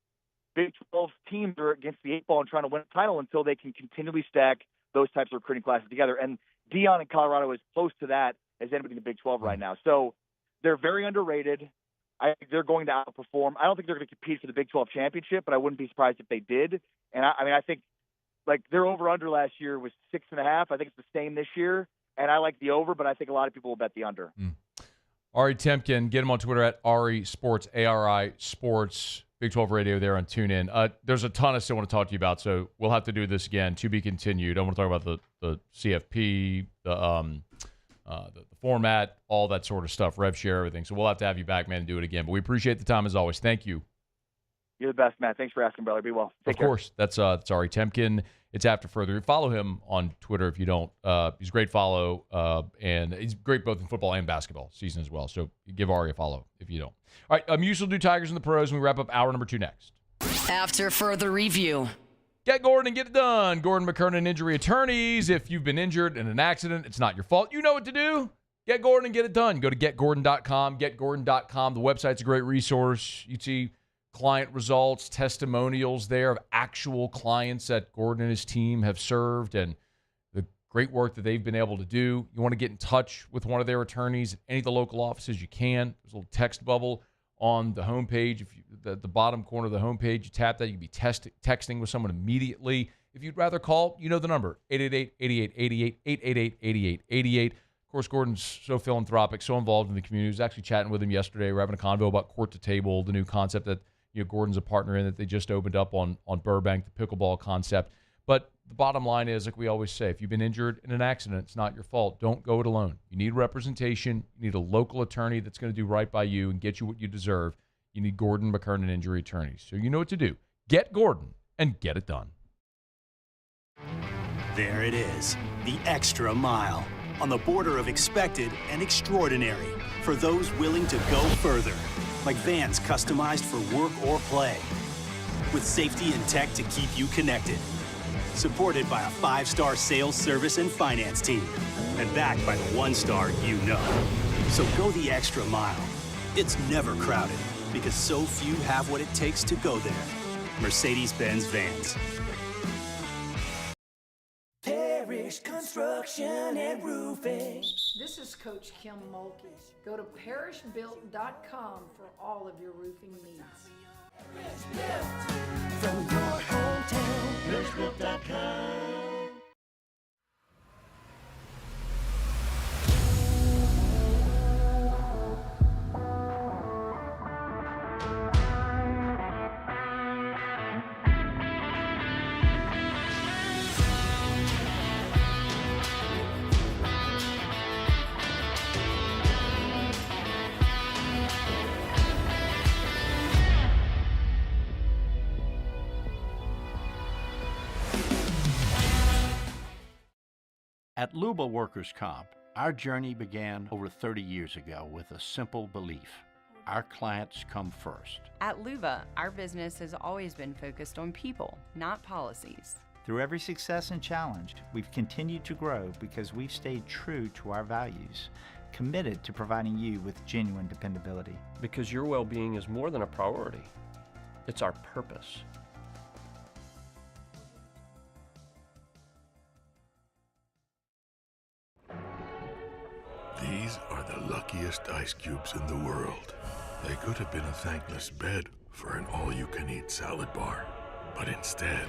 Big 12 teams are against the 8 ball and trying to win a title until they can continually stack those types of recruiting classes together. And Deion in Colorado is close to that as anybody in the Big 12 right now. So they're very underrated. I think they're going to outperform. I don't think they're going to compete for the Big 12 championship, but I wouldn't be surprised if they did. And I think like their over-under last year was 6.5. I think it's the same this year. And I like the over, but I think a lot of people will bet the under. Ari Temkin, get him on Twitter at Ari Sports, ARI Sports, Big 12 Radio there on TuneIn. There's a ton I still want to talk to you about, so we'll have to do this again, to be continued. I want to talk about the CFP, the format, all that sort of stuff, rev share, everything. So we'll have to have you back, man, and do it again. But we appreciate the time as always. Thank you. You're the best, Matt. Thanks for asking, brother. Be well. Take care. Of course. That's Ari Temkin. It's After Further. Follow him on Twitter if you don't. He's a great follow, and he's great both in football and basketball season as well. So give Ari a follow if you don't. All right, usual do Tigers and the Pros, and we wrap up hour number 2 next. After Further review. Get Gordon and get it done. Gordon McKernan Injury Attorneys. If you've been injured in an accident, it's not your fault. You know what to do. Get Gordon and get it done. Go to getgordon.com. Getgordon.com. The website's a great resource. You see client results, testimonials there of actual clients that Gordon and his team have served and the great work that they've been able to do. You want to get in touch with one of their attorneys at any of the local offices you can. There's a little text bubble on the homepage. If you, the bottom corner of the homepage, you tap that, you can be texting with someone immediately. If you'd rather call, you know the number, 888-8888, 888-8888. Of course, Gordon's so philanthropic, so involved in the community. I was actually chatting with him yesterday. We're having a convo about Court to Table, the new concept that Gordon's a partner in that they just opened up on Burbank, the pickleball concept. But the bottom line is, like we always say, if you've been injured in an accident, it's not your fault. Don't go it alone. You need representation. You need a local attorney that's going to do right by you and get you what you deserve. You need Gordon McKernan Injury Attorneys. So you know what to do. Get Gordon and get it done. There it is, the extra mile, on the border of expected and extraordinary, for those willing to go further. like vans customized for work or play. With safety and tech to keep you connected. Supported by a 5-star sales, service, and finance team. And backed by the 1-star you know. So go the extra mile. It's never crowded because so few have what it takes to go there. Mercedes-Benz Vans. Parish Construction and Roofing. This is Coach Kim Mulkey. Go to parishbuilt.com for all of your roofing needs. From your hometown, parishbuilt.com. At Luba Workers' Comp, our journey began over 30 years ago with a simple belief. Our clients come first. At Luba, our business has always been focused on people, not policies. Through every success and challenge, we've continued to grow because we've stayed true to our values, committed to providing you with genuine dependability. Because your well-being is more than a priority. It's our purpose. These are the luckiest ice cubes in the world. They could have been a thankless bed for an all-you-can-eat salad bar. But instead,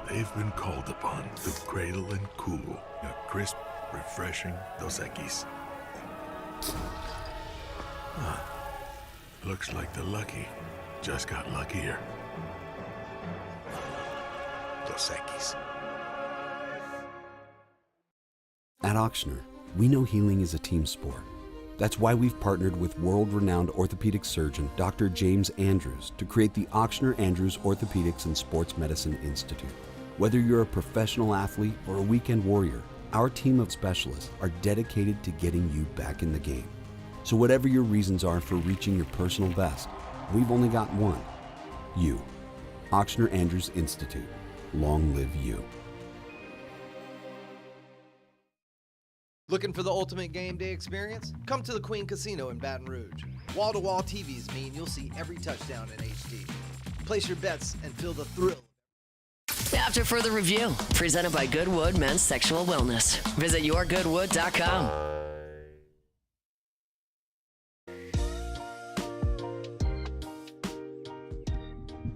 they've been called upon to cradle and cool a crisp, refreshing Dos Equis. Looks like the lucky just got luckier. Dos Equis. At Ochsner, we know healing is a team sport. That's why we've partnered with world-renowned orthopedic surgeon Dr. James Andrews to create the Ochsner Andrews Orthopedics and Sports Medicine Institute. Whether you're a professional athlete or a weekend warrior, our team of specialists are dedicated to getting you back in the game. So whatever your reasons are for reaching your personal best, we've only got one. You. Ochsner Andrews Institute. Long live you. Looking for the ultimate game day experience? Come to the Queen Casino in Baton Rouge. Wall-to-wall TVs mean you'll see every touchdown in HD. Place your bets and feel the thrill. After further review, presented by Goodwood Men's Sexual Wellness. Visit yourgoodwood.com.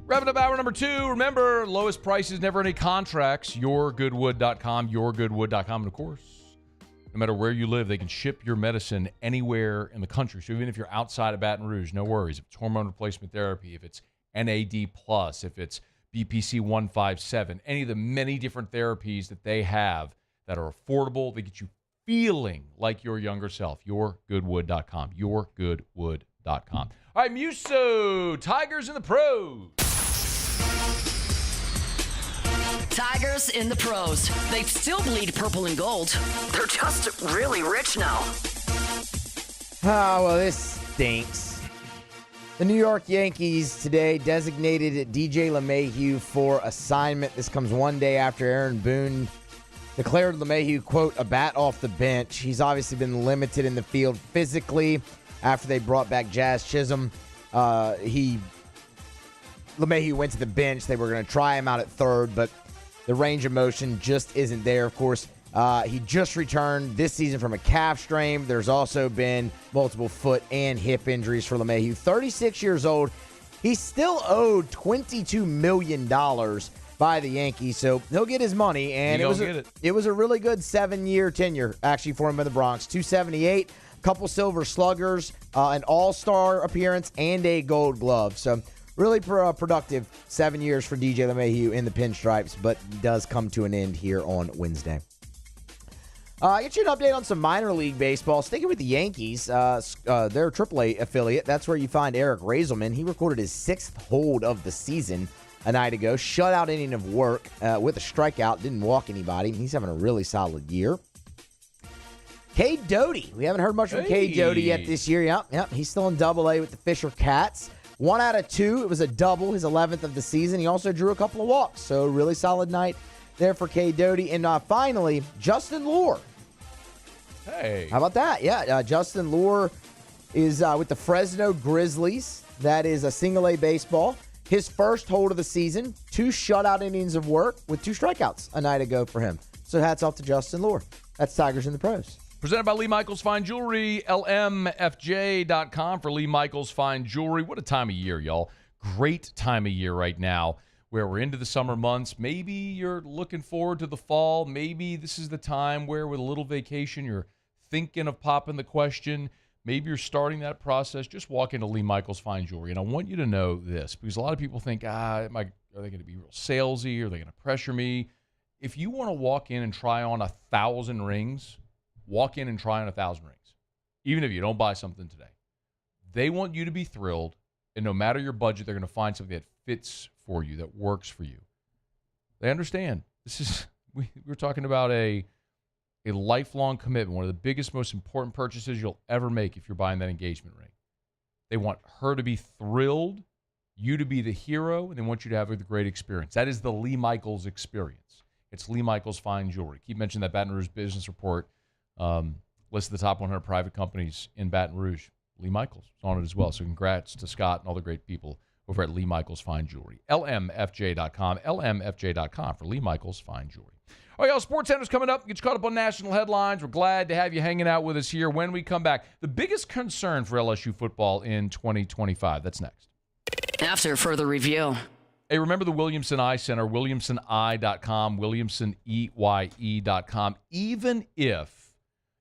Wrapping up hour number 2. Remember, lowest prices, never any contracts. Yourgoodwood.com, yourgoodwood.com. And of course, no matter where you live, they can ship your medicine anywhere in the country. So even if you're outside of Baton Rouge, no worries. If it's hormone replacement therapy, if it's NAD+, if it's BPC 157, any of the many different therapies that they have that are affordable, they get you feeling like your younger self. Yourgoodwood.com, yourgoodwood.com. All right, Muso, Tigers in the pros. Tigers in the pros. They still bleed purple and gold. They're just really rich now. Oh, well, this stinks. The New York Yankees today designated DJ LeMahieu for assignment. This comes one day after Aaron Boone declared LeMahieu, quote, a bat off the bench. He's obviously been limited in the field physically after they brought back Jazz Chisholm. LeMahieu went to the bench. They were going to try him out at third, but the range of motion just isn't there. Of course, he just returned this season from a calf strain. There's also been multiple foot and hip injuries for LeMahieu. 36 years old. He's still owed $22 million by the Yankees, so he'll get his money. And it was a really good 7-year tenure, actually, for him in the Bronx. 278, a couple silver sluggers, an all-star appearance, and a gold glove. So really productive 7 years for DJ LeMahieu in the pinstripes, but does come to an end here on Wednesday. I get you an update on some minor league baseball. Sticking with the Yankees, their AAA affiliate, that's where you find Eric Raiselman. He recorded his 6th hold of the season a night ago. Shutout inning of work with a strikeout. Didn't walk anybody. He's having a really solid year. Cade Doty. We haven't heard much from Cade Doty yet this year. Yep. He's still in Double-A with the Fisher Cats. 1 out of 2. It was a double, his 11th of the season. He also drew a couple of walks, so really solid night there for Cade Doty. And finally, Justin Lohr. Hey. How about that? Yeah, Justin Lohr is with the Fresno Grizzlies. That is a single-A baseball. His first hold of the season, 2 shutout innings of work with 2 strikeouts a night ago for him. So hats off to Justin Lohr. That's Tigers in the Pros. Presented by Lee Michaels Fine Jewelry, lmfj.com for Lee Michaels Fine Jewelry. What a time of year, y'all. Great time of year right now where we're into the summer months. Maybe you're looking forward to the fall. Maybe this is the time where with a little vacation you're thinking of popping the question. Maybe you're starting that process. Just walk into Lee Michaels Fine Jewelry. And I want you to know this because a lot of people think, are they going to be real salesy? Are they going to pressure me? If you want to walk in and try on 1,000 rings, walk in and try on 1,000 rings, even if you don't buy something today. They want you to be thrilled, and no matter your budget, they're going to find something that fits for you, that works for you. They understand. We're talking about a lifelong commitment, one of the biggest, most important purchases you'll ever make if you're buying that engagement ring. They want her to be thrilled, you to be the hero, and they want you to have a great experience. That is the Lee Michaels experience. It's Lee Michaels Fine Jewelry. Keep mentioning that Baton Rouge Business Report. List of the top 100 private companies in Baton Rouge. Lee Michaels is on it as well. So congrats to Scott and all the great people over at Lee Michaels Fine Jewelry. LMFJ.com. LMFJ.com for Lee Michaels Fine Jewelry. All right, y'all, Sports Center's coming up. Get you caught up on national headlines. We're glad to have you hanging out with us here when we come back. The biggest concern for LSU football in 2025. That's next. After further review. Hey, remember the Williamson Eye Center, williamsoneye.com, williamsoneye.com. Even if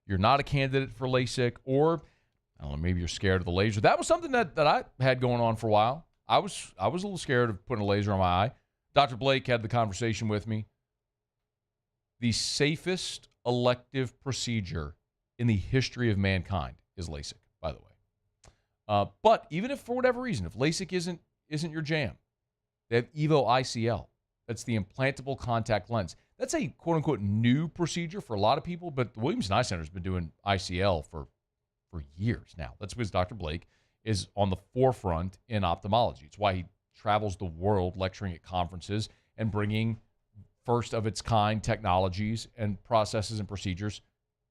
you're not a candidate for LASIK or, I don't know, maybe you're scared of the laser. That was something that I had going on for a while. I was a little scared of putting a laser on my eye. Dr. Blake had the conversation with me. The safest elective procedure in the history of mankind is LASIK, by the way. But even if, for whatever reason, if LASIK isn't your jam, they have EVO ICL. That's the implantable contact lens. That's a quote-unquote new procedure for a lot of people, but the Williamson Eye Center has been doing ICL for years now. That's because Dr. Blake is on the forefront in ophthalmology. It's why he travels the world lecturing at conferences and bringing first-of-its-kind technologies and processes and procedures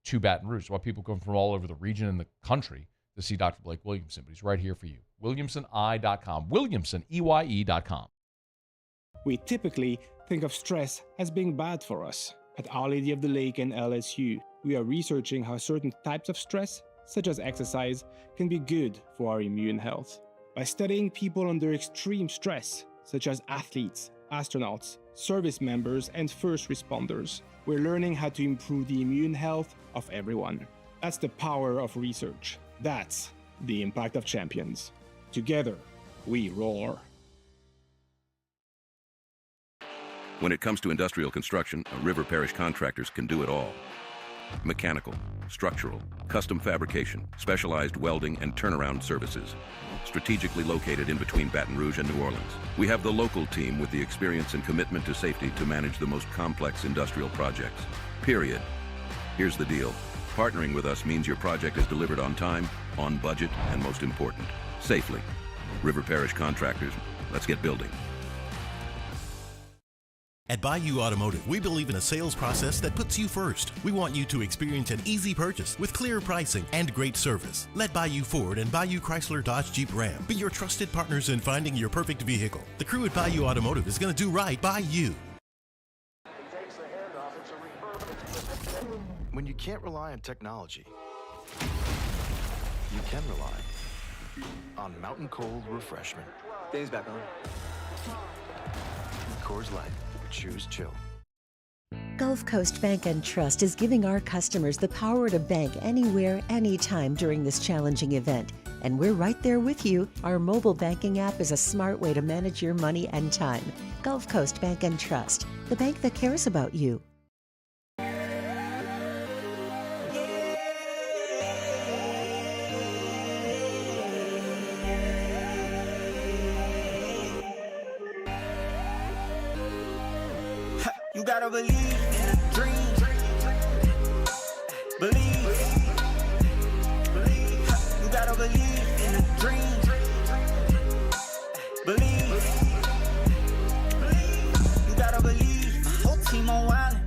to Baton Rouge. It's why people come from all over the region and the country to see Dr. Blake Williamson, but he's right here for you. WilliamsonEye.com. WilliamsonEye.com. We typically think of stress as being bad for us. At Our Lady of the Lake and LSU, we are researching how certain types of stress, such as exercise, can be good for our immune health. By studying people under extreme stress, such as athletes, astronauts, service members, and first responders, we're learning how to improve the immune health of everyone. That's the power of research. That's the impact of champions. Together, we roar. When it comes to industrial construction, River Parish Contractors can do it all. Mechanical, structural, custom fabrication, specialized welding, and turnaround services. Strategically located in between Baton Rouge and New Orleans, we have the local team with the experience and commitment to safety to manage the most complex industrial projects. Period. Here's the deal. Partnering with us means your project is delivered on time, on budget, and most important, safely. River Parish Contractors, let's get building. At Bayou Automotive, we believe in a sales process that puts you first. We want you to experience an easy purchase with clear pricing and great service. Let Bayou Ford and Bayou Chrysler Dodge Jeep Ram be your trusted partners in finding your perfect vehicle. The crew at Bayou Automotive is going to do right by you. When you can't rely on technology, you can rely on Mountain Cold Refreshment. Dave's back on. Coors Light. Choose chill. Gulf Coast Bank and Trust is giving our customers the power to bank anywhere, anytime during this challenging event. And we're right there with you. Our mobile banking app is a smart way to manage your money and time. Gulf Coast Bank and Trust, the bank that cares about you. You gotta believe in a dream. Believe. dream. Believe. You gotta believe. My whole team on wildin'.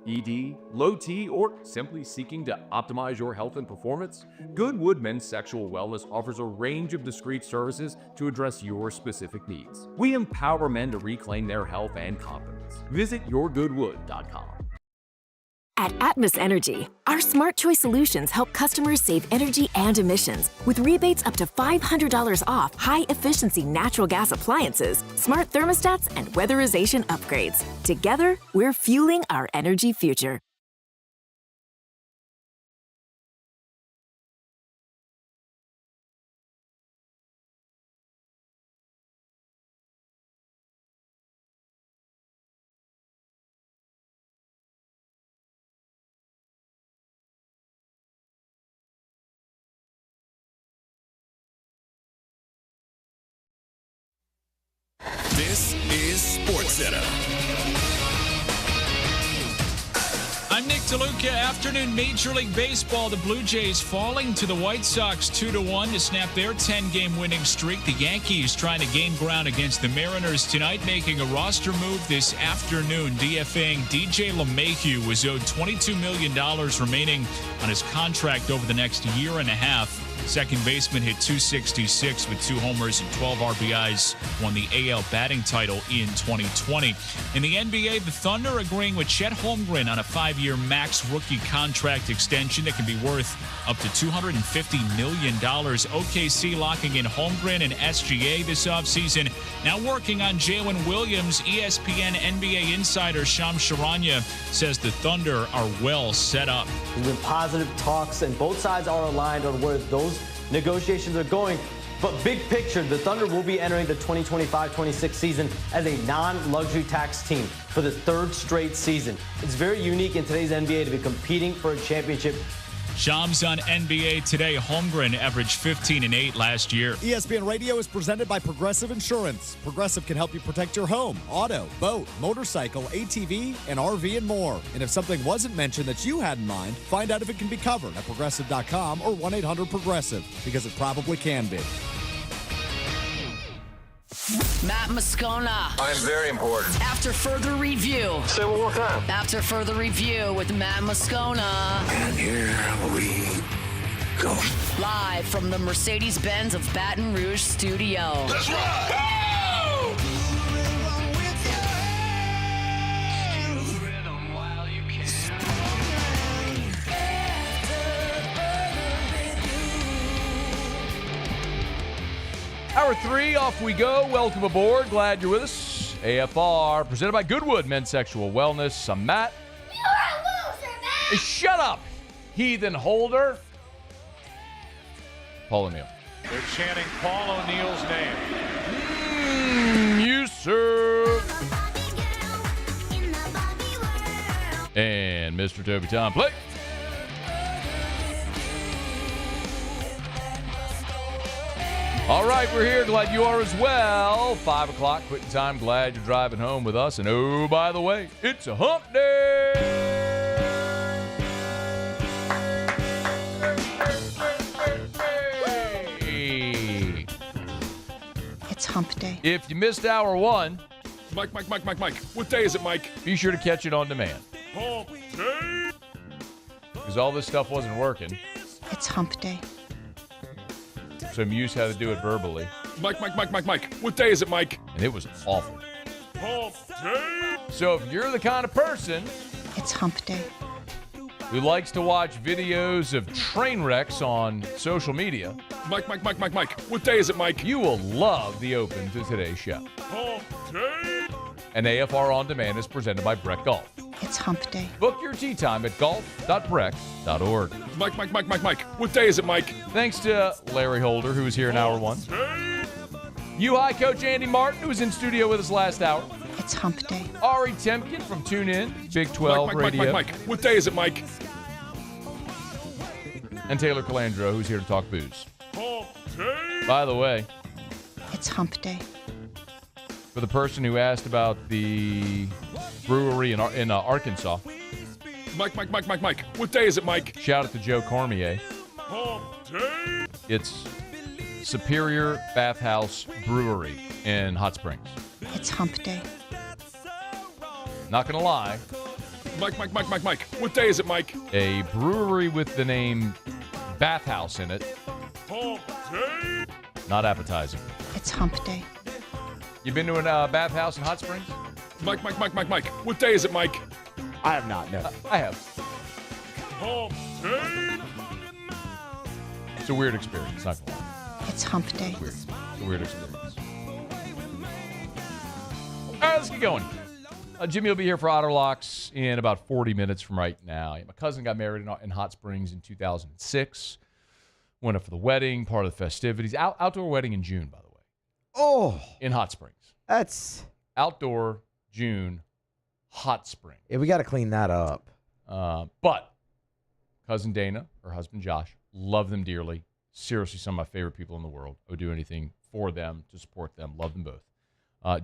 ED, low T, or simply seeking to optimize your health and performance? Goodwood Men's Sexual Wellness offers a range of discreet services to address your specific needs. We empower men to reclaim their health and confidence. Visit yourgoodwood.com. At Atmos Energy, our Smart Choice solutions help customers save energy and emissions with rebates up to $500 off high-efficiency natural gas appliances, smart thermostats, and weatherization upgrades. Together, we're fueling our energy future. This is SportsCenter. I'm Nick DeLuca. Afternoon Major League Baseball. The Blue Jays falling to the White Sox 2-1 to snap their 10-game winning streak. The Yankees trying to gain ground against the Mariners tonight, making a roster move this afternoon. DFAing DJ LeMahieu was owed $22 million remaining on his contract over the next year and a half. Second baseman hit .266 with 2 homers and 12 RBIs, won the AL batting title in 2020. In the NBA, the Thunder agreeing with Chet Holmgren on a 5-year max rookie contract extension that can be worth up to $250 million. OKC locking in Holmgren and SGA this offseason. Now working on Jalen Williams. ESPN NBA insider Shams Charania says the Thunder are well set up. There's been positive talks, and both sides are aligned on where those negotiations are going. But big picture, the Thunder will be entering the 2025-26 season as a non-luxury tax team for the 3rd straight season. It's very unique in today's NBA to be competing for a championship. Shams on NBA Today. Holmgren averaged 15 and 8 last year. ESPN Radio is presented by Progressive Insurance. Progressive can help you protect your home, auto, boat, motorcycle, ATV, and RV, and more. And if something wasn't mentioned that you had in mind, find out if it can be covered at Progressive.com or 1-800-PROGRESSIVE, because it probably can be. Matt Moscona. I'm very important. After further review. Say one more time. After further review with Matt Moscona. And here we go. Live from the Mercedes-Benz of Baton Rouge studio. Let's ride! Woo! Hour 3, off we go. Welcome aboard. Glad you're with us. AFR, presented by Goodwood Men's Sexual Wellness. I'm Matt. You're a loser, Matt! Shut up, heathen holder. Paul O'Neill. They're chanting Paul O'Neill's name. You sir. And Mr. Toby Tom, play. All right, we're here. Glad you are as well. 5 o'clock, quitting time. Glad you're driving home with us. And oh, by the way, it's a hump day. It's hump day. If you missed hour 1, Mike. What day is it, Mike? be sure to catch it on demand. Hump day. Because all this stuff wasn't working. It's hump day. So Muse had to do it verbally. Mike. What day is it, Mike? And it was awful. Hump day. So if you're the kind of person It's hump day. who likes to watch videos of train wrecks on social media, Mike. What day is it, Mike? You will love the open to today's show. Hump day. And AFR On Demand is presented by Breck Golf. It's hump day. Book your tee time at golf.breck.org. Mike. What day is it, Mike? Thanks to Larry Holder, who was here in hour 1. U-High coach Andy Martin, who was in studio with us last hour. It's hump day. Ari Temkin from TuneIn, Big 12 Radio. Mike. What day is it, Mike? And Taylor Calandro, who's here to talk booze. Hump day. By the way, It's hump day. for the person who asked about the brewery in Arkansas. Mike. What day is it, Mike? Shout out to Joe Cormier. Hump day. It's Superior Bathhouse Brewery in Hot Springs. It's hump day. Not going to lie. Mike. What day is it, Mike? A brewery with the name Bathhouse in it. Hump day. Not appetizing. It's hump day. You been to a bathhouse in Hot Springs? Mike. What day is it, Mike? I have not, no. I have. Hump day. It's a weird experience, not going to lie. It's hump day. It's a weird experience. All right, let's get going. Jimmy will be here for Otter Locks in about 40 minutes from right now. My cousin got married in Hot Springs in 2006. Went up for the wedding, part of the festivities. Outdoor wedding in June, by the way. Oh. In Hot Springs. That's... Outdoor, June, Hot Springs. Yeah, we got to clean that up. But cousin Dana, her husband Josh, love them dearly. Seriously, some of my favorite people in the world. I would do anything for them, to support them. Love them both.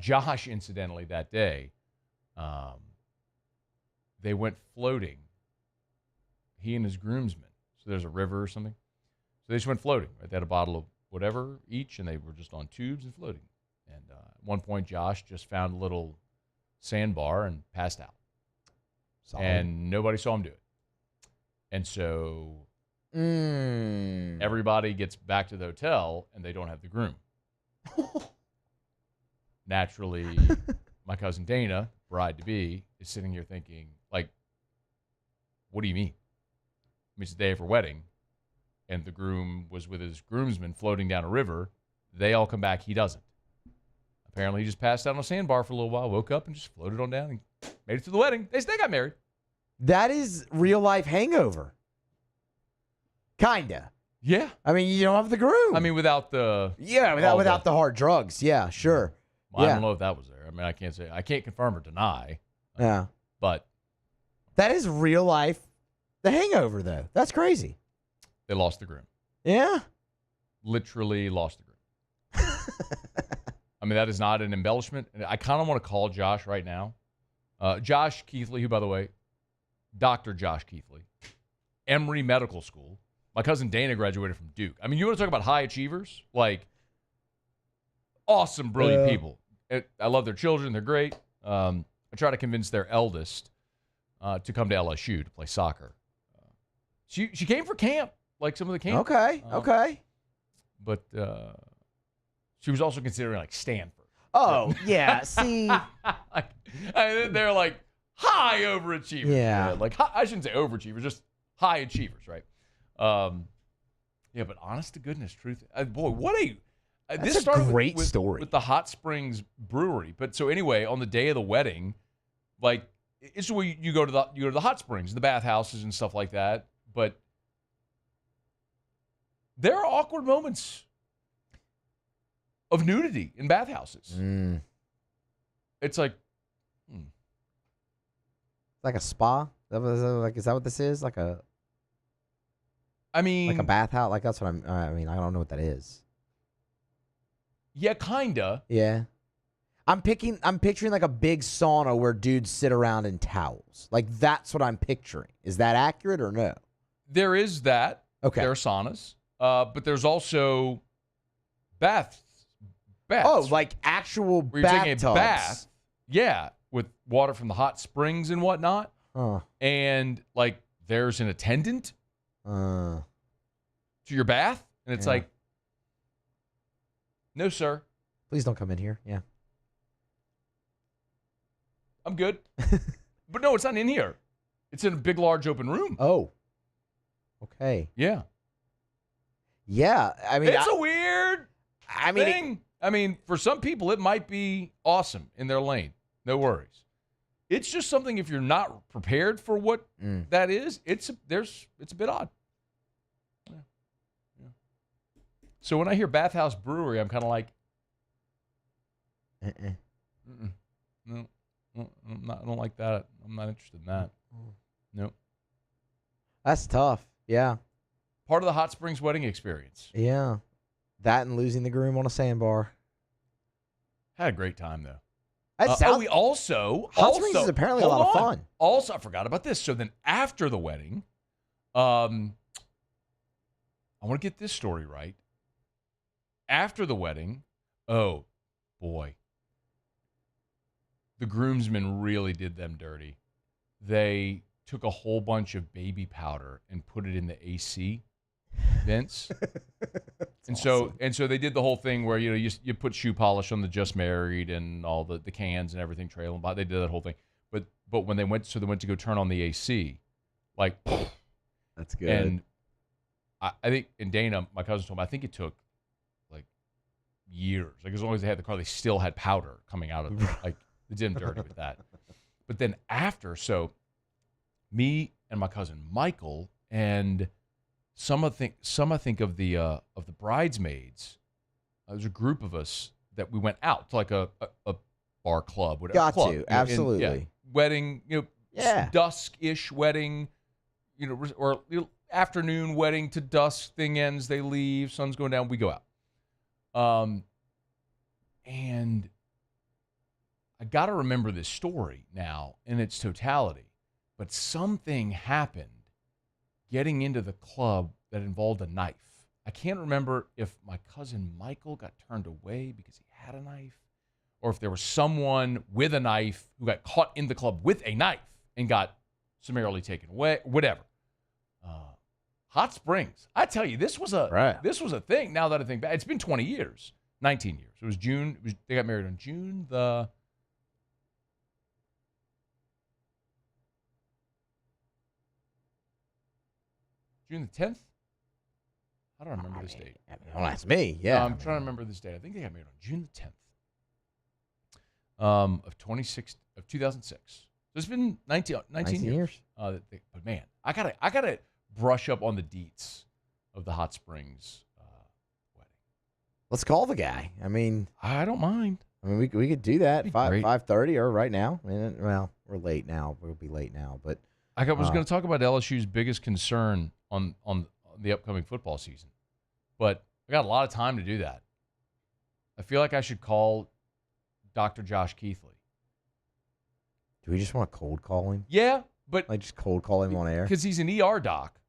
Josh, incidentally, that day, they went floating. He and his groomsmen. So there's a river or something. So they just went floating. Right? They had a bottle of whatever each, and they were just on tubes and floating. And at one point, Josh just found a little sandbar and passed out. Solid. And nobody saw him do it. And so everybody gets back to the hotel, and they don't have the groom. Naturally, my cousin Dana, bride-to-be, is sitting here thinking, like, what do you mean? I mean, it's the day of her wedding, and the groom was with his groomsmen floating down a river. They all come back. He doesn't. Apparently, he just passed out on a sandbar for a little while, woke up, and just floated on down and made it to the wedding. They got married. That is real-life hangover. Kinda. Yeah. I mean, you don't have the groom. I mean, without the... Yeah, without the hard drugs. Yeah, sure. Well, I don't know if that was there. I mean, I can't confirm or deny. Yeah. But that is real life. The hangover, though. That's crazy. They lost the groom. Yeah. Literally lost the groom. I mean, that is not an embellishment. I kind of want to call Josh right now. Josh Keithley, who, by the way, Dr. Josh Keithley, Emory Medical School. My cousin Dana graduated from Duke. I mean, you want to talk about high achievers? Like, awesome, brilliant people. I love their children. They're great. I try to convince their eldest to come to LSU to play soccer. She came for camp, like some of the camp. Okay. But she was also considering, like, Stanford. Oh, yeah. See. They're, like, high overachievers. Yeah. Like, I shouldn't say overachievers, just high achievers, right? Yeah, but honest to goodness, truth. Boy, what a... That's this started a great with story. With the Hot Springs Brewery. But so anyway, on the day of the wedding, like, it's where you go to the Hot Springs, the bathhouses and stuff like that. But there are awkward moments of nudity in bathhouses. It's like, like a spa. Is that what this is? Like a bathhouse. Like that's what I mean, I don't know what that is. Yeah, kinda. Yeah. I'm picturing like a big sauna where dudes sit around in towels. Like that's what I'm picturing. Is that accurate or no? There is that. Okay. There are saunas. But there's also baths. Oh, like actual where you're taking bathtubs. a bath. Yeah, with water from the hot springs and whatnot. And like there's an attendant to your bath. And it's like, no, sir. Please don't come in here. Yeah. I'm good. But no, it's not in here. It's in a big, large open room. Oh. Okay. Yeah. Yeah. I mean, it's a weird thing. I mean, for some people, it might be awesome in their lane. No worries. It's just something if you're not prepared for what that is, it's a bit odd. Yeah. So when I hear Bathhouse Brewery, I'm kind of like, no, I don't like that. I'm not interested in that. Nope. That's tough. Yeah. Part of the Hot Springs wedding experience. Yeah. That and losing the groom on a sandbar. Had a great time, though. We also Hot Springs is apparently a lot of fun. Also, I forgot about this. So then after the wedding, I I want to get this story right. After the wedding, oh, boy. The groomsmen really did them dirty. They took a whole bunch of baby powder and put it in the AC vents. And awesome. so they did the whole thing where, you put shoe polish on the just married and all the cans and everything trailing by. They did that whole thing. But when they went to go turn on the AC, like, that's good. And I think, and Dana, my cousin told me, I think it took like years. Like as long as they had the car, they still had powder coming out of it. Like they did them dirty with that. But then after, so me and my cousin Michael and some I think of the bridesmaids. There's a group of us that we went out to like a bar club, whatever. Got club, to absolutely wedding, dusk-ish wedding, or afternoon wedding to dusk. Thing ends, they leave. Sun's going down. We go out. And I got to remember this story now in its totality, but something happened getting into the club that involved a knife. I can't remember if my cousin Michael got turned away because he had a knife, or if there was someone with a knife who got caught in the club with a knife and got summarily taken away, whatever. Hot Springs. I tell you, this was a thing. Now that I think back, it's been 20 years, 19 years. It was June. They got married on June the 10th. I don't remember this date. Don't ask me. Yeah, I'm trying to remember this date. I think they got married on June the 10th of 2006. So it's been 19 years. But man, I gotta brush up on the deets of the Hot Springs wedding. Let's call the guy. I mean, I don't mind. I mean, we could do that 5:30 or right now. I mean, well, we're late now. We'll be late now, but I was going to talk about LSU's biggest concern on the upcoming football season, but I got a lot of time to do that. I feel like I should call Dr. Josh Keithley. Do we just want to cold call him? Yeah, but like just cold call him on air because he's an ER doc,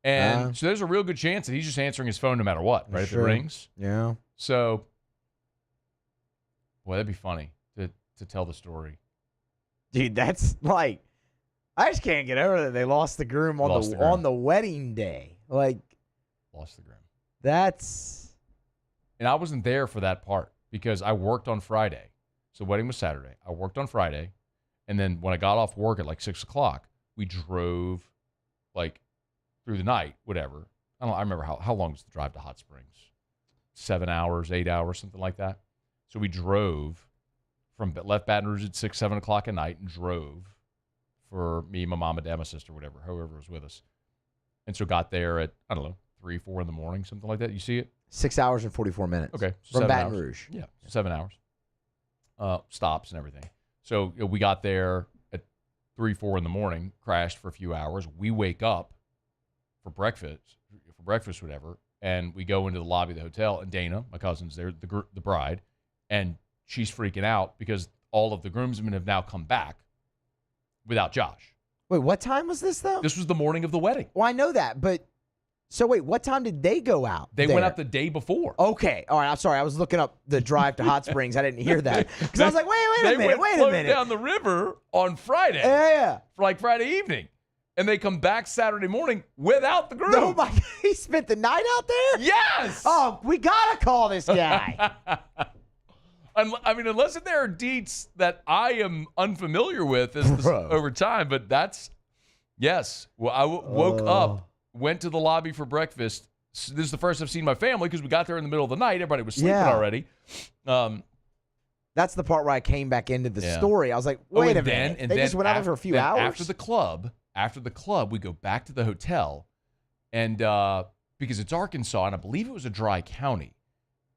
and so there's a real good chance that he's just answering his phone no matter what, right? Sure. If it rings. Yeah. So, boy, that'd be funny to tell the story. Dude, that's like. I just can't get over that they lost the groom on the wedding day. Like, lost the groom. That's. And I wasn't there for that part because I worked on Friday. So the wedding was Saturday. I worked on Friday, and then when I got off work at like 6:00, we drove like through the night, whatever. I remember how long was the drive to Hot Springs? 7 hours, 8 hours, something like that. So we drove left Baton Rouge at 6, 7 o'clock at night and drove. For me, my mom and dad, my sister, whatever, whoever was with us. And so got there at, 3, 4 in the morning, something like that. You see it? 6 hours and 44 minutes. Okay. So from Baton hours. Rouge. Yeah, 7 hours. Stops and everything. So we got there at 3, 4 in the morning, crashed for a few hours. We wake up for breakfast, whatever, and we go into the lobby of the hotel, and Dana, my cousin's there, the bride, and she's freaking out because all of the groomsmen have now come back without Josh. Wait, what time was this, though? This was the morning of the wedding. Well, I know that, but... So, wait, what time did they go out? They went out the day before. Okay. All right, I'm sorry. I was looking up the drive to Hot Springs. I didn't hear that. Because I was like, wait a minute. They went down the river on Friday. Yeah. For like Friday evening. And they come back Saturday morning without the groom. Oh, my God. He spent the night out there? Yes. Oh, we got to call this guy. I mean, unless there are deets that I am unfamiliar with over time, but that's, yes. Well, I woke up, went to the lobby for breakfast. This is the first I've seen my family because we got there in the middle of the night. Everybody was sleeping already. That's the part where I came back into the story. I was like, wait a minute. They just went out there for a few hours? After the club, we go back to the hotel, and because it's Arkansas, and I believe it was a dry county,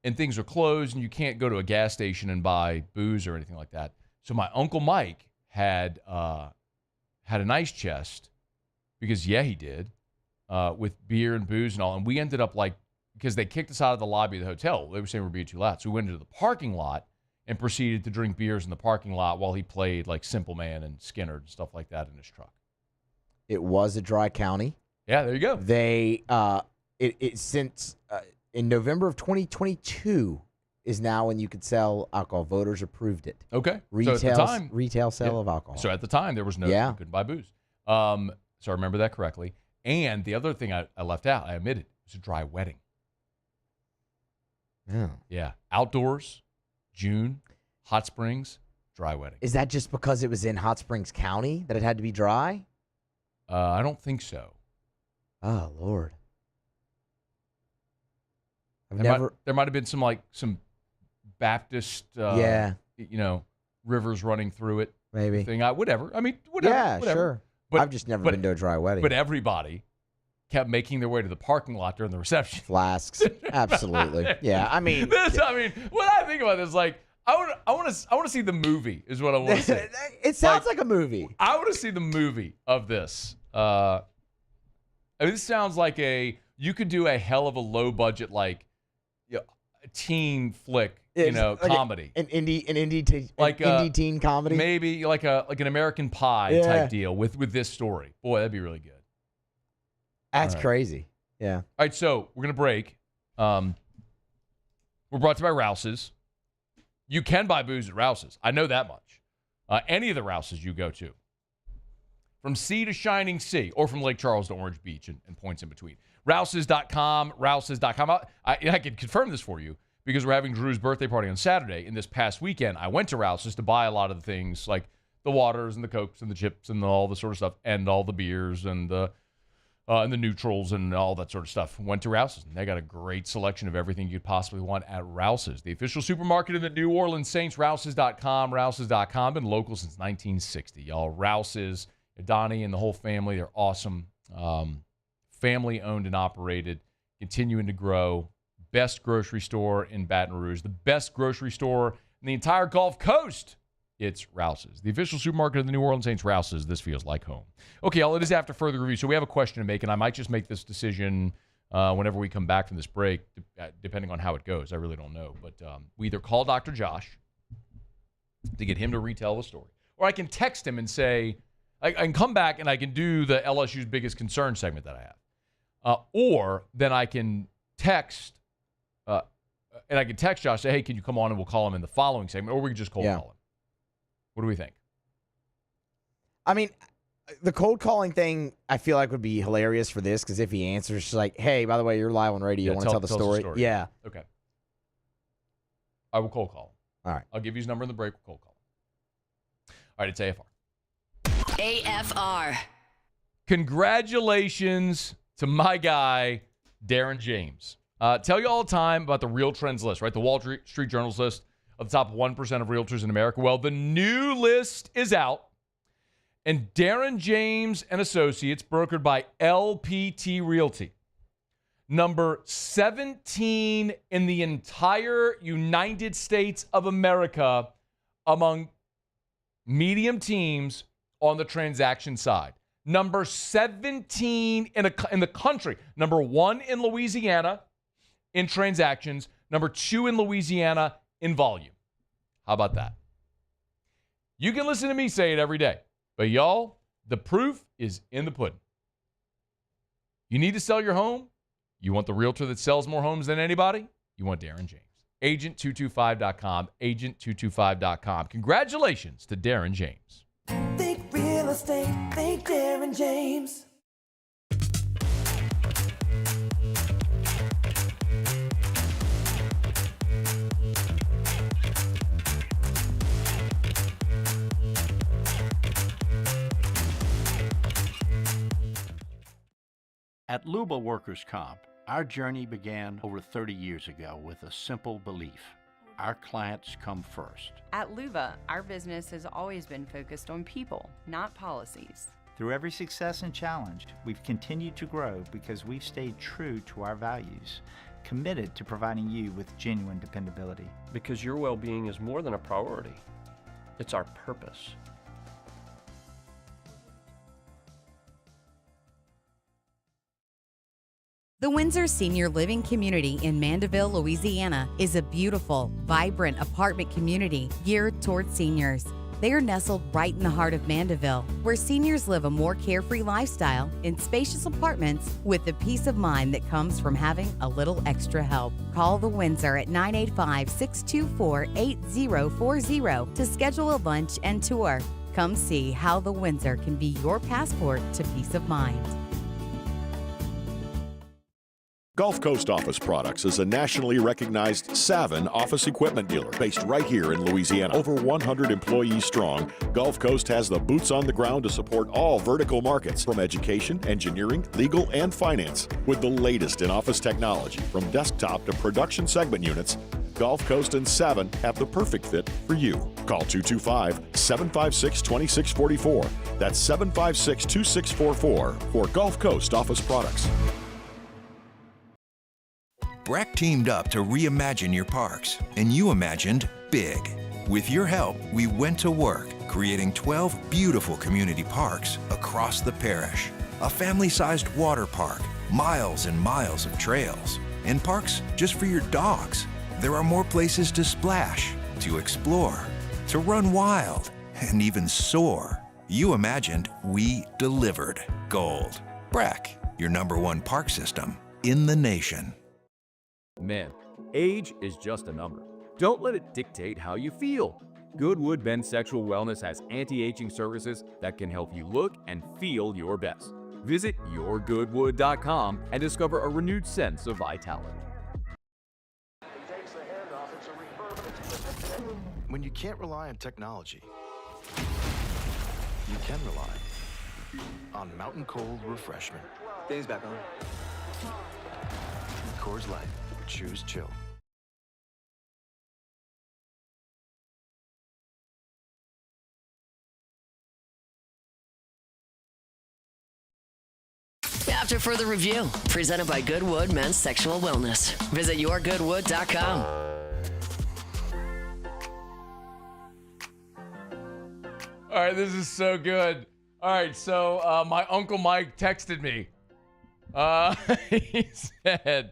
and things are closed, and you can't go to a gas station and buy booze or anything like that. So my Uncle Mike had an ice chest, because, he did, with beer and booze and all. And we ended up because they kicked us out of the lobby of the hotel. They were saying we're being too loud. So we went into the parking lot and proceeded to drink beers in the parking lot while he played Simple Man and Skinner and stuff like that in his truck. It was a dry county. Yeah, there you go. They it since in November of 2022 is now when you could sell alcohol. Voters approved it. Okay. Retail, so at the time, retail sale of alcohol. So at the time, there was no, you couldn't buy booze. So I remember that correctly. And the other thing I left out, I admitted, was a dry wedding. Yeah. Yeah. Outdoors, June, hot springs, dry wedding. Is that just because it was in Hot Springs County that it had to be dry? I don't think so. Oh, Lord. There might have been some Baptist, rivers running through it. Maybe. Thing. Whatever. I mean, whatever. Yeah, whatever. sure. But I've just never been to a dry wedding. But everybody kept making their way to the parking lot during the reception. Flasks. Absolutely. Yeah. I mean, when I think about this, like, I want to see the movie is what I want to see. It sounds like a movie. I want to see the movie of this. This sounds like you could do a hell of a low budget, like, teen flick, like comedy. An indie teen comedy. Maybe like an American Pie type deal with this story. Boy, that'd be really good. That's crazy. Yeah. All right, so we're going to break. We're brought to you by Rouse's. You can buy booze at Rouse's. I know that much. Any of the Rouse's you go to. From sea to shining sea, or from Lake Charles to Orange Beach and points in between. Rouse's.com, Rouse's.com. I can confirm this for you because we're having Drew's birthday party on Saturday. And this past weekend, I went to Rouse's to buy a lot of the things like the waters and the Cokes and the chips and all the sort of stuff, and all the beers and the neutrals and all that sort of stuff. Went to Rouse's, and they got a great selection of everything you'd possibly want at Rouse's. The official supermarket of the New Orleans Saints, Rouse's.com, Rouse's.com, been local since 1960. Y'all, Rouse's, Donnie and the whole family, they're awesome. Family owned and operated, continuing to grow. Best grocery store in Baton Rouge, the best grocery store in the entire Gulf Coast. It's Rouse's, the official supermarket of the New Orleans Saints. Rouse's, this feels like home. Okay, y'all, it is after further review, so we have a question to make, and I might just make this decision whenever we come back from this break, depending on how it goes. I really don't know, but we either call Dr. Josh to get him to retell the story, or I can text him and say, I can come back and I can do the LSU's biggest concern segment that I have. Or then I can text, Josh, say, hey, can you come on and we'll call him in the following segment, or we can just cold call him. What do we think? I mean, the cold calling thing, I feel like would be hilarious for this, because if he answers, just like, hey, by the way, you're live on radio, you want to tell the story? Yeah. Okay. I will cold call him. All right. I'll give you his number in the break. We'll cold call him. All right, it's AFR. AFR. Congratulations to my guy, Darren James. Tell you all the time about the Real Trends list, right? The Wall Street Journal's list of the top 1% of realtors in America. Well, the new list is out, and Darren James and Associates, brokered by LPT Realty, number 17 in the entire United States of America among medium teams on the transaction side. Number 17 in the country. Number 1 in Louisiana in transactions. Number 2 in Louisiana in volume. How about that? You can listen to me say it every day. But y'all, the proof is in the pudding. You need to sell your home? You want the realtor that sells more homes than anybody? You want Darren James. Agent225.com. Agent225.com. Congratulations to Darren James. Think real estate, think Darren James. At Luba Workers' Comp, our journey began over 30 years ago with a simple belief. Our clients come first. At Luba, our business has always been focused on people, not policies. Through every success and challenge, we've continued to grow because we've stayed true to our values, committed to providing you with genuine dependability. Because your well-being is more than a priority. It's our purpose. The Windsor Senior Living Community in Mandeville, Louisiana is a beautiful, vibrant apartment community geared towards seniors. They are nestled right in the heart of Mandeville, where seniors live a more carefree lifestyle in spacious apartments with the peace of mind that comes from having a little extra help. Call the Windsor at 985-624-8040 to schedule a lunch and tour. Come see how the Windsor can be your passport to peace of mind. Gulf Coast Office Products is a nationally recognized Savin office equipment dealer based right here in Louisiana. Over 100 employees strong, Gulf Coast has the boots on the ground to support all vertical markets, from education, engineering, legal, and finance. With the latest in office technology, from desktop to production segment units, Gulf Coast and Savin have the perfect fit for you. Call 225-756-2644. That's 756-2644 for Gulf Coast Office Products. BRAC teamed up to reimagine your parks, and you imagined big. With your help, we went to work, creating 12 beautiful community parks across the parish. A family-sized water park, miles and miles of trails, and parks just for your dogs. There are more places to splash, to explore, to run wild, and even soar. You imagined, we delivered. Gold. BRAC, your #1 park system in the nation. Men, age is just a number. Don't let it dictate how you feel. Goodwood Men's Sexual Wellness has anti-aging services that can help you look and feel your best. Visit yourgoodwood.com and discover a renewed sense of vitality. When you can't rely on technology, you can rely on Mountain Cold Refreshment. Dave's back on. Coors Light. Choose chill. After further review, presented by Goodwood Men's Sexual Wellness. Visit yourgoodwood.com. All right, this is so good. All right, so my Uncle Mike texted me. He said,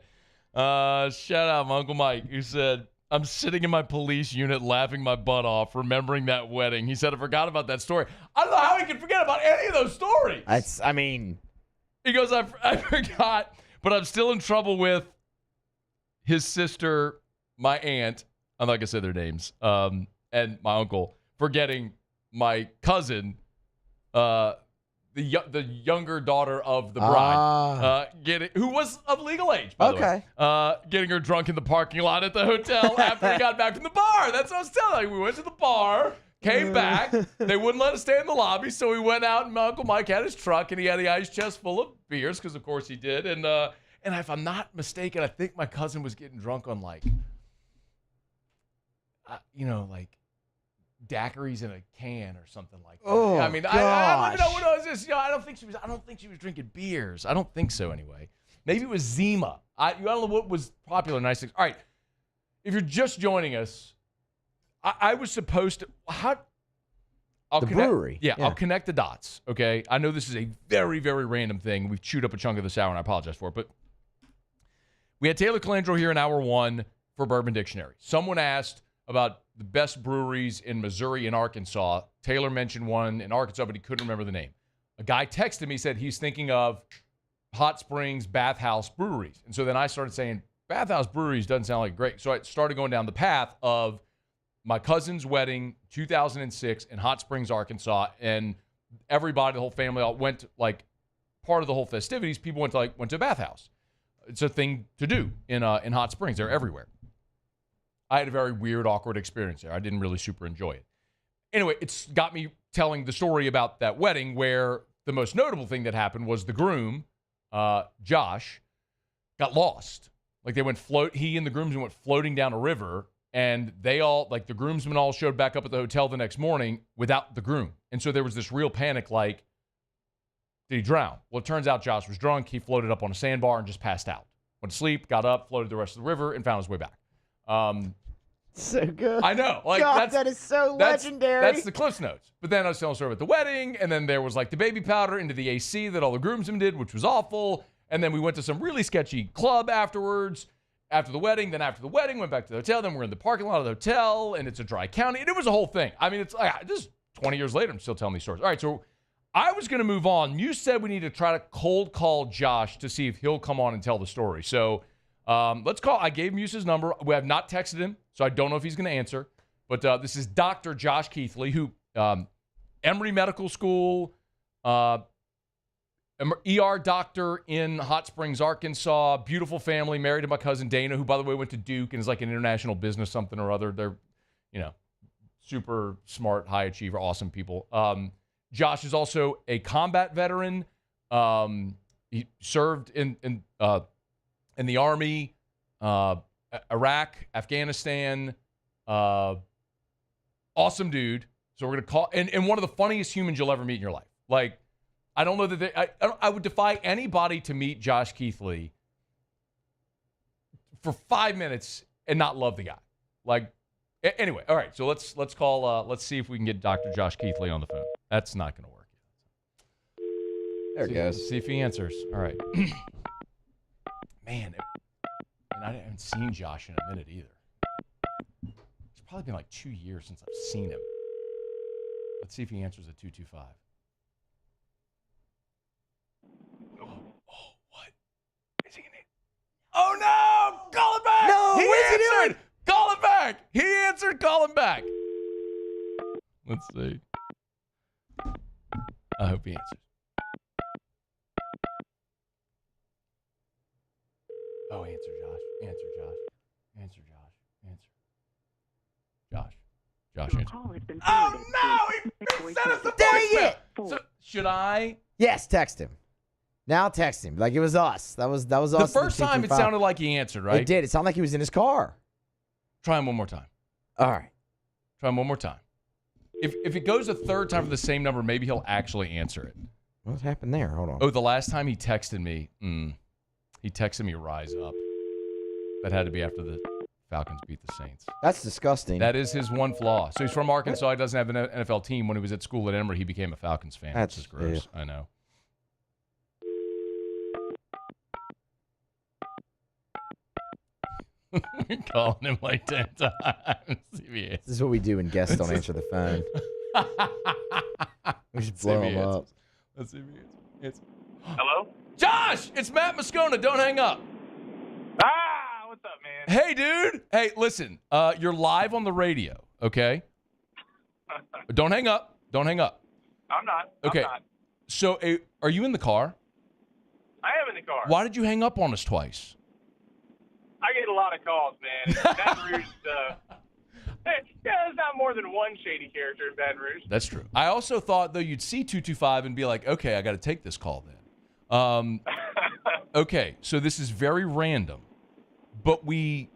shout out my Uncle Mike, who said, I'm sitting in my police unit laughing my butt off, remembering that wedding. He said, I forgot about that story. I don't know how he could forget about any of those stories. He goes, I forgot, but I'm still in trouble with his sister, my aunt, I'm not going to say their names, and my uncle, for getting my cousin, the younger daughter of the bride, who was of legal age, by the way. Getting her drunk in the parking lot at the hotel after he got back from the bar. That's what I was telling you. We went to the bar, came back. They wouldn't let us stay in the lobby, so we went out, and my Uncle Mike had his truck, and he had the ice chest full of beers, because of course he did. And if I'm not mistaken, I think my cousin was getting drunk on like daiquiris in a can or something like that. Oh, I mean, I don't know what it was. Just, I don't think she was drinking beers. I don't think so anyway. Maybe it was Zima. I don't know what was popular in '96. All right, if you're just joining us, I was supposed to brewery. Yeah, I'll connect the dots. Okay, I know this is a very, very random thing. We've chewed up a chunk of this hour, and I apologize for it. But we had Taylor Calandro here in hour one for Bourbon Dictionary. Someone asked about the best breweries in Missouri and Arkansas. Taylor mentioned one in Arkansas, but he couldn't remember the name. A guy texted me, said he's thinking of Hot Springs Bathhouse Breweries. And so then I started saying, Bathhouse Breweries doesn't sound like great. So I started going down the path of my cousin's wedding, 2006, in Hot Springs, Arkansas. And everybody, the whole family, all went, like, part of the whole festivities, people went to a bathhouse. It's a thing to do in Hot Springs. They're everywhere. I had a very weird, awkward experience there. I didn't really super enjoy it. Anyway, it's got me telling the story about that wedding, where the most notable thing that happened was the groom, Josh, got lost. Like he and the groomsmen went floating down a river, and they all, like the groomsmen all showed back up at the hotel the next morning without the groom. And so there was this real panic, like, did he drown? Well, it turns out Josh was drunk. He floated up on a sandbar and just passed out. Went to sleep, got up, floated the rest of the river, and found his way back. So good. I know. Like, God, that is so legendary. That's the Cliff's Notes. But then I was telling a story about the wedding, and then there was like the baby powder into the AC that all the groomsmen did, which was awful. And then we went to some really sketchy club afterwards, after the wedding. Then after the wedding, went back to the hotel. Then we're in the parking lot of the hotel, and it's a dry county. And it was a whole thing. I mean, it's like, just 20 years later, I'm still telling these stories. All right, so I was going to move on. You said we need to try to cold call Josh to see if he'll come on and tell the story. So let's call. I gave Muse's number. We have not texted him, so I don't know if he's going to answer. But this is Dr. Josh Keithley, who Emory Medical School, ER doctor in Hot Springs, Arkansas, beautiful family, married to my cousin Dana, who, by the way, went to Duke and is like an international business something or other. They're, super smart, high achiever, awesome people. Josh is also a combat veteran. He served in the Army, Iraq, Afghanistan. Awesome dude. So we're going to call, and one of the funniest humans you'll ever meet in your life. Like, I don't know that I would defy anybody to meet Josh Keithley for 5 minutes and not love the guy. Like, anyway, all right. So let's call. Let's see if we can get Dr. Josh Keithley on the phone. That's not going to work. There it goes. See if he answers. All right. Man, I haven't seen Josh in a minute either. It's probably been like 2 years since I've seen him. Let's see if he answers at 225. Oh, no! Call him back! No, he what is he answered! doing? Call him back! He answered, call him back. Let's see. I hope he answers. Oh, answer, Josh. Answer, Josh. Answer, Josh. Answer. Josh. Josh, answer. Oh, no! He sent us a voicemail! So, should I? Yes, text him. Now text him. Like it was us. That was us. The first time it sounded like he answered, right? It did. It sounded like he was in his car. Try him one more time. All right. Try him one more time. If it goes a third time for the same number, maybe he'll actually answer it. What happened there? Hold on. Oh, the last time he texted me, he texted me rise up. That had to be after the Falcons beat the Saints. That's disgusting. That is his one flaw. So he's from Arkansas. He doesn't have an NFL team. When he was at school at Emory, he became a Falcons fan. That's just gross. I know. Calling him like 10 times. This is what we do when guests don't answer the phone. We just blow them up. Let's see if he answers. Hello? Josh! It's Matt Moscona. Don't hang up. What's up, man? Hey, dude. Hey, listen. You're live on the radio, okay? Don't hang up. Don't hang up. I'm not. Okay. I'm not. So, are you in the car? I am in the car. Why did you hang up on us twice? I get a lot of calls, man. Baton Rouge, there's not more than one shady character in Baton Rouge. That's true. I also thought, though, you'd see 225 and be like, okay, I got to take this call then. Okay, so this is very random, but we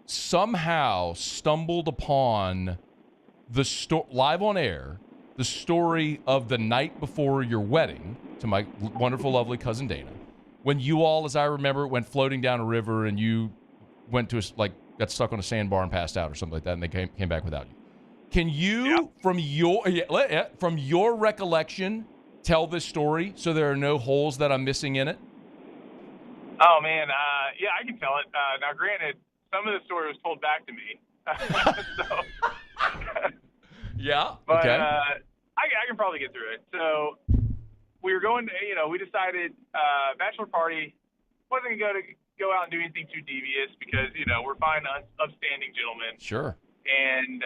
somehow stumbled upon live on air, the story of the night before your wedding to my wonderful, lovely cousin Dana, when you all, as I remember, went floating down a river and you went to got stuck on a sandbar and passed out or something like that, and they came back without you. Can you, from your recollection, tell this story so there are no holes that I'm missing in it? Oh, man. Yeah, I can tell it. Now, granted, some of the story was told back to me. Yeah. But okay. I can probably get through it. So we were going to, we decided bachelor party wasn't going to go out and do anything too devious because, we're fine, upstanding gentlemen. Sure. And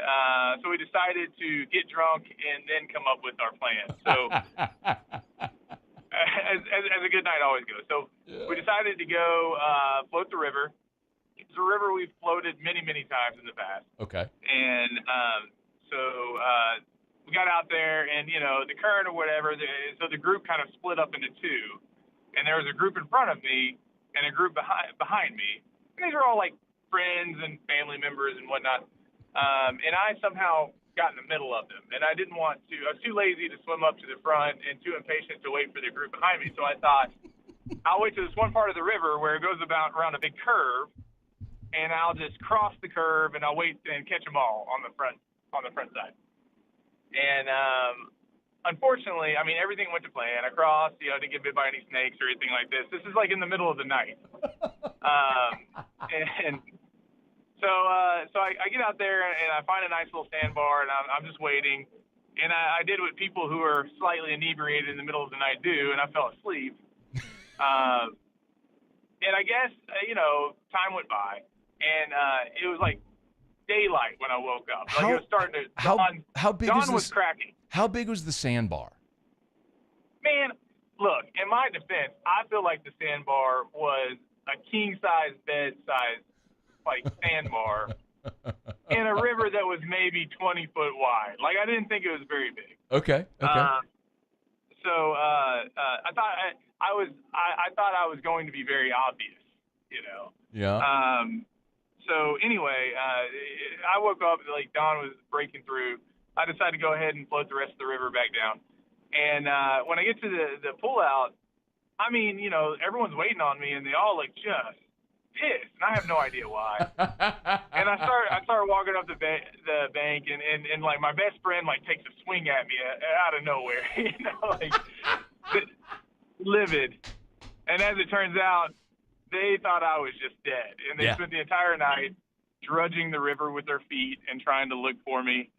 so we decided to get drunk and then come up with our plan. So as a good night always goes. So we decided to go float the river. It's a river we've floated many, many times in the past. Okay. And so we got out there and, the current or whatever, so the group kind of split up into two. And there was a group in front of me and a group behind me. And these were all like friends and family members and whatnot. And I somehow got in the middle of them. And I didn't want to. I was too lazy to swim up to the front and too impatient to wait for the group behind me. So I thought, I'll wait to this one part of the river where it goes around a big curve, and I'll just cross the curve and I'll wait and catch them all on the front side. And unfortunately, everything went to plan. I crossed, didn't get bit by any snakes or anything like this. This is like in the middle of the night. And so I get out there and I find a nice little sandbar and I'm just waiting. And I did what people who are slightly inebriated in the middle of the night do, and I fell asleep. And I guess, time went by, and it was like daylight when I woke up. Like, it was starting to dawn. How big dawn is this? was cracking. How big was the sandbar? Man, look, in my defense, I feel like the sandbar was a king-size bed size, like, sandbar in a river that was maybe 20 foot wide. Like, I didn't think it was very big. Okay. So I thought I thought I was going to be very obvious, Yeah. So anyway, I woke up, like, dawn was breaking through. I decided to go ahead and float the rest of the river back down. And when I get to the pullout, I mean, everyone's waiting on me, and they all look just pissed, and I have no idea why. And I start walking up the bank, and like, my best friend, like, takes a swing at me out of nowhere, like, livid. And as it turns out, they thought I was just dead, and they spent the entire night drudging the river with their feet and trying to look for me.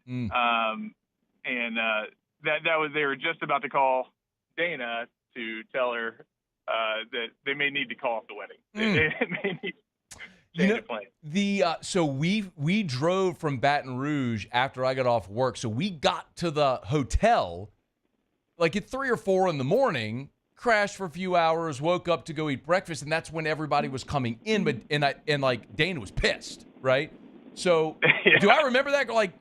They were just about to call Dana to tell her that they may need to call off the wedding. They may need to change the plan. So we drove from Baton Rouge after I got off work. So we got to the hotel like at 3 or 4 in the morning, crashed for a few hours, woke up to go eat breakfast, and that's when everybody was coming in. But like Dana was pissed, right? So do I remember that? Like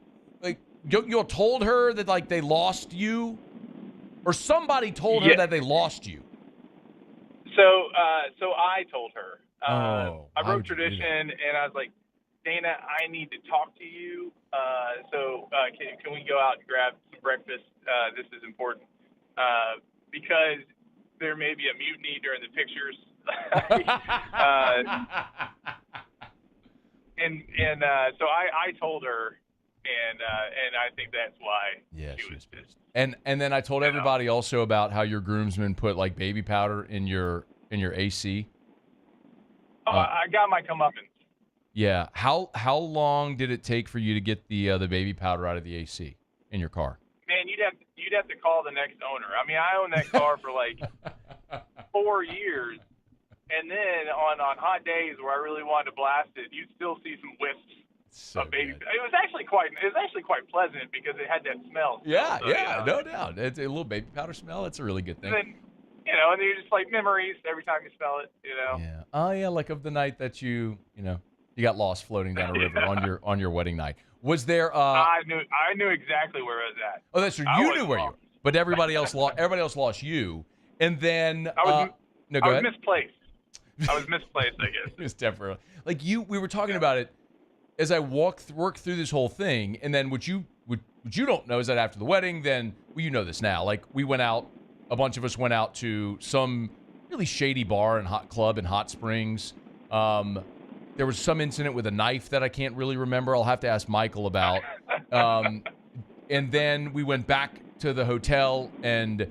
you told her that, like, they lost you, or somebody told her that they lost you. So I told her. I broke tradition, and I was like, Dana, I need to talk to you. Can we go out and grab some breakfast? This is important because there may be a mutiny during the pictures. So I told her, and I think that's why she was pissed. And then I told everybody also about how your groomsmen put, like, baby powder in your AC. I got my comeuppance. Yeah. How long did it take for you to get the baby powder out of the AC in your car? Man, you'd have to call the next owner. I mean, I owned that car for like 4 years, and then on hot days where I really wanted to blast it, you'd still see some wisps of baby. It was actually quite pleasant because it had that smell. Yeah, no doubt. It's a little baby powder smell. It's a really good thing. And then, and you're just like memories every time you smell it. Yeah. Oh yeah, like of the night that you got lost floating down a river on your wedding night. Was there? I knew exactly where I was at. Oh, that's true. You knew where you were, but everybody else lost you. And then I was ahead. misplaced. I was misplaced, I guess. It was temporary. Like we were talking about it as I worked through this whole thing, and then what you don't know is that after the wedding, then you know this now. Like, we went out, a bunch of us went out to some really shady bar and hot club in Hot Springs. There was some incident with a knife that I can't really remember. I'll have to ask Michael about. And then we went back to the hotel, and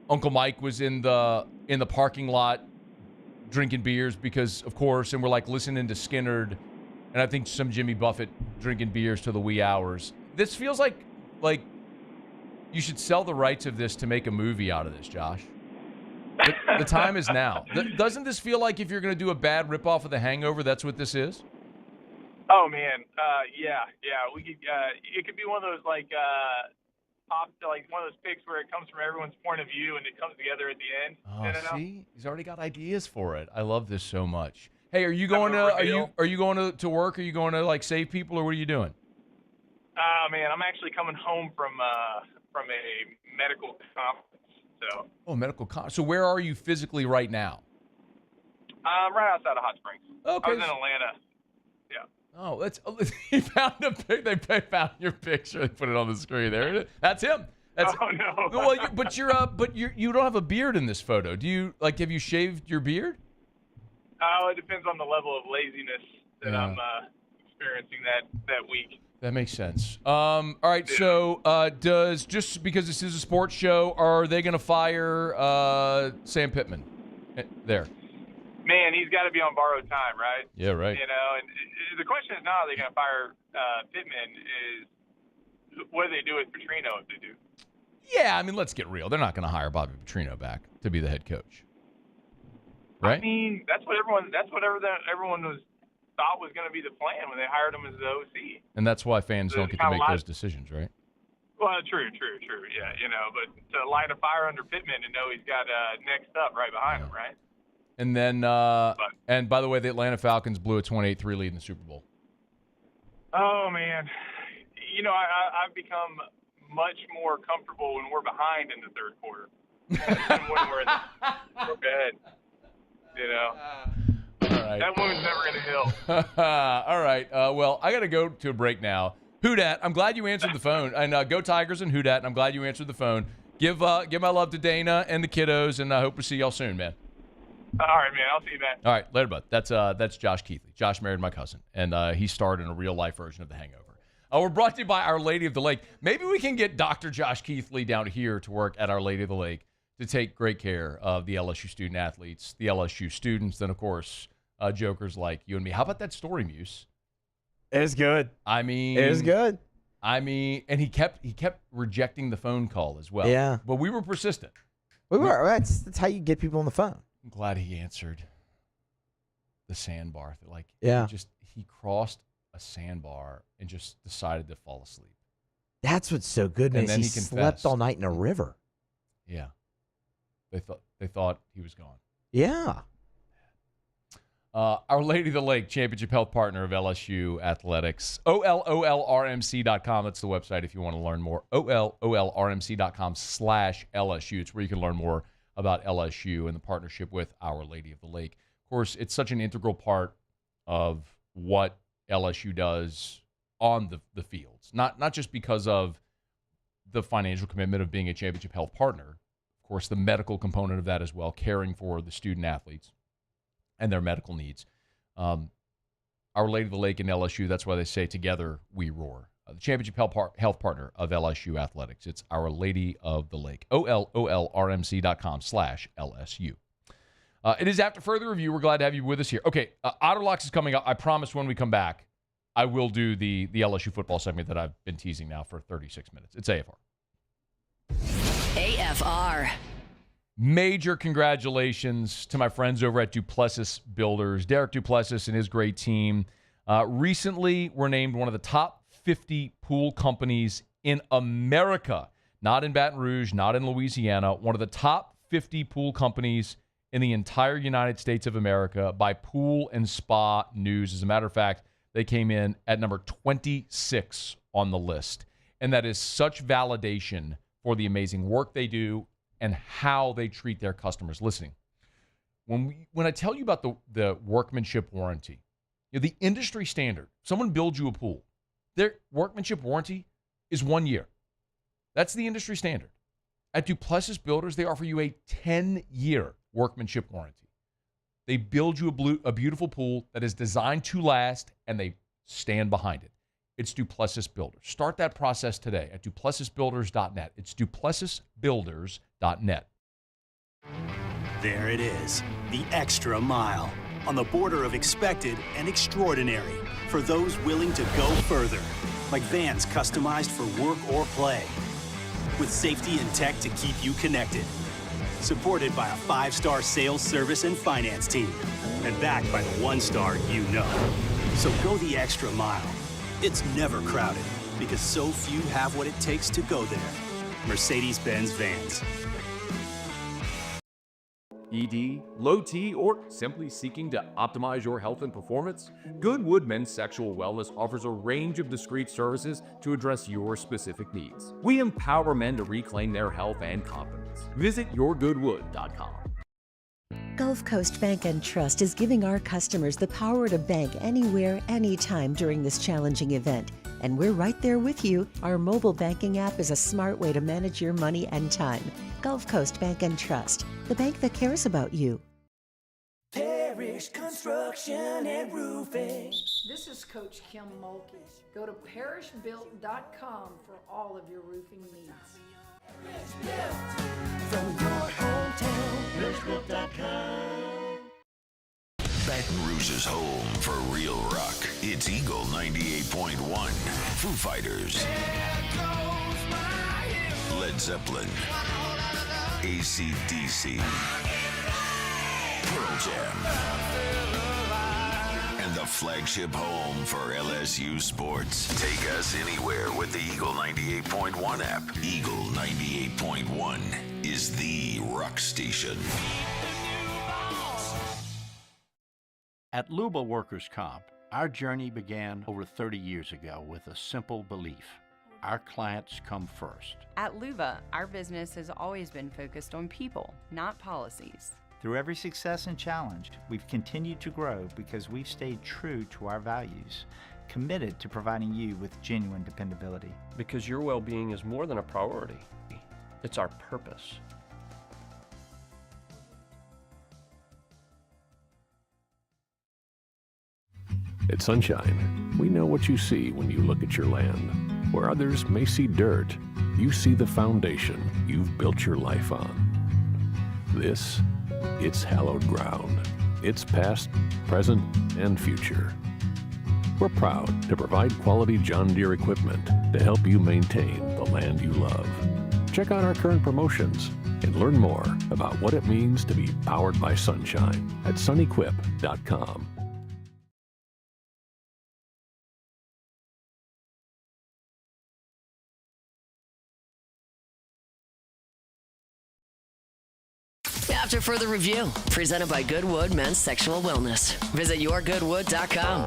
Uncle Mike was in the parking lot drinking beers because, of course, and we're like listening to Skinnerd, and I think some Jimmy Buffett drinking beers to the wee hours. This feels like you should sell the rights of this to make a movie out of this, Josh. The time is now. Doesn't this feel like if you're going to do a bad ripoff of The Hangover, that's what this is? Oh man, yeah. We could. It could be one of those like one of those pics where it comes from everyone's point of view and it comes together at the end. Oh, see, he's already got ideas for it. I love this so much. Hey, are you going to work? Are you going to like save people, or what are you doing? Man, I'm actually coming home from a medical conference. So. Medical conference. So where are you physically right now? Right outside of Hot Springs. Okay. I was in Atlanta. Yeah. Oh, he found a pic. They found your picture. They put it on the screen there. That's him. Oh no. Well, you don't have a beard in this photo. Do you have you shaved your beard? It depends on the level of laziness that I'm experiencing that week. That makes sense. All right. So, just because this is a sports show, are they going to fire Sam Pittman there? Man, he's got to be on borrowed time, right? Yeah, right. And the question is not, are they going to fire Pittman? Is what do they do with Petrino if they do? Yeah, I mean, let's get real. They're not going to hire Bobby Petrino back to be the head coach, right? I mean, that's what everyone thought was going to be the plan when they hired him as the OC. And that's why fans don't get to make those decisions, right? Well, true. Yeah, but to light a fire under Pittman and know he's got next up right behind him, right? And then, and by the way, the Atlanta Falcons blew a 28-3 lead in the Super Bowl. Oh, man. I've become much more comfortable when we're behind in the third quarter than when we're in the bed. All right. That woman's never going to heal. All right. Well, I got to go to a break now. Houdat, I'm glad you answered the phone. And go Tigers and Houdat, I'm glad you answered the phone. Give my love to Dana and the kiddos, and I hope to see y'all soon, man. All right, man. I'll see you, man. All right, later, bud. That's Josh Keithley. Josh married my cousin, and he starred in a real-life version of The Hangover. We're brought to you by Our Lady of the Lake. Maybe we can get Dr. Josh Keithley down here to work at Our Lady of the Lake to take great care of the LSU student-athletes, the LSU students, then, of course, jokers like you and me. How about that story, Muse? It was good. I mean, it was good. I mean, and he kept rejecting the phone call as well. Yeah. But we were persistent. We were. That's how you get people on the phone. I'm glad he answered the sandbar. He crossed a sandbar and just decided to fall asleep. That's what's so good, man. And then he slept all night in a river. Yeah. They thought he was gone. Yeah. Our Lady of the Lake, championship health partner of LSU athletics. OLOLRMC.com. That's the website if you want to learn more. OLOLRMC.com/LSU. It's where you can learn more about LSU and the partnership with Our Lady of the Lake. Of course, it's such an integral part of what LSU does on the fields. Not just because of the financial commitment of being a championship health partner. Of course, the medical component of that as well, caring for the student athletes and their medical needs. Our Lady of the Lake and LSU, that's why they say together we roar. The championship health partner of LSU athletics. It's Our Lady of the Lake. OLOLRMC.com/LSU. It is after further review. We're glad to have you with us here. Okay, Otterlocks is coming up. I promise when we come back, I will do the LSU football segment that I've been teasing now for 36 minutes. It's AFR. AFR. Major congratulations to my friends over at Duplessis Builders. Derek Duplessis and his great team recently were named one of the top 50 pool companies in America. Not in Baton Rouge, not in Louisiana. One of the top 50 pool companies in the entire United States of America by Pool and Spa News. As a matter of fact, they came in at number 26 on the list. And that is such validation for the amazing work they do and how they treat their customers. Listening, when I tell you about the workmanship warranty, the industry standard, someone builds you a pool, their workmanship warranty is 1 year. That's the industry standard. At Duplessis Builders, they offer you a 10-year workmanship warranty. They build you a beautiful pool that is designed to last, and they stand behind it. It's Duplessis Builders. Start that process today at duplessisbuilders.net. It's duplessisbuilders.net. There it is, the extra mile, on the border of expected and extraordinary, for those willing to go further, like vans customized for work or play, with safety and tech to keep you connected, supported by a 5-star sales, service, and finance team, and backed by the 1-star you know. So go the extra mile. It's never crowded, because so few have what it takes to go there. Mercedes-Benz Vans. ED, low T, or simply seeking to optimize your health and performance? Goodwood Men's Sexual Wellness offers a range of discreet services to address your specific needs. We empower men to reclaim their health and confidence. Visit yourgoodwood.com. Gulf Coast Bank and Trust is giving our customers the power to bank anywhere, anytime during this challenging event. And we're right there with you. Our mobile banking app is a smart way to manage your money and time. Gulf Coast Bank and Trust, the bank that cares about you. Parish Construction and Roofing. This is Coach Kim Mulkey. Go to parishbuilt.com for all of your roofing needs. From your hometown, parishbuilt.com. Baton Rouge's home for real rock. It's Eagle 98.1. Foo Fighters. Led Zeppelin. AC/DC. Pearl Jam. And the flagship home for LSU sports. Take us anywhere with the Eagle 98.1 app. Eagle 98.1 is the rock station. At Luba Workers Comp, our journey began over 30 years ago with a simple belief. Our clients come first. At Luba, our business has always been focused on people, not policies. Through every success and challenge, we've continued to grow because we've stayed true to our values, committed to providing you with genuine dependability. Because your well-being is more than a priority. It's our purpose. At Sunshine, we know what you see when you look at your land. Where others may see dirt, you see the foundation you've built your life on. This, it's hallowed ground. It's past, present, and future. We're proud to provide quality John Deere equipment to help you maintain the land you love. Check out our current promotions and learn more about what it means to be powered by sunshine at sunequip.com. After further review, presented by Goodwood Men's Sexual Wellness. Visit yourgoodwood.com.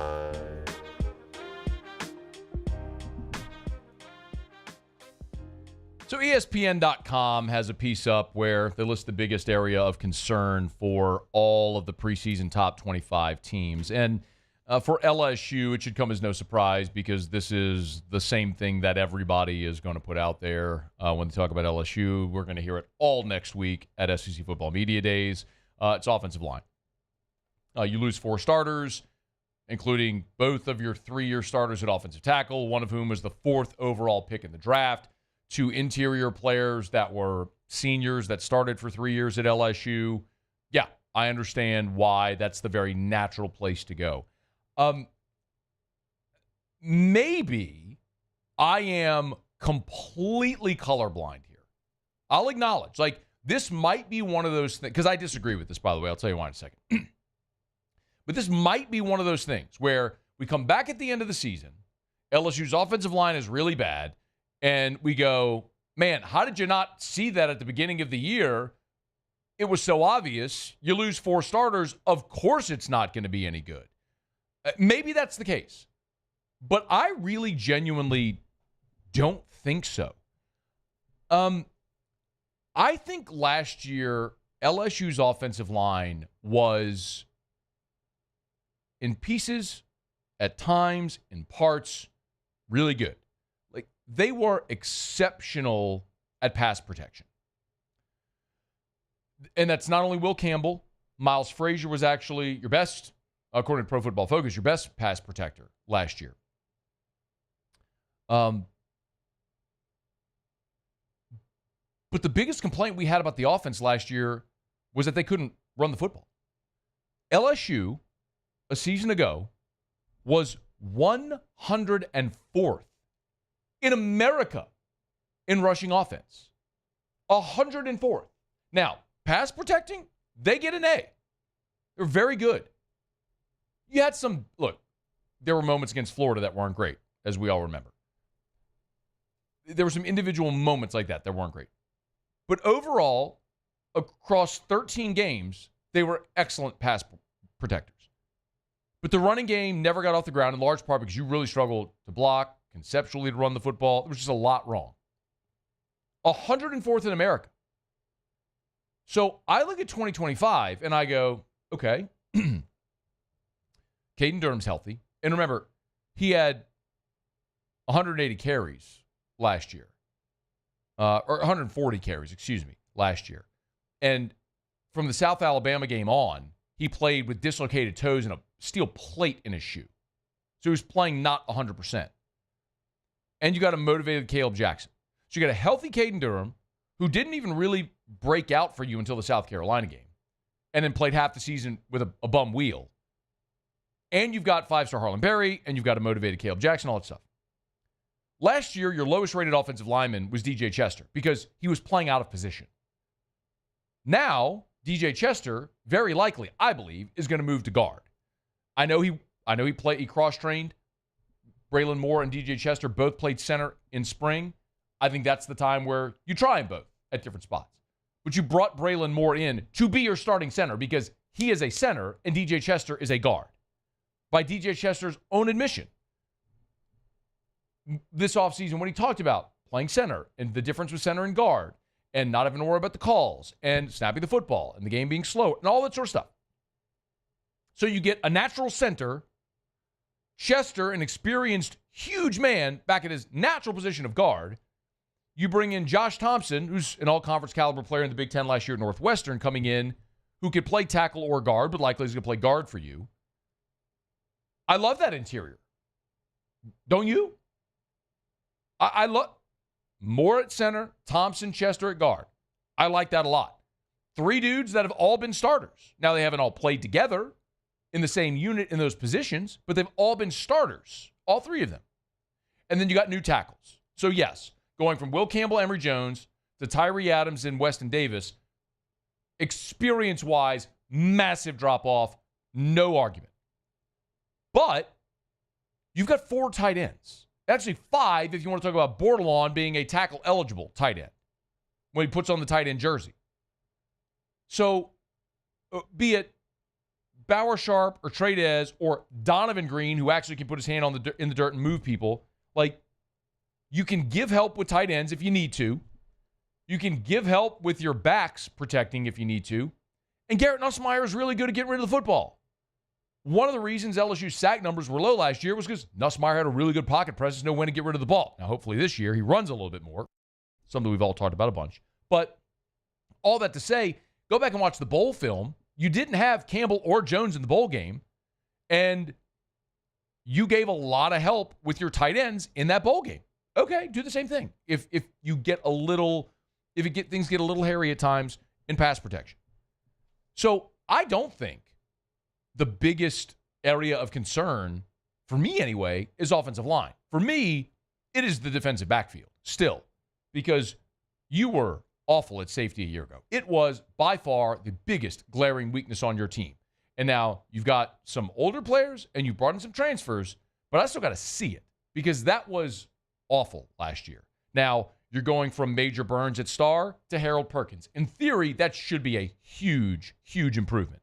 So ESPN.com has a piece up where they list the biggest area of concern for all of the preseason top 25 teams. And for LSU, it should come as no surprise because this is the same thing that everybody is going to put out there when they talk about LSU. We're going to hear it all next week at SEC Football Media Days. It's offensive line. You lose 4 starters, including both of your 3-year starters at offensive tackle, one of whom was the 4th overall pick in the draft. 2 interior players that were seniors that started for 3 years at LSU. Yeah, I understand why that's the very natural place to go. Maybe I am completely colorblind here. I'll acknowledge, this might be one of those things, because I disagree with this, by the way. I'll tell you why in a second. But this might be one of those things where we come back at the end of the season, LSU's offensive line is really bad, and we go, man, how did you not see that at the beginning of the year? It was so obvious. You lose 4 starters. Of course it's not going to be any good. Maybe that's the case. But I really genuinely don't think so. I think last year, LSU's offensive line was, in pieces, at times, in parts, really good. They were exceptional at pass protection. And that's not only Will Campbell. Miles Frazier was actually your best, according to Pro Football Focus, your best pass protector last year. But the biggest complaint we had about the offense last year was that they couldn't run the football. LSU, a season ago, was 104th in America in rushing offense. 104th. Now, pass protecting, they get an A. They're very good. You had some, look, there were moments against Florida that weren't great, as we all remember. There were some individual moments like that weren't great. But overall, across 13 games, they were excellent pass protectors. But the running game never got off the ground in large part because you really struggled to block, conceptually to run the football. There was just a lot wrong. 104th in America. So I look at 2025 and I go, okay, Caden Durham's healthy. And remember, he had 180 carries last year. Or 140 carries, last year. And from the South Alabama game on, he played with dislocated toes and a steel plate in his shoe. So he was playing not 100%. And you got a motivated Caleb Jackson. So you got a healthy Caden Durham, who didn't even really break out for you until the South Carolina game, and then played half the season with a bum wheel. And you've got 5-star Harlan Berry, and you've got a motivated Caleb Jackson, all that stuff. Last year, your lowest rated offensive lineman was DJ Chester because he was playing out of position. Now, DJ Chester, very likely, I believe, is going to move to guard. I know he cross-trained. Braylon Moore and DJ Chester both played center in spring. I think that's the time where you try them both at different spots. But you brought Braylon Moore in to be your starting center because he is a center and DJ Chester is a guard. By DJ Chester's own admission. This offseason, when he talked about playing center and the difference with center and guard and not having to worry about the calls and snapping the football and the game being slow and all that sort of stuff. So you get a natural center, Chester, an experienced, huge man back at his natural position of guard. You bring in Josh Thompson, who's an all-conference caliber player in the Big Ten last year at Northwestern, coming in, who could play tackle or guard, but likely he's going to play guard for you. I love that interior. Don't you? I love Moore at center, Thompson, Chester at guard. I like that a lot. 3 dudes that have all been starters. Now, they haven't all played together in the same unit in those positions, but they've all been starters, all 3 of them. And then you got new tackles. So, yes, going from Will Campbell, Emory Jones, to Tyree Adams and Weston Davis, experience-wise, massive drop-off, no argument. But you've got 4 tight ends. Actually, 5 if you want to talk about Bordelon being a tackle-eligible tight end when he puts on the tight end jersey. So, be it Bauer Sharp or Tradez or Donovan Green, who actually can put his hand in the dirt and move people, like, you can give help with tight ends if you need to. You can give help with your backs protecting if you need to. And Garrett Nussmeier is really good at getting rid of the football. One of the reasons LSU's sack numbers were low last year was because Nussmeier had a really good pocket presence, know when to get rid of the ball. Now, hopefully this year he runs a little bit more, something we've all talked about a bunch. But all that to say, go back and watch the bowl film. You didn't have Campbell or Jones in the bowl game, and you gave a lot of help with your tight ends in that bowl game. Okay, do the same thing. If you get things get a little hairy at times in pass protection. So I don't think the biggest area of concern, for me anyway, is offensive line. For me, it is the defensive backfield still, because you were awful at safety a year ago. It was by far the biggest glaring weakness on your team. And now you've got some older players and you brought in some transfers, but I still got to see it because that was awful last year. Now you're going from Major Burns at star to Harold Perkins. In theory, that should be a huge, huge improvement.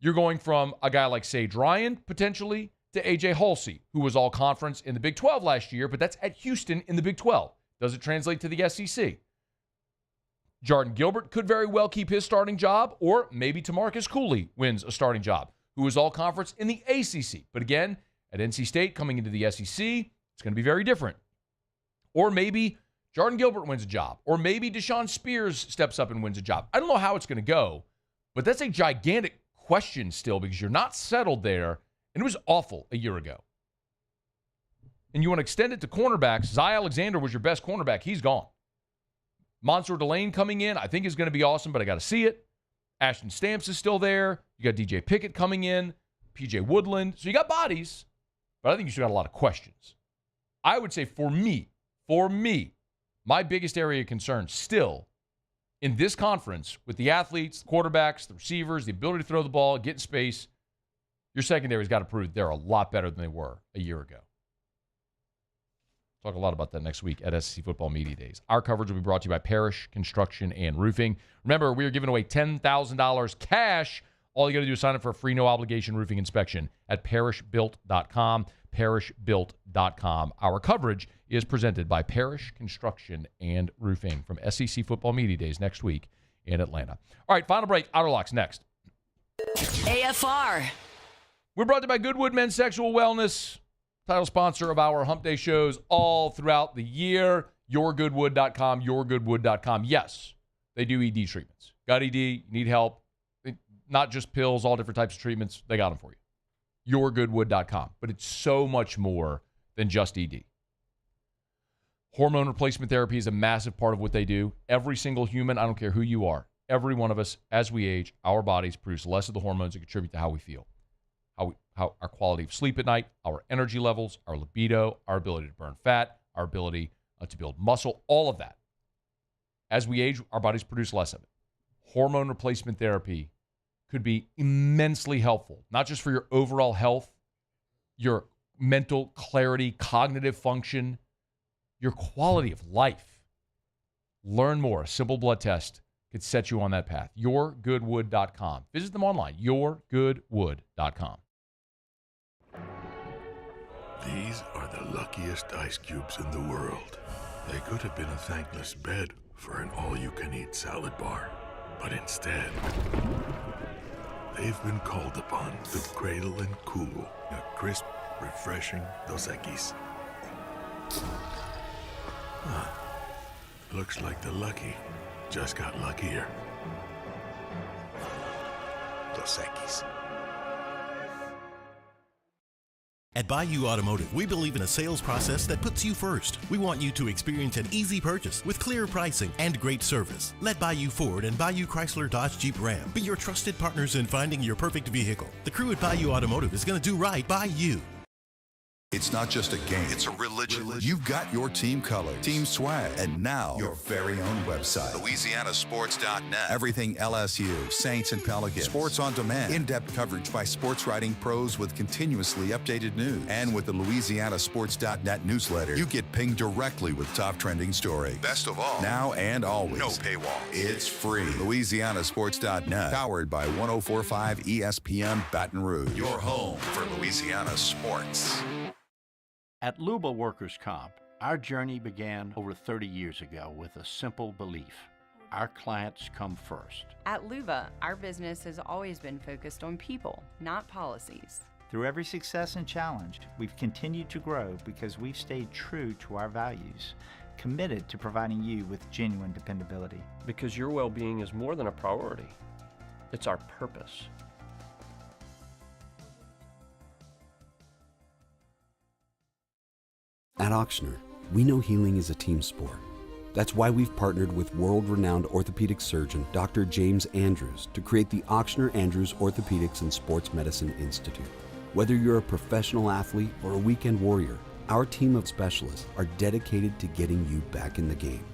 You're going from a guy like Sage Ryan, potentially, to A.J. Halsey, who was all conference in the Big 12 last year, but that's at Houston in the Big 12. Does it translate to the SEC? Jordan Gilbert could very well keep his starting job, or maybe Tamarcus Cooley wins a starting job, who was all conference in the ACC. But again, at NC State coming into the SEC, it's going to be very different. Or maybe Jordan Gilbert wins a job, or maybe Deshaun Spears steps up and wins a job. I don't know how it's going to go, but that's a gigantic question still because you're not settled there, and it was awful a year ago. And you want to extend it to cornerbacks. Zy Alexander was your best cornerback. He's gone. Mansour Delane coming in, I think is going to be awesome, but I got to see it. Ashton Stamps is still there. You got DJ Pickett coming in, PJ Woodland. So you got bodies, but I think you still got a lot of questions. I would say for me, my biggest area of concern still in this conference with the athletes, the quarterbacks, the receivers, the ability to throw the ball, get in space, your secondary's got to prove they're a lot better than they were a year ago. Talk a lot about that next week at SEC Football Media Days. Our coverage will be brought to you by Parrish Construction and Roofing. Remember, we are giving away $10,000 cash. All you got to do is sign up for a free no-obligation roofing inspection at parrishbuilt.com, parrishbuilt.com. Our coverage is presented by Parrish Construction and Roofing from SEC Football Media Days next week in Atlanta. All right, final break. Outer Locks next. AFR. We're brought to you by Goodwood Men's Sexual Wellness, title sponsor of our Hump Day shows all throughout the year. YourGoodwood.com, YourGoodwood.com. Yes, they do ED treatments. Got ED, need help. Not just pills, all different types of treatments. They got them for you. YourGoodwood.com. But it's so much more than just ED. Hormone replacement therapy is a massive part of what they do. Every single human, I don't care who you are, every one of us, as we age, our bodies produce less of the hormones that contribute to how we feel. how our quality of sleep at night, our energy levels, our libido, our ability to burn fat, our ability to build muscle, all of that. As we age, our bodies produce less of it. Hormone replacement therapy could be immensely helpful, not just for your overall health, your mental clarity, cognitive function, your quality of life. Learn more. A simple blood test could set you on that path. YourGoodWood.com. Visit them online, YourGoodWood.com. These are the luckiest ice cubes in the world. They could have been a thankless bed for an all-you-can-eat salad bar. But instead, they've been called upon to cradle and cool a crisp, refreshing Dos Equis. Huh. Looks like the lucky just got luckier. Dos Equis. At Bayou Automotive, we believe in a sales process that puts you first. We want you to experience an easy purchase with clear pricing and great service. Let Bayou Ford and Bayou Chrysler Dodge Jeep Ram be your trusted partners in finding your perfect vehicle. The crew at Bayou Automotive is going to do right by you. It's not just a game, it's a religion. You've got your team colors, team swag, and now your very own website. LouisianaSports.net. Everything LSU, Saints, and Pelicans. Sports on demand. In-depth coverage by sports writing pros with continuously updated news. And with the LouisianaSports.net newsletter, you get pinged directly with top trending stories. Best of all, now and always, no paywall. It's free. LouisianaSports.net. Powered by 104.5 ESPN Baton Rouge. Your home for Louisiana sports. At Luba Workers' Comp, our journey began over 30 years ago with a simple belief. Our clients come first. At Luba, our business has always been focused on people, not policies. Through every success and challenge, we've continued to grow because we've stayed true to our values, committed to providing you with genuine dependability. Because your well-being is more than a priority. It's our purpose. At Auctioner, we know healing is a team sport. That's why we've partnered with world-renowned orthopedic surgeon Dr. James Andrews to create the Auctioner Andrews Orthopedics and Sports Medicine Institute. Whether you're a professional athlete or a weekend warrior, our team of specialists are dedicated to getting you back in the game.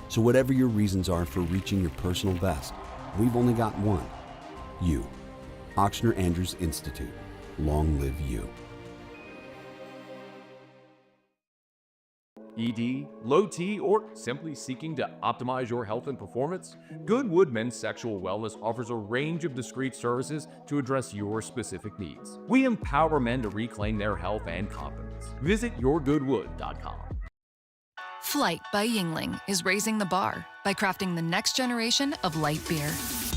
So whatever your reasons are for reaching your personal best, we've only got one: you. Auctioner Andrews Institute. Long live you. ED, low T, or simply seeking to optimize your health and performance? Goodwood Men's Sexual Wellness offers a range of discreet services to address your specific needs. We empower men to reclaim their health and confidence. Visit yourgoodwood.com. Flight by Yingling is raising the bar by crafting the next generation of light beer.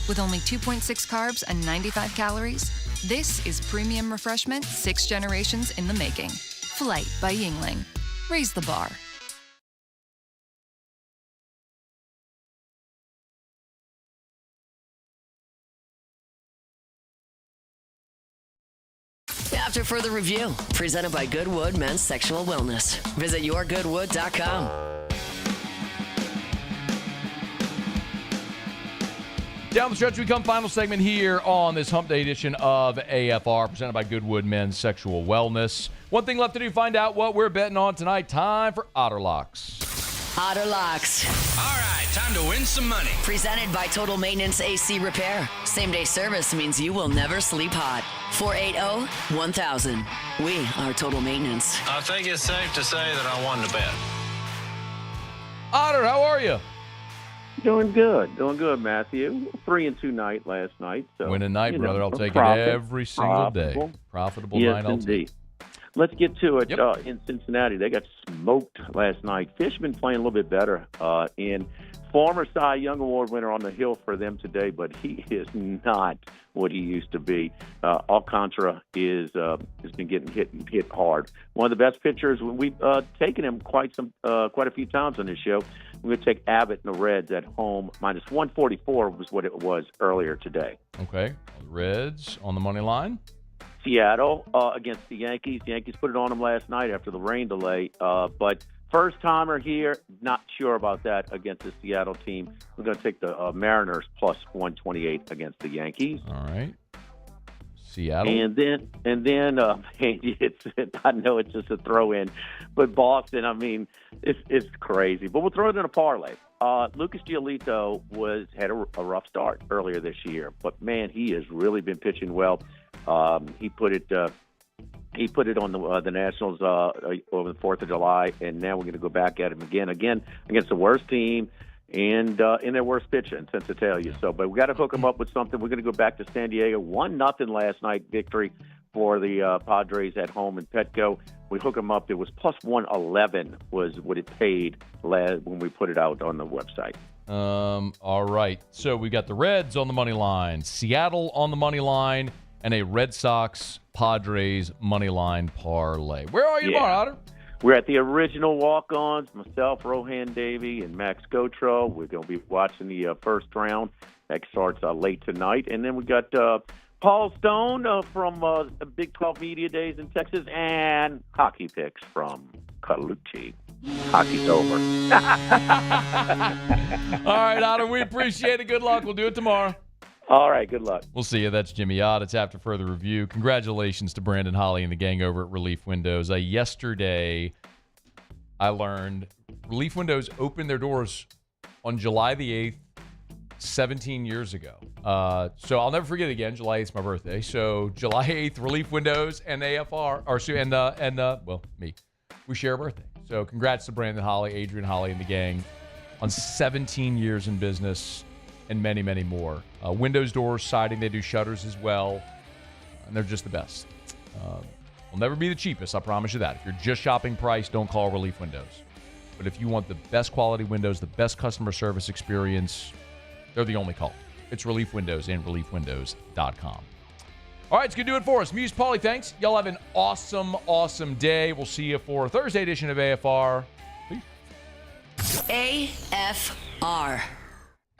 With only 2.6 carbs and 95 calories, this is premium refreshment 6 generations in the making. Flight by Yingling. Raise the bar. After further review, presented by Goodwood Men's Sexual Wellness. Visit yourgoodwood.com. Down the stretch we come, final segment here on this Hump Day edition of AFR, presented by Goodwood Men's Sexual Wellness. One thing left to do, find out what we're betting on tonight. Time for Otter Locks. Otter Locks. All right, time to win some money. Presented by Total Maintenance AC Repair. Same-day service means you will never sleep hot. 480-1000. We are Total Maintenance. I think it's safe to say that I won the bet. Otter, how are you? Doing good, Matthew. 3-2 night last night. So, Winning night, brother. I'll take it every single day. Profitable yes, night, I'll indeed. take. Let's get to it. In Cincinnati, they got smoked last night. Fishman playing a little bit better. In former Cy Young Award winner on the hill for them today, but he is not what he used to be. Alcantara has been getting hit hard. One of the best pitchers. We've taken him quite a few times on this show. We're going to take Abbott and the Reds at home. Minus 144 was what it was earlier today. Okay. Reds on the money line. Seattle against the Yankees. The Yankees put it on them last night after the rain delay. But first-timer here, not sure about that against the Seattle team. We're going to take the Mariners plus 128 against the Yankees. All right. Seattle. And then I know it's just a throw-in, but Boston, I mean, it's crazy. But we'll throw it in a parlay. Lucas Giolito had a rough start earlier this year, but man, he has really been pitching well. He put it on the Nationals over the 4th of July, and now we're going to go back at him again against the worst team and in their worst pitching, since I tell you. So, but we got to hook him up with something. We're going to go back to San Diego. 1-0 last night victory for the Padres at home in Petco. We hook him up. It was plus 111 was what it paid when we put it out on the website. All right. So we got the Reds on the money line, Seattle on the money line, and a Red Sox Padres money line parlay. Where are you tomorrow, Otter? We're at the original walk-ons, myself, Rohan Davey, and Max Gotro. We're going to be watching the first round. That starts late tonight. And then we got Paul Stone from Big 12 Media Days in Texas, and hockey picks from Carlucci. Hockey's over. All right, Otter, we appreciate it. Good luck. We'll do it tomorrow. All right, good luck. We'll see you. That's Jimmy Ott. It's after further review. Congratulations to Brandon Holly and the gang over at Relief Windows. Yesterday, I learned Relief Windows opened their doors on July the 8th, 17 years ago. So I'll never forget it again. July 8th is my birthday. So July 8th, Relief Windows and AFR, me. We share a birthday. So congrats to Brandon Holly, Adrian Holly, and the gang on 17 years in business. And many, many more. Windows, doors, siding, they do shutters as well. And they're just the best. Will never be the cheapest, I promise you that. If you're just shopping price, don't call Relief Windows. But if you want the best quality windows, the best customer service experience, they're the only call. It's Relief Windows and reliefwindows.com. All right, it's going to do it for us. Muse, Paulie, thanks. Y'all have an awesome, awesome day. We'll see you for Thursday edition of AFR. Peace. AFR.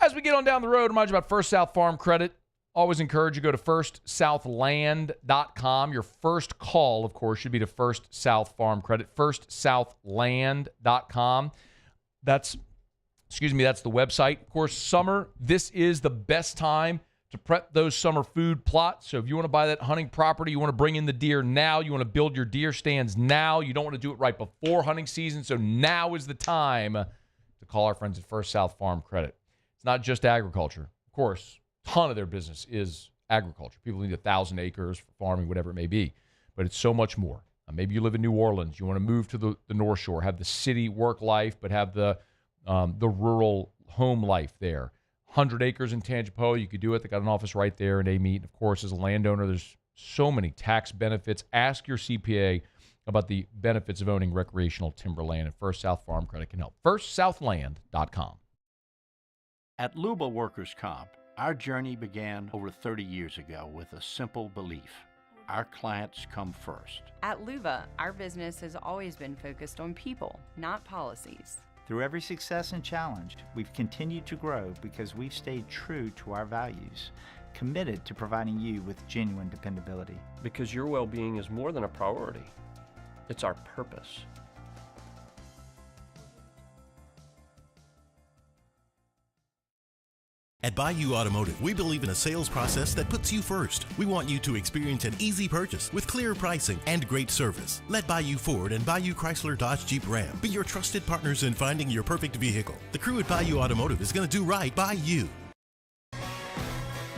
As we get on down the road, remind you about First South Farm Credit. Always encourage you to go to firstsouthland.com. Your first call, of course, should be to First South Farm Credit. Firstsouthland.com. That's the website. Of course, summer, this is the best time to prep those summer food plots. So if you want to buy that hunting property, you want to bring in the deer now, you want to build your deer stands now, you don't want to do it right before hunting season. So now is the time to call our friends at First South Farm Credit. It's not just agriculture. Of course, a ton of their business is agriculture. People need 1,000 acres for farming, whatever it may be. But it's so much more. Maybe you live in New Orleans. You want to move to the North Shore, have the city work life, but have the rural home life there. 100 acres in Tangipahoa, you could do it. They got an office right there in Amite. Of course, as a landowner, there's so many tax benefits. Ask your CPA about the benefits of owning recreational timberland, and First South Farm Credit can help. FirstSouthland.com. At Luba Workers' Comp, our journey began over 30 years ago with a simple belief. Our clients come first. At Luba, our business has always been focused on people, not policies. Through every success and challenge, we've continued to grow because we've stayed true to our values, committed to providing you with genuine dependability. Because your well-being is more than a priority. It's our purpose. At Bayou Automotive, we believe in a sales process that puts you first. We want you to experience an easy purchase with clear pricing and great service. Let Bayou Ford and Bayou Chrysler Dodge Jeep Ram be your trusted partners in finding your perfect vehicle. The crew at Bayou Automotive is going to do right by you.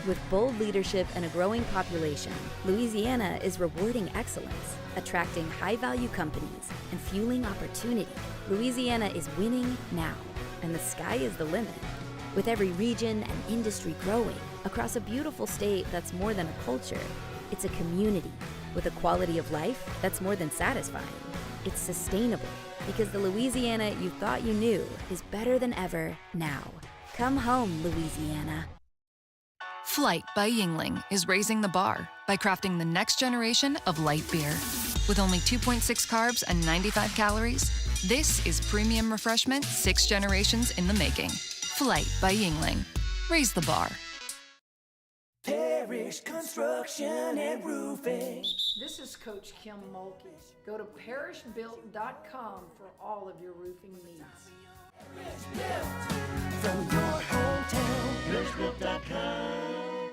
With bold leadership and a growing population, Louisiana is rewarding excellence, attracting high-value companies, and fueling opportunity. Louisiana is winning now, and the sky is the limit. With every region and industry growing across a beautiful state that's more than a culture, it's a community with a quality of life that's more than satisfying. It's sustainable because the Louisiana you thought you knew is better than ever now. Come home, Louisiana. Flight by Yingling is raising the bar by crafting the next generation of light beer. With only 2.6 carbs and 95 calories, this is premium refreshment 6 generations in the making. Flight by Yingling. Raise the bar. Parish Construction and Roofing. This is Coach Kim Mulkey. Go to parishbuilt.com for all of your roofing needs. From your hometown, parishbuilt.com.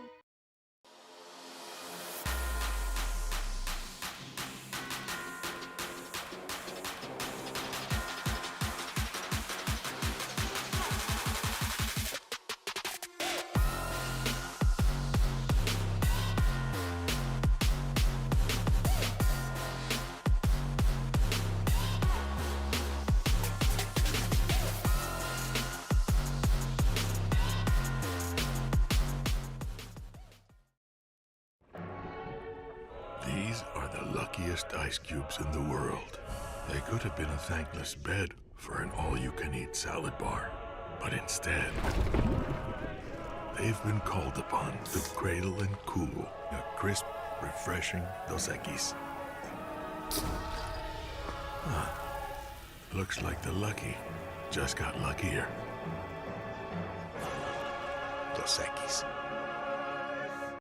These are the luckiest ice cubes in the world. They could have been a thankless bed for an all-you-can-eat salad bar. But instead, they've been called upon to cradle and cool a crisp, refreshing Dos Equis. Huh. Looks like the lucky just got luckier. Dos Equis.